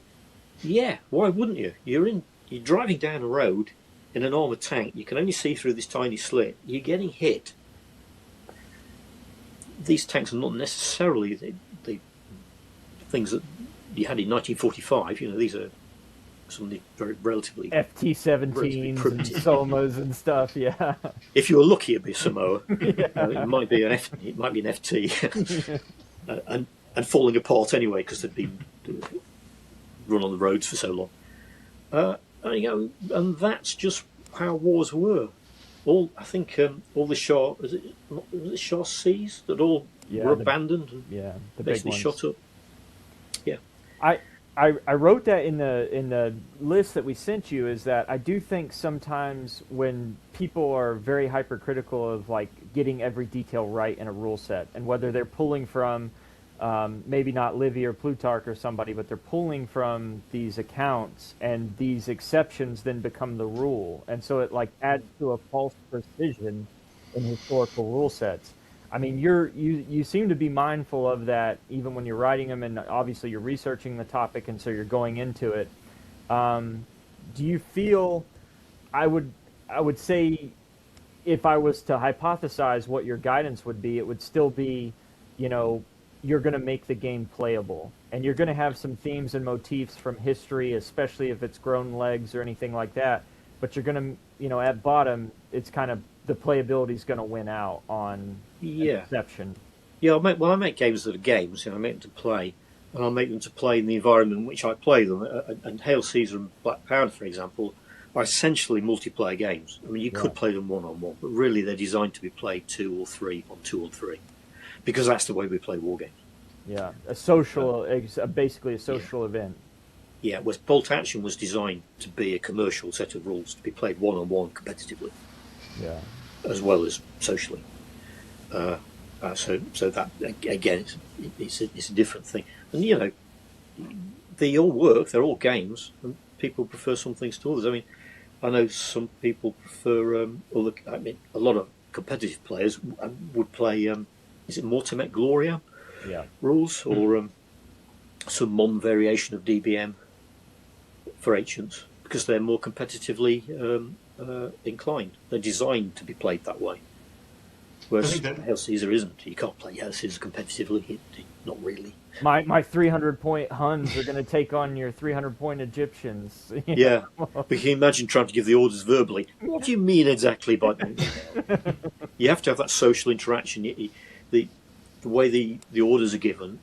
yeah, why wouldn't you? You're driving down a road in an armoured tank. You can only see through this tiny slit. You're getting hit. These tanks are not necessarily the things that you had in 1945. These are something very relatively FT-17s and Somas and stuff. Yeah. If you were lucky, it'd be a Samoa. It might be an FT, and falling apart anyway because they'd been run on the roads for so long. And that's just how wars were. All the Shah, was it Shah Seas that all were abandoned and the basically big shot up. Yeah. I wrote that in the list that we sent you, is that I do think sometimes when people are very hypercritical of like getting every detail right in a rule set, and whether they're pulling from maybe not Livy or Plutarch or somebody, but they're pulling from these accounts, and these exceptions then become the rule, and so it like adds to a false precision in historical rule sets. I mean, you seem to be mindful of that even when you're writing them, and obviously you're researching the topic, and so you're going into it. Do you feel? I would say, if I was to hypothesize what your guidance would be, it would still be, you're going to make the game playable. And you're going to have some themes and motifs from history, especially if it's grown legs or anything like that. But you're going to, at bottom, it's kind of the playability is going to win out on perception. Yeah, I make games that are games, I make them to play, and I'll make them to play in the environment in which I play them. And Hail Caesar and Black Powder, for example, are essentially multiplayer games. I mean, you could play them one-on-one, but really they're designed to be played 2 or 3 on 2 or 3, because that's the way we play wargames. Yeah, a social, basically a social event. Yeah, whereas Bolt Action was designed to be a commercial set of rules to be played one-on-one competitively, as well as socially. So that again, it's a different thing. And they all work. They're all games, and people prefer some things to others. I mean, I know some people prefer a lot of competitive players would play. Is it Mortimer Gloria? Rules or some modern variation of DBM for Ancients, because they're more competitively inclined. They're designed to be played that way. Whereas Hail Caesar isn't. You can't play Hail Caesar competitively. Not really. My 300-point Huns are going to take on your 300-point Egyptians. Yeah, but can you imagine trying to give the orders verbally? What do you mean exactly by that? You have to have that social interaction. The way the orders are given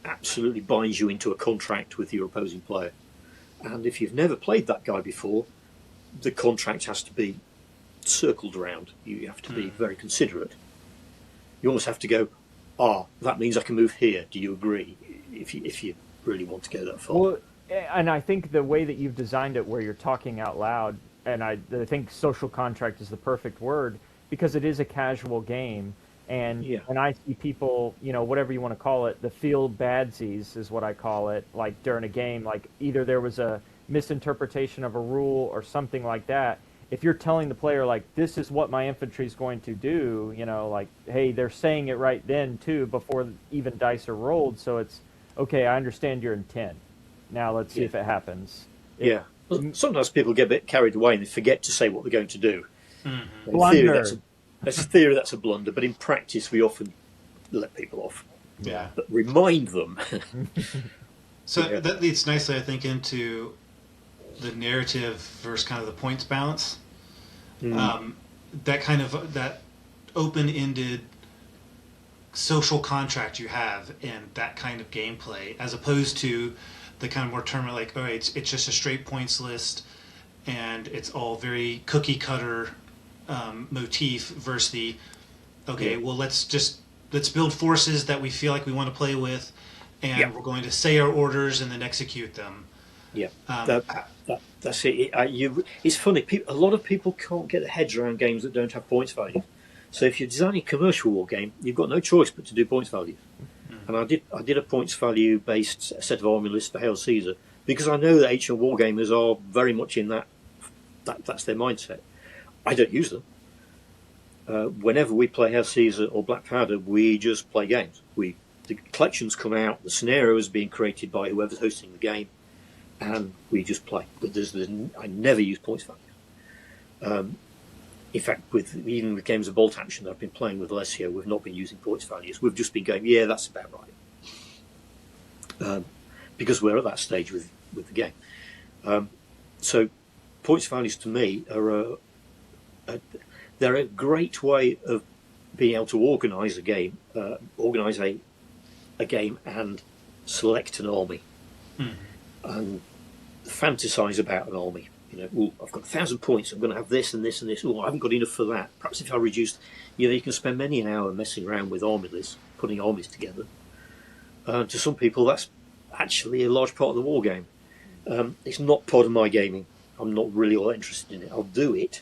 absolutely binds you into a contract with your opposing player. And if you've never played that guy before, the contract has to be circled around. You have to be very considerate. You almost have to go, that means I can move here. Do you agree? If you really want to go that far. Well, and I think the way that you've designed it where you're talking out loud, and I think social contract is the perfect word, because it is a casual game. And when I see people, whatever you want to call it, the field badsies is what I call it, like during a game, like either there was a misinterpretation of a rule or something like that. If you're telling the player, like, this is what my infantry is going to do, like, hey, they're saying it right then, too, before even dice are rolled. So it's, okay, I understand your intent. Now let's see if it happens. Sometimes people get a bit carried away and they forget to say what they're going to do. Mm-hmm. Blunder. That's a theory, that's a blunder, but in practice we often let people off. Yeah. But remind them. So that leads nicely, I think, into the narrative versus kind of the points balance. That kind of that open-ended social contract you have in that kind of gameplay, as opposed to the kind of more terminal, like, all right, it's just a straight points list, and it's all very cookie cutter motif versus the well, let's build forces that we feel like we want to play with, and we're going to say our orders and then execute them. That's it. It's funny. A lot of people can't get their heads around games that don't have points value. So if you're designing a commercial war game, you've got no choice but to do points value. And I did a points value based set of army lists for Hail Caesar, because I know that ancient wargamers are very much in that's their mindset. I don't use them. Whenever we play Hail Caesar or Black Powder, we just play games. The collections come out, the scenario is being created by whoever's hosting the game, and we just play. But I never use points value. In fact, even with games of Bolt Action that I've been playing with Alessio, we've not been using points values. We've just been going, that's about right. Because we're at that stage with the game. So points values to me are they're a great way of being able to organise a game, organise a game and select an army, and fantasise about an army. I've got 1,000 points. I'm going to have this and this and this. I haven't got enough for that. Perhaps if I reduced, you can spend many an hour messing around with army lists, putting armies together. To some people, that's actually a large part of the war game. It's not part of my gaming. I'm not really all interested in it. I'll do it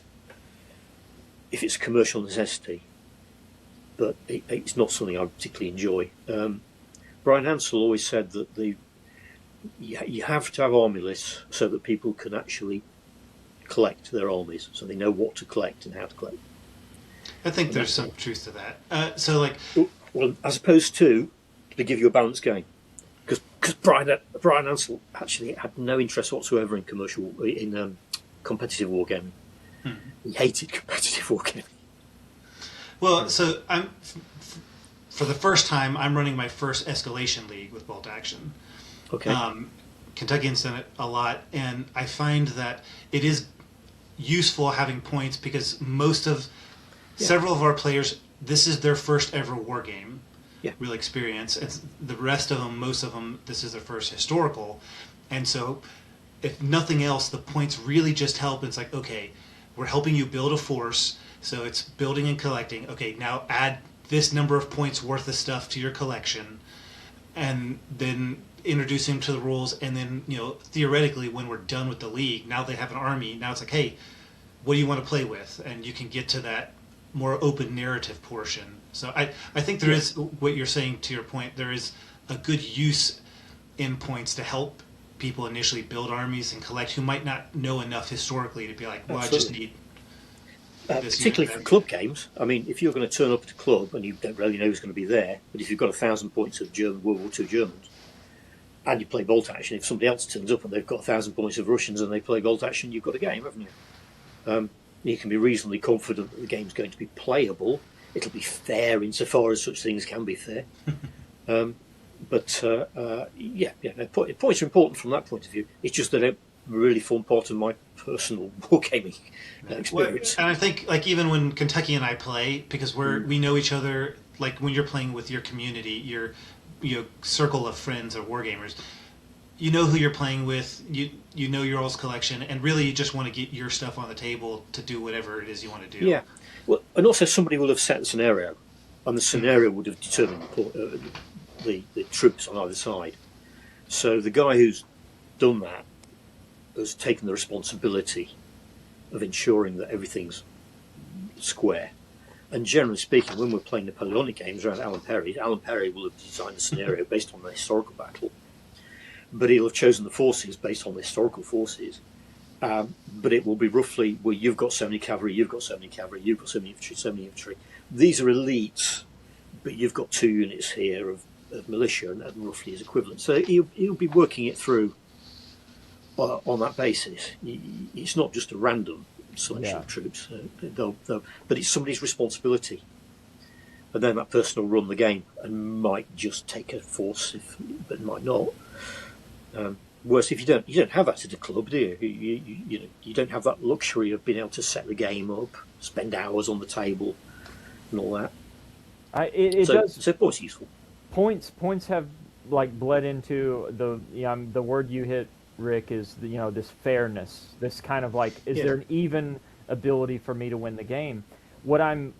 if it's a commercial necessity, but it's not something I particularly enjoy. Brian Hansel always said that you have to have army lists so that people can actually collect their armies, so they know what to collect and how to collect. I think there's some truth to that. Well, as opposed to give you a balanced game, because Brian Hansel actually had no interest whatsoever in competitive wargaming. He hated competitive wargaming. Well, so for the first time, I'm running my first escalation league with bolt action. Okay. Kentuckian's done it a lot, and I find that it is useful having points because several of our players, this is their first ever war game, real experience. It's the rest of them, most of them, this is their first historical, and so if nothing else, the points really just help. It's like, okay, we're helping you build a force, so it's building and collecting. Okay, now add this number of points worth of stuff to your collection, and then introducing them to the rules, and then, you know, theoretically when we're done with the league, now they have an army, now it's like, hey, what do you want to play with? And you can get to that more open narrative portion. So I think there is, what you're saying to your point, there is a good use in points to help people initially build armies and collect who might not know enough historically to be like, well, Absolutely. I just need this. Particularly for club games. I mean, if you're going to turn up at a club and you don't really know who's going to be there, but if you've got 1,000 points of German World War II Germans, and you play bolt action, if somebody else turns up and they've got 1,000 points of Russians and they play bolt action, you've got a game, haven't you? You can be reasonably confident that the game's going to be playable. It'll be fair insofar as such things can be fair. Points are important from that point of view. It's just that they really form part of my personal wargaming experience. And I think, like, even when Kentucky and I play, because we know each other, like when you're playing with your community, your circle of friends or wargamers, you know who you're playing with, you know your all's collection, and really you just want to get your stuff on the table to do whatever it is you want to do. Yeah, well, and also somebody will have set the scenario, and the scenario would have determined the troops on either side. So the guy who's done that has taken the responsibility of ensuring that everything's square. And generally speaking, when we're playing Napoleonic games around Alan Perry will have designed the scenario based on the historical battle, but he'll have chosen the forces based on the historical forces. But it will be roughly, well, you've got so many cavalry, you've got so many cavalry, you've got so many infantry. These are elites, but you've got 2 units here of militia, and that roughly is equivalent. So he'll be working it through on that basis. It's not just a random selection of troops, but it's somebody's responsibility. And then that person will run the game and might just take a force, but might not. Whereas if you don't have that at a club, do you? You don't have that luxury of being able to set the game up, spend hours on the table, and all that. So points are useful. Points have like bled into the word you hit, Rick, is this fairness. This kind of like, is there an even ability for me to win the game? What I've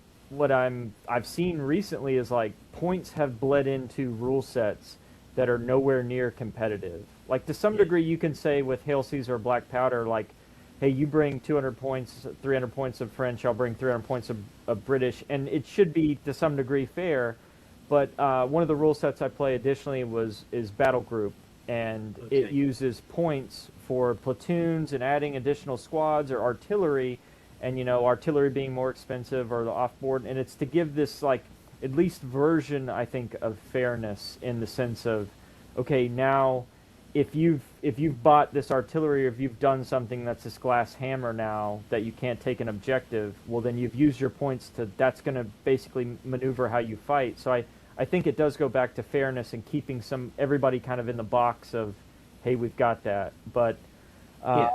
seen recently is like points have bled into rule sets that are nowhere near competitive. Like to some degree, you can say with Hail Caesar or Black Powder, like, hey, you bring 200 points, 300 points of French, I'll bring 300 points of British, and it should be to some degree fair. But one of the rule sets I play additionally is Battle Group, and it uses points for platoons and adding additional squads or artillery, and artillery being more expensive or the offboard, and it's to give this like at least version, I think, of fairness in the sense of, okay, now if you've bought this artillery, or if you've done something that's this glass hammer now that you can't take an objective, well then you've used your points that's going to basically maneuver how you fight. So I think it does go back to fairness and keeping everybody kind of in the box of, hey, we've got that. But I've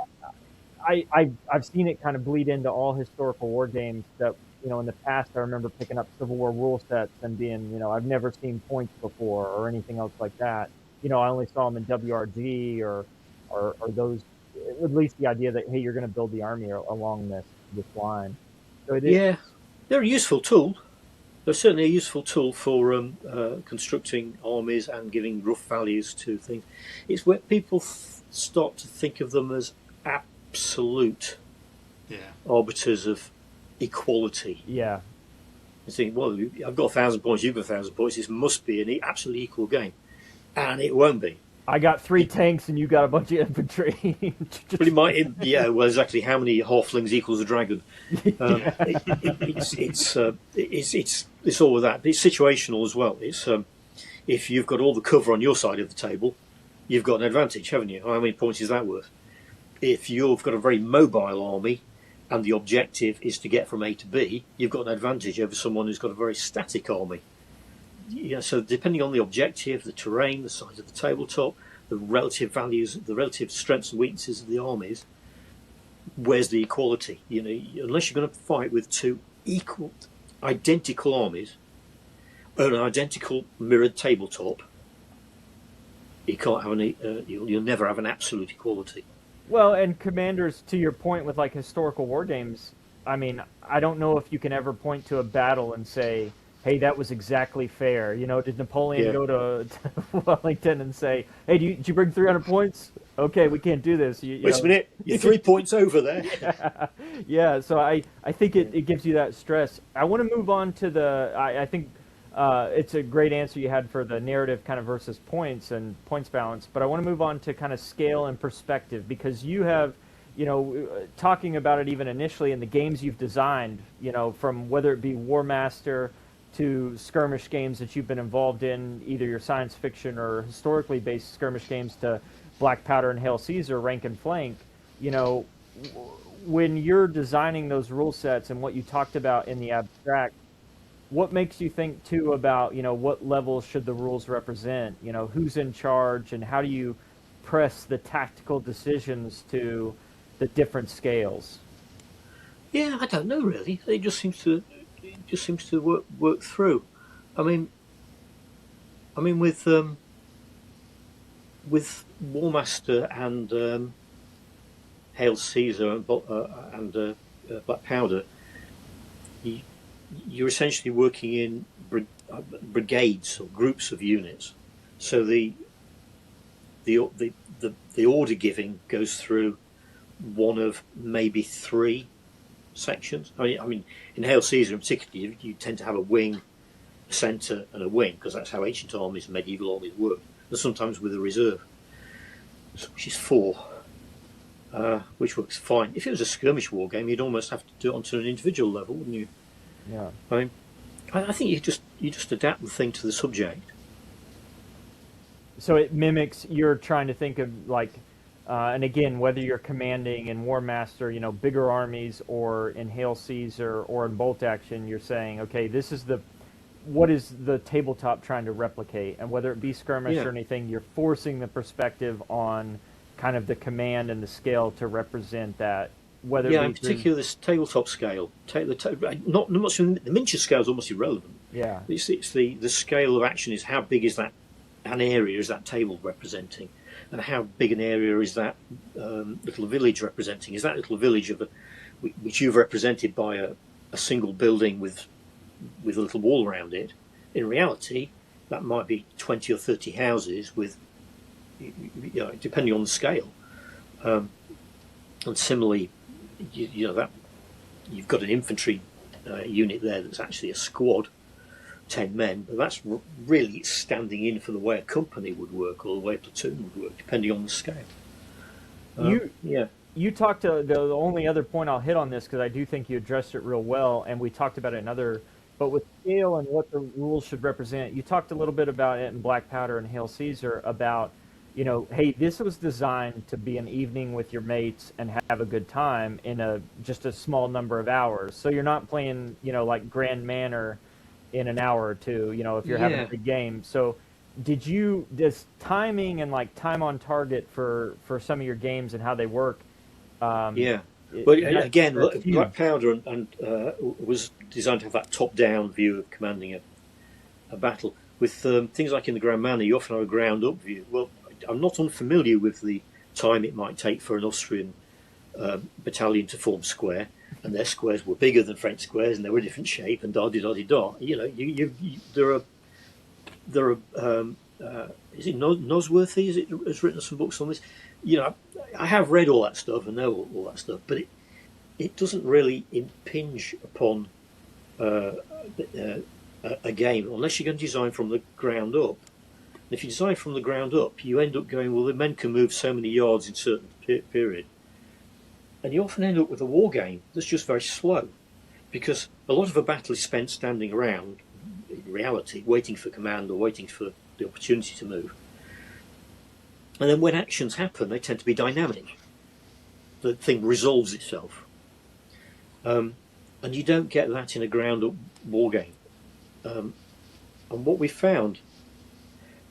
seen it kind of bleed into all historical war games that, in the past I remember picking up Civil War rule sets and being, I've never seen points before or anything else like that. I only saw them in WRG or those, at least the idea that, hey, you're going to build the army along this line. So they're a useful tool. They're certainly a useful tool for constructing armies and giving rough values to things. It's where people start to think of them as absolute arbiters of equality. Yeah. You think, well, I've got 1,000 points, you've got 1,000 points, this must be an absolutely equal game. And it won't be. I got 3 tanks and you got a bunch of infantry. But it might, well, exactly how many halflings equals a dragon. It's all of that. It's situational as well. It's if you've got all the cover on your side of the table, you've got an advantage, haven't you? How many points is that worth? If you've got a very mobile army and the objective is to get from A to B, you've got an advantage over someone who's got a very static army. so depending on the objective, the terrain, the size of the tabletop, the relative values, the relative strengths and weaknesses of the armies, where's the equality? Unless you're going to fight with two identical armies on an identical mirrored tabletop, you can't have any. You'll never have an absolute equality. Well, and commanders, to your point with like historical war games, I mean, I don't know if you can ever point to a battle and say, hey, that was exactly fair. Did Napoleon go to Wellington and say, hey, did you bring 300 points? Okay, we can't do this. Wait a minute, you're 3 points over there. Yeah, so I think it gives you that stress. I want to move on to I think it's a great answer you had for the narrative kind of versus points and points balance, but I want to move on to kind of scale and perspective, because you have, talking about it even initially in the games you've designed, from whether it be War Master to skirmish games that you've been involved in, either your science fiction or historically based skirmish games, to Black Powder and Hail Caesar, Rank and Flank. When you're designing those rule sets and what you talked about in the abstract, what makes you think too about, what levels should the rules represent? Who's in charge, and how do you press the tactical decisions to the different scales? Yeah, I don't know really. It just seems to work through. I mean with War Master and Hail Caesar and Black Powder, you're essentially working in brigades or groups of units. So the order giving goes through one of maybe three sections. I mean, in Hail Caesar in particular, you tend to have a wing, a centre, and a wing, because that's how ancient armies and medieval armies work. And sometimes with a reserve, which is four, which works fine. If it was a skirmish war game, you'd almost have to do it onto an individual level, wouldn't you? Yeah. I think you just adapt the thing to the subject. So it mimics. You're trying to think of like, and again, whether you're commanding in War Master, bigger armies, or in Hail Caesar or in Bolt Action, you're saying, okay, what is the tabletop trying to replicate, and whether it be skirmish or anything, you're forcing the perspective on kind of the command and the scale to represent that. Whether in particular this tabletop scale, not much. The miniature scale is almost irrelevant. Yeah, it's the scale of action is how big is that an area is that table representing, and how big an area is that little village representing. Is that little village which you've represented by a single building with a little wall around it? In reality, that might be 20 or 30 houses with, depending on the scale, and similarly. That you've got an infantry unit there that's actually a squad, 10 men, but that's really standing in for the way a company would work or the way a platoon would work, depending on the scale. You talked to the only other point I'll hit on this, because I do think you addressed it real well, and we talked about it in other, but with scale and what the rules should represent, you talked a little bit about it in Black Powder and Hail Caesar about, hey, this was designed to be an evening with your mates and have a good time in just a small number of hours. So you're not playing, like Grand Manor in an hour or two, if you're having a big game. So does timing and like time on target for some of your games and how they work? But again, Black Powder and was designed to have that top-down view of commanding a battle. With things like in the Grand Manor, you often have a ground-up view. Well, I'm not unfamiliar with the time it might take for an Austrian battalion to form square, and their squares were bigger than French squares, and they were a different shape, and da-di-da-di-da. There are is it Nosworthy? Has written some books on this. I have read all that stuff and know all that stuff, but it doesn't really impinge upon a game unless you're going to design from the ground up. And if you design from the ground up, you end up going, well, the men can move so many yards in a certain period. And you often end up with a war game that's just very slow, because a lot of a battle is spent standing around, in reality, waiting for command or waiting for the opportunity to move. And then when actions happen, they tend to be dynamic. The thing resolves itself. And you don't get that in a ground-up war game. And what we found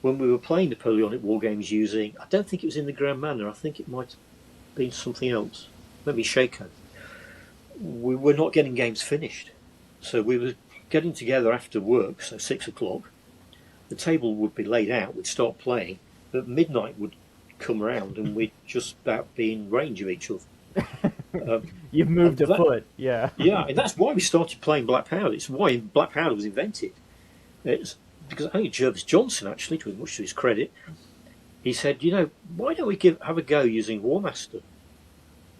when we were playing Napoleonic war games using, I don't think it was in the Grand Manor, I think it might have been something else, maybe Shaco, we were not getting games finished. So we were getting together after work, so 6 o'clock, the table would be laid out, we'd start playing, but midnight would come around and we'd just about be in range of each other. You've moved a foot, yeah. Yeah, and that's why we started playing Black Powder. It's why Black Powder was invented. It's because I think Jervis Johnson, actually, to much to his credit, he said, why don't we have a go using War Master?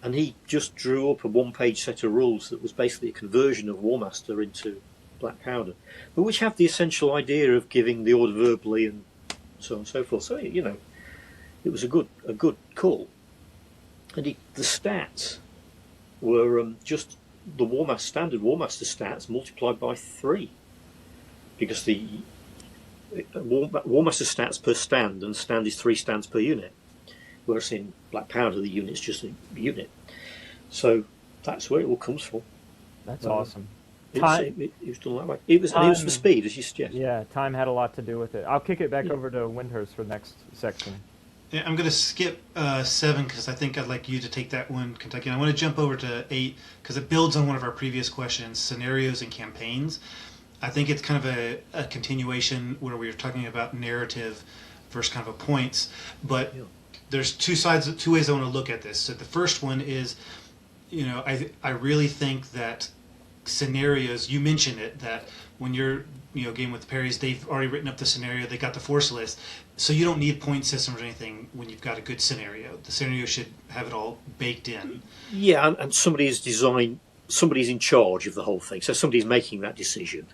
And he just drew up a one-page set of rules that was basically a conversion of War Master into Black Powder, but which have the essential idea of giving the order verbally and so on and so forth. So, it was a good call. And the stats were just the standard War Master stats multiplied by 3, because the War Master stats per stand, and stand is 3 stands per unit, whereas in Black Powder the unit's just a unit. So that's where it all comes from. That's awesome. It was done that way. It was for speed, as you suggest. Yeah, time had a lot to do with it. I'll kick it back over to Wyndehurst for the next section. Yeah, I'm going to skip 7 because I think I'd like you to take that one, Kentucky. I want to jump over to 8 because it builds on one of our previous questions, scenarios and campaigns. I think it's kind of a continuation where we were talking about narrative versus kind of a points, but there's two ways I want to look at this. So the first one is, I really think that scenarios, you mentioned it, that when you're game with the Perrys, they've already written up the scenario, they got the force list, so you don't need point systems or anything when you've got a good scenario. The scenario should have it all baked in. Yeah, and somebody's in charge of the whole thing, so somebody's making that decision.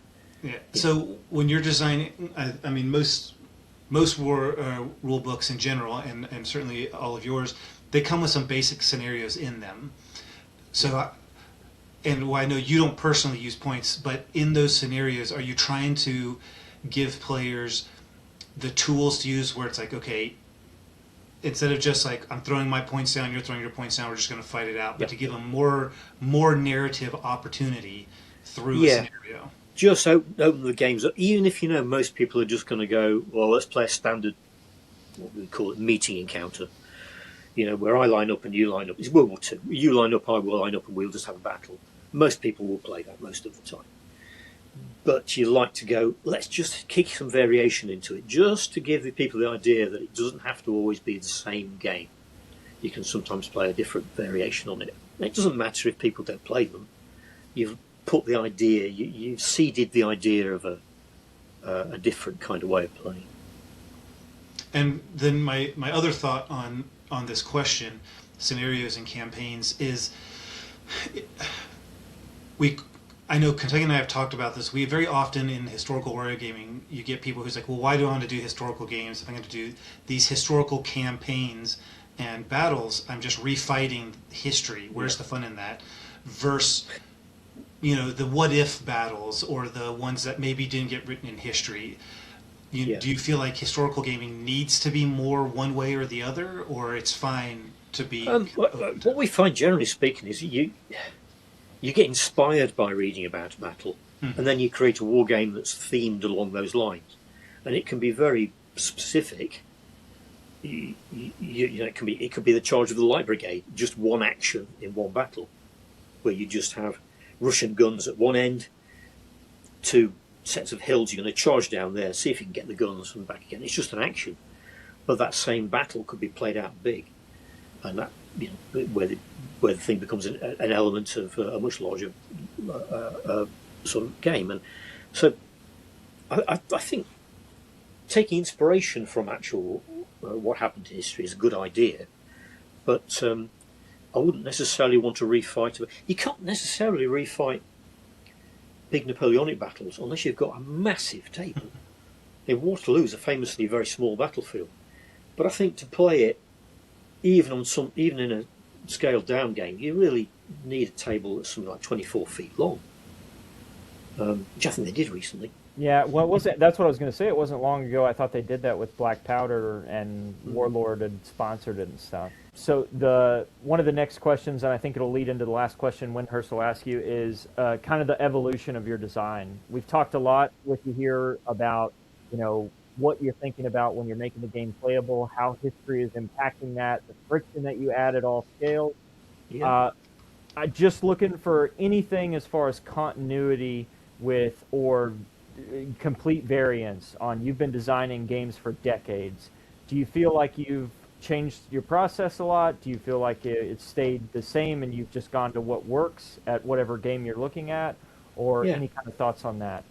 Yeah. So when you're designing, I mean, most war rule books in general, and certainly all of yours, they come with some basic scenarios in them. So, I know you don't personally use points, but in those scenarios, are you trying to give players the tools to use where it's like, okay, instead of just like, I'm throwing my points down, you're throwing your points down, we're just going to fight it out, but to give them more narrative opportunity through a scenario? Just open the games up, even if most people are just going to go, well, let's play a standard, what we call it, meeting encounter. Where I line up and you line up. It's World War II. You line up, I will line up, and we'll just have a battle. Most people will play that most of the time. But you like to go, let's just kick some variation into it, just to give the people the idea that it doesn't have to always be the same game. You can sometimes play a different variation on it. It doesn't matter if people don't play them. You've put the idea, you've seeded the idea of a different kind of way of playing. And then my other thought on this question, scenarios and campaigns, is I know Kentucky and I have talked about this. We very often in historical wargaming, you get people who's like, well, why do I want to do historical games if I'm going to do these historical campaigns and battles? I'm just refighting history. Where's the fun in that? Versus, the what-if battles or the ones that maybe didn't get written in history. Do you feel like historical gaming needs to be more one way or the other, or it's fine to be... What we find, generally speaking, is you get inspired by reading about a battle, and then you create a war game that's themed along those lines. And it can be very specific. It could be the charge of the Light Brigade, just one action in one battle, where you just have Russian guns at one end, 2 sets of hills, you're going to charge down there, see if you can get the guns and back again. It's just an action, but that same battle could be played out big, and that where the thing becomes an element of a much larger sort of game. And so I think taking inspiration from actual what happened in history is a good idea, but I wouldn't necessarily want to refight. You can't necessarily refight big Napoleonic battles unless you've got a massive table. Waterloo's a famously very small battlefield, but I think to play it, even in a scaled down game, you really need a table that's something like 24 feet long. which I think they did recently. Yeah, well, was it? That's what I was going to say. It wasn't long ago. I thought they did that with Black Powder, and Warlord had sponsored it and stuff. So one of the next questions, and I think it'll lead into the last question Wyndehurst will ask you, is kind of the evolution of your design. We've talked a lot with you here about, what you're thinking about when you're making the game playable, how history is impacting that, the friction that you add at all scales. Yeah. I'm just looking for anything as far as continuity with or complete variance on. You've been designing games for decades. Do you feel like you've changed your process a lot? Do you feel like it stayed the same and you've just gone to what works at whatever game you're looking at? Or any kind of thoughts on that?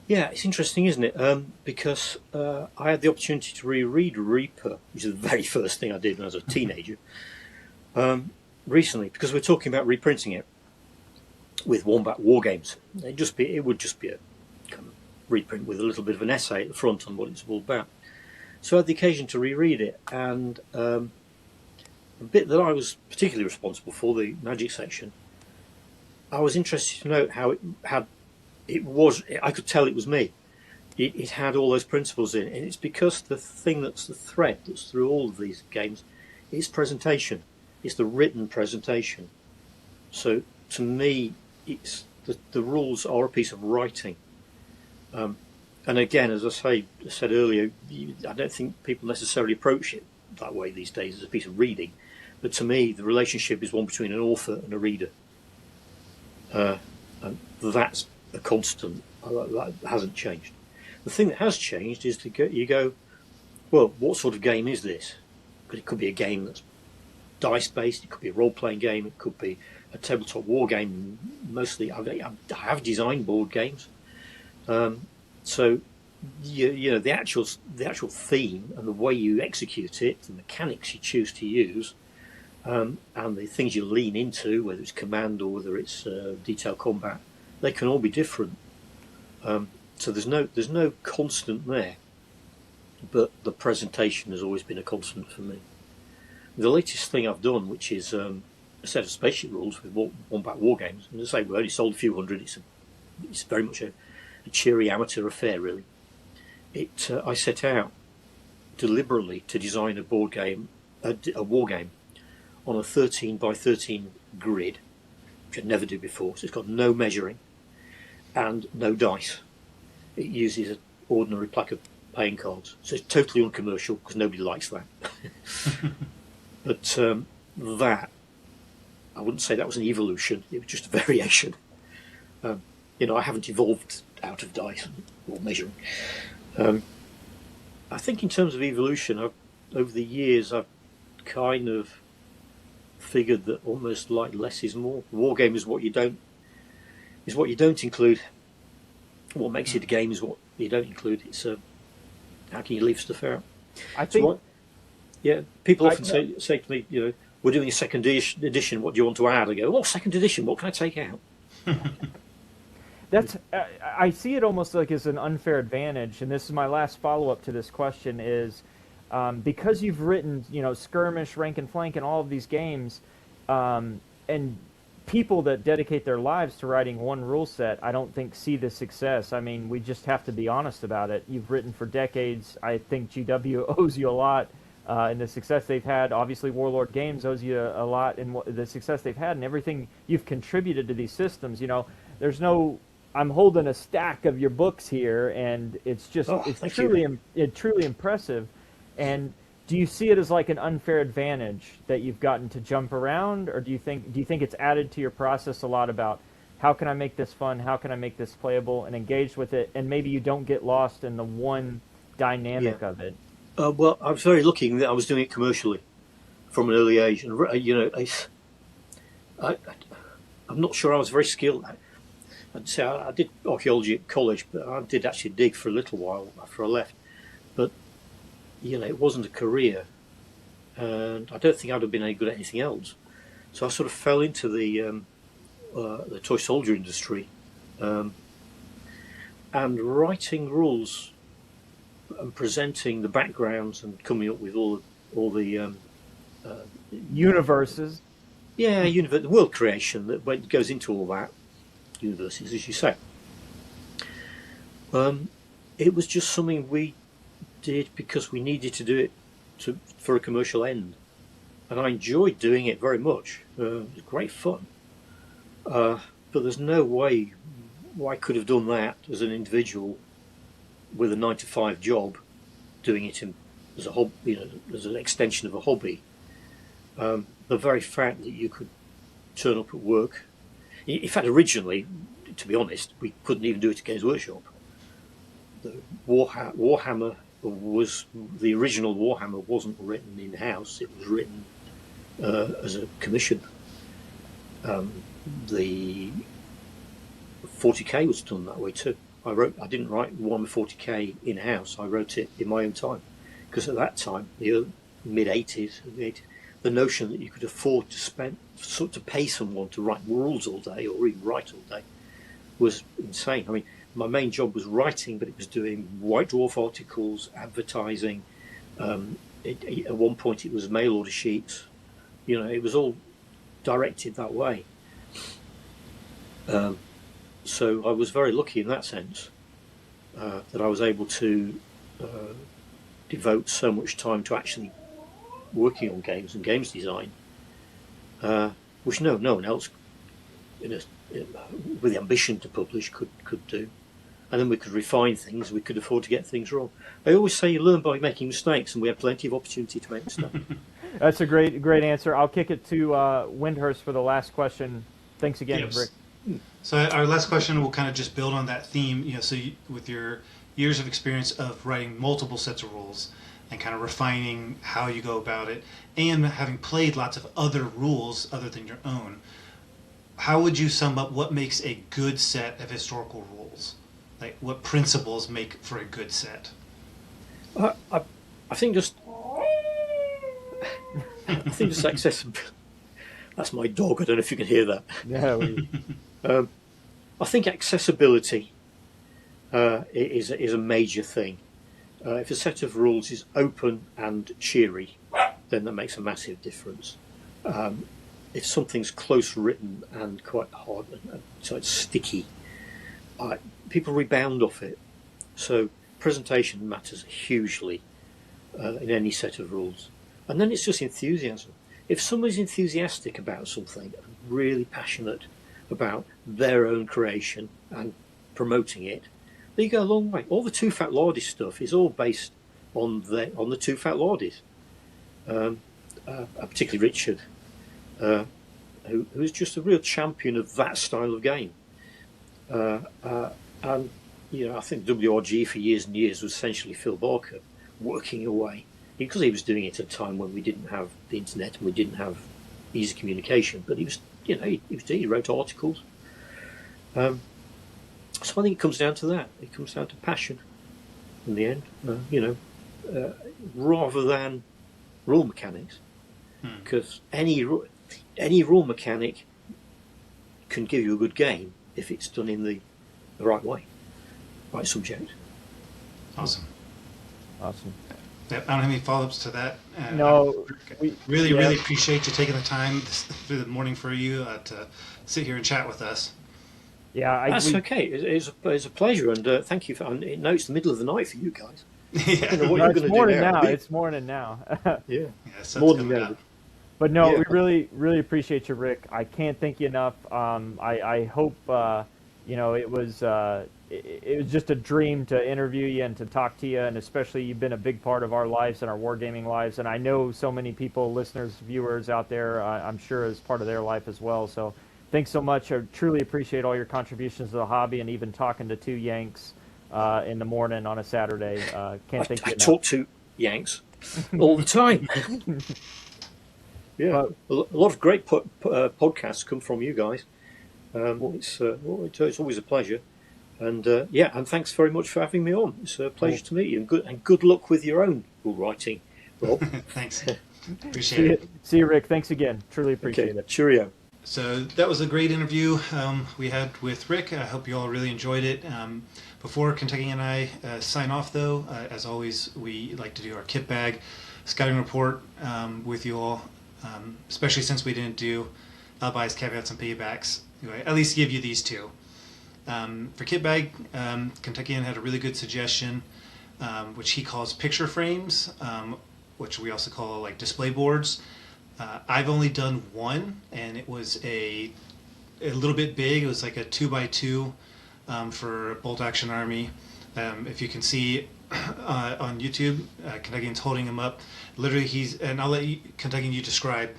Yeah, it's interesting, isn't it? Because I had the opportunity to reread Reaper, which is the very first thing I did when I was a teenager, recently, because we're talking about reprinting it with Wombat Wargames. It would just be a kind of reprint with a little bit of an essay at the front on what it's all about. So I had the occasion to reread it, and the bit that I was particularly responsible for, the magic section, I was interested to note how I could tell it was me. It had all those principles in it, and it's because the thing that's the thread that's through all of these games is presentation. It's the written presentation. So to me, it's the rules are a piece of writing. And again, as I said earlier, I don't think people necessarily approach it that way these days as a piece of reading. But to me, the relationship is one between an author and a reader. And that's a constant. That hasn't changed. The thing that has changed is you go, well, what sort of game is this? Because it could be a game that's dice-based, it could be a role-playing game, it could be a tabletop war game. Mostly, I have designed board games. So, the actual theme and the way you execute it, the mechanics you choose to use, and the things you lean into, whether it's command or whether it's detailed combat, they can all be different. So there's no constant there, but the presentation has always been a constant for me. The latest thing I've done, which is a set of spaceship rules with Wombat Wargames, and as I say, we only sold a few hundred. It's very much a cheery amateur affair, really. I set out deliberately to design a board game, a war game, on a 13 by 13 grid, which I'd never did before. So it's got no measuring and no dice. It uses an ordinary pack of playing cards, so it's totally uncommercial because nobody likes that. But that, I wouldn't say that was an evolution. It was just a variation. I haven't evolved out of dice or measuring. I think in terms of evolution, over the years, I've kind of figured that almost like less is more. War game is what you don't include. What makes it a game is what you don't include. It's how can you leave stuff out? I think. People often say to me, we're doing a second edition. What do you want to add? I go, second edition. What can I take out? I see it almost like as an unfair advantage, and this is my last follow-up to this question, is because you've written, Skirmish, Rank and Flank, and all of these games, and people that dedicate their lives to writing one rule set, I don't think see the success. I mean, we just have to be honest about it. You've written for decades. I think GW owes you a lot in the success they've had. Obviously, Warlord Games owes you a lot in the success they've had and everything you've contributed to these systems. There's no... I'm holding a stack of your books here, and it's just truly impressive. And do you see it as like an unfair advantage that you've gotten to jump around, or do you think it's added to your process a lot about how can I make this fun, how can I make this playable, and engaged with it, and maybe you don't get lost in the one dynamic of it? Well, I was very lucky that I was doing it commercially from an early age, and I'm not sure I was very skilled. I'd say I did archaeology at college, but I did actually dig for a little while after I left. But it wasn't a career, and I don't think I'd have been any good at anything else. So I sort of fell into the toy soldier industry, and writing rules and presenting the backgrounds and coming up with all the universes. Yeah, the world creation that goes into all that. Universes, as you say. It was just something we did because we needed to do it for a commercial end, and I enjoyed doing it very much. It was great fun, but there's no way I could have done that as an individual with a 9-to-5 job, doing it as a hobby, as an extension of a hobby. The very fact that you could turn up at work. In fact, originally, to be honest, we couldn't even do it at Games Workshop. The Warhammer was the original Warhammer wasn't written in house; it was written as a commission. The 40k was done that way too. I didn't write Warhammer 40k in house. I wrote it in my own time, because at that time, the mid 80s, the notion that you could afford to pay someone to write rules all day or even write all day was insane. I mean, my main job was writing, but it was doing White Dwarf articles, advertising. At one point, it was mail order sheets. It was all directed that way. So I was very lucky in that sense, that I was able to devote so much time to actually working on games and games design, which no one else with the ambition to publish could do. And then we could refine things, we could afford to get things wrong. I always say you learn by making mistakes, and we have plenty of opportunity to make mistakes. That's a great answer. I'll kick it to Wyndehurst for the last question. Thanks again, Yes. Rick. So our last question will kind of just build on that theme. With your years of experience of writing multiple sets of rules and kind of refining how you go about it, and having played lots of other rules other than your own, how would you sum up what makes a good set of historical rules? Like, what principles make for a good set? I think just accessibility. That's my dog. I don't know if you can hear that. Yeah. I think accessibility is a major thing. If a set of rules is open and cheery, then that makes a massive difference. If something's close written and quite hard and so it's sticky, people rebound off it. So presentation matters hugely in any set of rules. And then it's just enthusiasm. If somebody's enthusiastic about something, really passionate about their own creation and promoting it, then you go a long way. All the Two Fat Lardies stuff is all based on the Two Fat Lardies. Particularly Richard, who's just a real champion of that style of game. And I think WRG for years and years was essentially Phil Barker working away, because he was doing it at a time when we didn't have the internet and we didn't have easy communication. But he wrote articles. So I think it comes down to that. It comes down to passion in the end, rather than rule mechanics. Because any rule mechanic can give you a good game if it's done in the right way, right subject. Awesome. I don't have any follow-ups to that. No, we really appreciate you taking the time through the morning for you to sit here and chat with us. Yeah, that's okay. It's a pleasure, and thank you. No, it's the middle of the night for you guys. Yeah. I don't know what you're going to do now. It's morning now. Yeah, more than that. But no, we really appreciate you, Rick. I can't thank you enough. I hope it was just a dream to interview you and to talk to you, and especially you've been a big part of our lives and our wargaming lives. And I know so many people, listeners, viewers out there, I'm sure as part of their life as well. So thanks so much. I truly appreciate all your contributions to the hobby, and even talking to two Yanks in the morning on a Saturday. Can't thank you enough. I talk to Yanks all the time. Yeah, a lot of great podcasts come from you guys. It's always a pleasure, and and thanks very much for having me on. It's a pleasure to meet you, and good luck with your own rule writing, Rob. Thanks, appreciate it. See you, Rick. Thanks again. Truly appreciate it. Cheerio. So that was a great interview we had with Rick. I hope you all really enjoyed it. Before Kentuckian and I sign off, though, as always, we like to do our kit bag scouting report with you all. Especially since we didn't do alibis, caveats, and piggybacks. Anyway, at least give you these two. For kit bag, Kentuckian had a really good suggestion, which he calls picture frames, which we also call like display boards. I've only done one, and it was a little bit big. It was like a 2x2 for bolt action army. If you can see on YouTube, Kentuckian's holding him up. Literally, and I'll let you, Kentuckian, you describe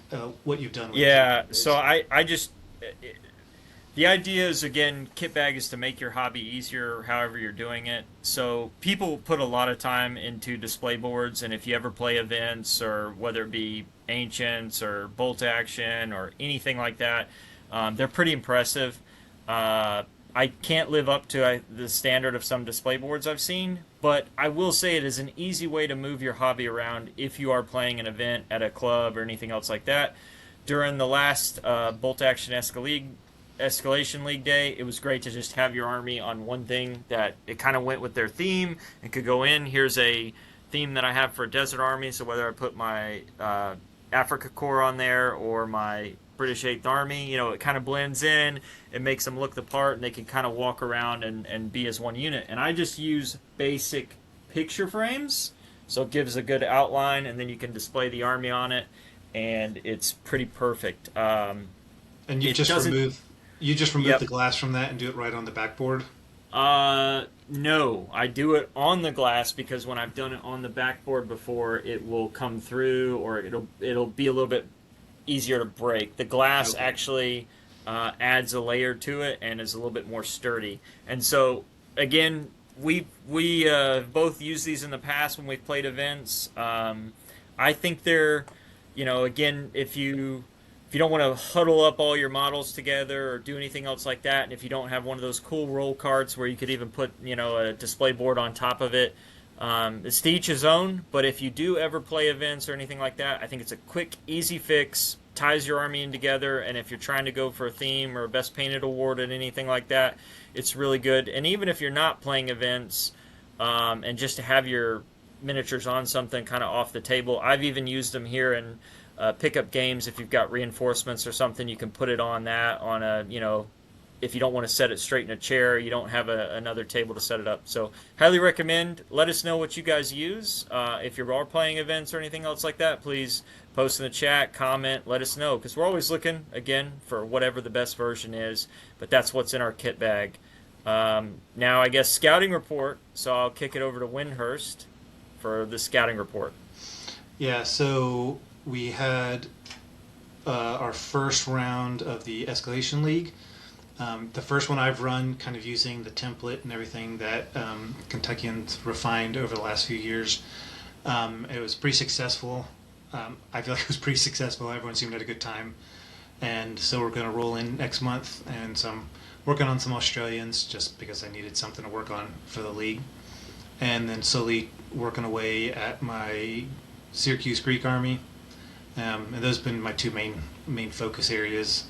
what you've done with Yeah, so I just the idea is, again, kit bag is to make your hobby easier however you're doing it. So people put a lot of time into display boards, and if you ever play events, or whether it be Ancients or Bolt Action or anything like that, they're pretty impressive. I can't live up to the standard of some display boards I've seen, but I will say it is an easy way to move your hobby around if you are playing an event at a club or anything else like that. During the last Bolt Action Escalation League day, it was great to just have your army on one thing that it kind of went with their theme and could go in. Here's a theme that I have for a desert army, so whether I put my Africa Corps on there or my British 8th Army, it kind of blends in, it makes them look the part, and they can kind of walk around and be as one unit. And I just use basic picture frames, so it gives a good outline, and then you can display the army on it, and it's pretty perfect. And you just remove Yep. the glass from that and do it right on the backboard? No, I do it on the glass because when I've done it on the backboard before, it will come through, or it'll be a little bit easier to break. The glass actually adds a layer to it and is a little bit more sturdy. And so, again, we both used these in the past when we've played events. I think they're, again, if you don't want to huddle up all your models together or do anything else like that, and if you don't have one of those cool roll carts where you could even put, a display board on top of it, it's to each his own. But if you do ever play events or anything like that, I think it's a quick, easy fix, ties your army in together, and if you're trying to go for a theme or a best painted award and anything like that, it's really good. And even if you're not playing events, and just to have your miniatures on something kind of off the table, I've even used them here in pickup games. If you've got reinforcements or something, you can put it on that on a, if you don't want to set it straight in a chair, you don't have another table to set it up. So highly recommend. Let us know what you guys use. If you are playing events or anything else like that, please post in the chat, comment, let us know, because we're always looking, again, for whatever the best version is, but that's what's in our kit bag. Now, I guess scouting report, so I'll kick it over to Wyndehurst for the scouting report. Yeah, so we had our first round of the Escalation League. The first one I've run kind of using the template and everything that Kentuckians refined over the last few years. It was pretty successful. I feel like it was pretty successful. Everyone seemed to have a good time. And so we're going to roll in next month, and so I'm working on some Australians just because I needed something to work on for the league. And then slowly working away at my Syracuse Greek Army. And those have been my two main focus areas.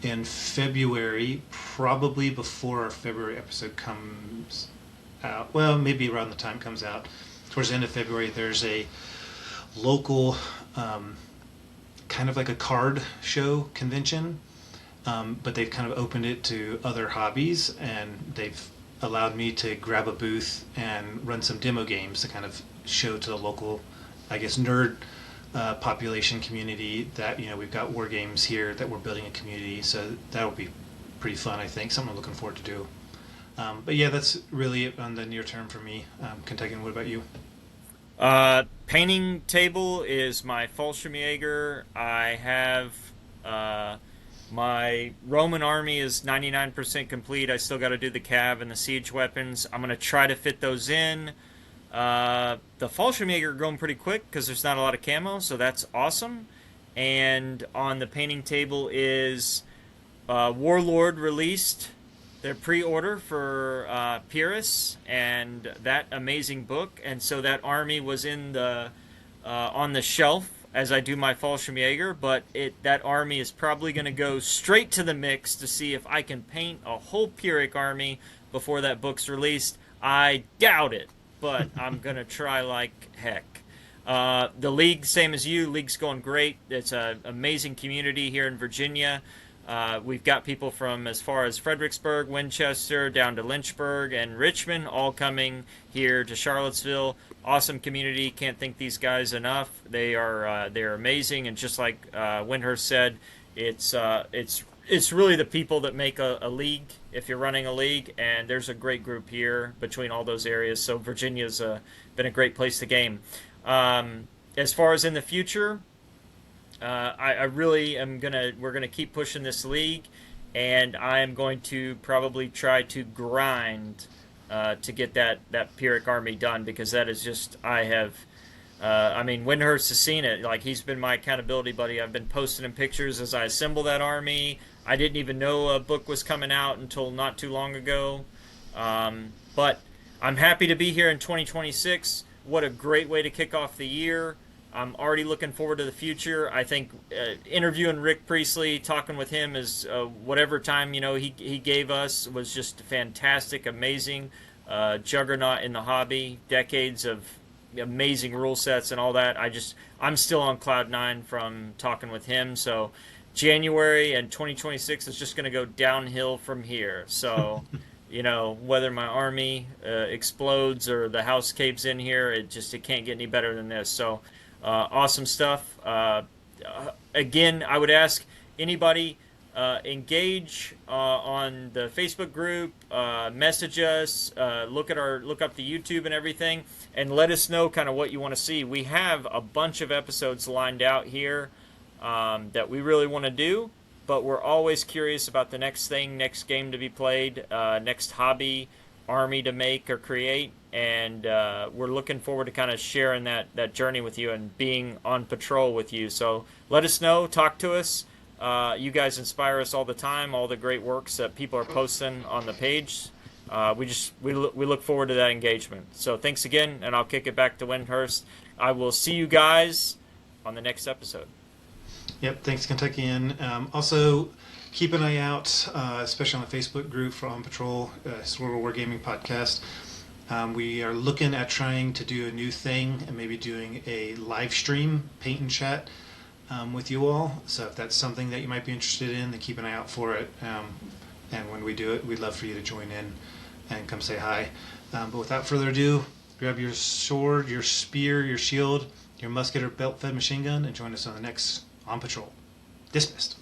In February, probably before our February episode comes out, well, maybe around the time it comes out, towards the end of February, there's a local kind of like a card show convention, but they've kind of opened it to other hobbies, and they've allowed me to grab a booth and run some demo games to kind of show to the local, I guess, nerd population community that we've got war games here, that we're building a community. So that will be pretty fun, I think, something I'm looking forward to do. But yeah, that's really it on the near term for me. Kentuckian, what about you? Painting table is my Fallschirmjäger. I have my Roman army is 99% complete. I still got to do the cav and the siege weapons. I'm going to try to fit those in. The Fallschirmjäger are going pretty quick because there's not a lot of camo, so that's awesome. And on the painting table is Warlord released their pre-order for Pyrrhus and that amazing book, and so that army was in the on the shelf as I do my Fallschirmjäger, but that army is probably going to go straight to the mix to see if I can paint a whole Pyrrhic army before that book's released. I doubt it, but I'm going to try like heck. The league, same as you, league's going great. It's an amazing community here in Virginia. We've got people from as far as Fredericksburg, Winchester, down to Lynchburg and Richmond, all coming here to Charlottesville. Awesome community. Can't thank these guys enough. They're amazing, and just like Wyndehurst said, it's really the people that make a league. If you're running a league, and there's a great group here between all those areas. So Virginia's been a great place to game. As far as in the future, I really am we're gonna keep pushing this league, and I am going to probably try to grind to get that Pyrrhic army done, because that is just, I mean, Wyndehurst has seen it. Like, he's been my accountability buddy. I've been posting him pictures as I assemble that army. I didn't even know a book was coming out until not too long ago. But I'm happy to be here in 2026. What a great way to kick off the year. I'm already looking forward to the future. I think interviewing Rick Priestley, talking with him, is whatever time he gave us was just fantastic, amazing. Juggernaut in the hobby, decades of amazing rule sets and all that. I'm still on cloud 9 from talking with him. So January and 2026 is just going to go downhill from here. So whether my army explodes or the house caves in here, it can't get any better than this. So awesome stuff. Again, I would ask anybody, engage on the Facebook group, message us, look up the YouTube and everything, and let us know kind of what you want to see. We have a bunch of episodes lined out here that we really want to do, but we're always curious about the next thing, next game to be played, next hobby, army to make or create, and we're looking forward to kind of sharing that journey with you and being on patrol with you. So let us know, talk to us. You guys inspire us all the time, all the great works that people are posting on the page. We look forward to that engagement. So thanks again, and I'll kick it back to Wyndehurst. I will see you guys on the next episode. Yep, thanks, Kentuckian. Also, keep an eye out, especially on the Facebook group for On Patrol, Historical Wargaming Podcast. We are looking at trying to do a new thing and maybe doing a live stream paint and chat with you all. So if that's something that you might be interested in, then keep an eye out for it. And when we do it, we'd love for you to join in and come say hi. But without further ado, grab your sword, your spear, your shield, your musket or belt-fed machine gun, and join us on the next On Patrol. Dismissed.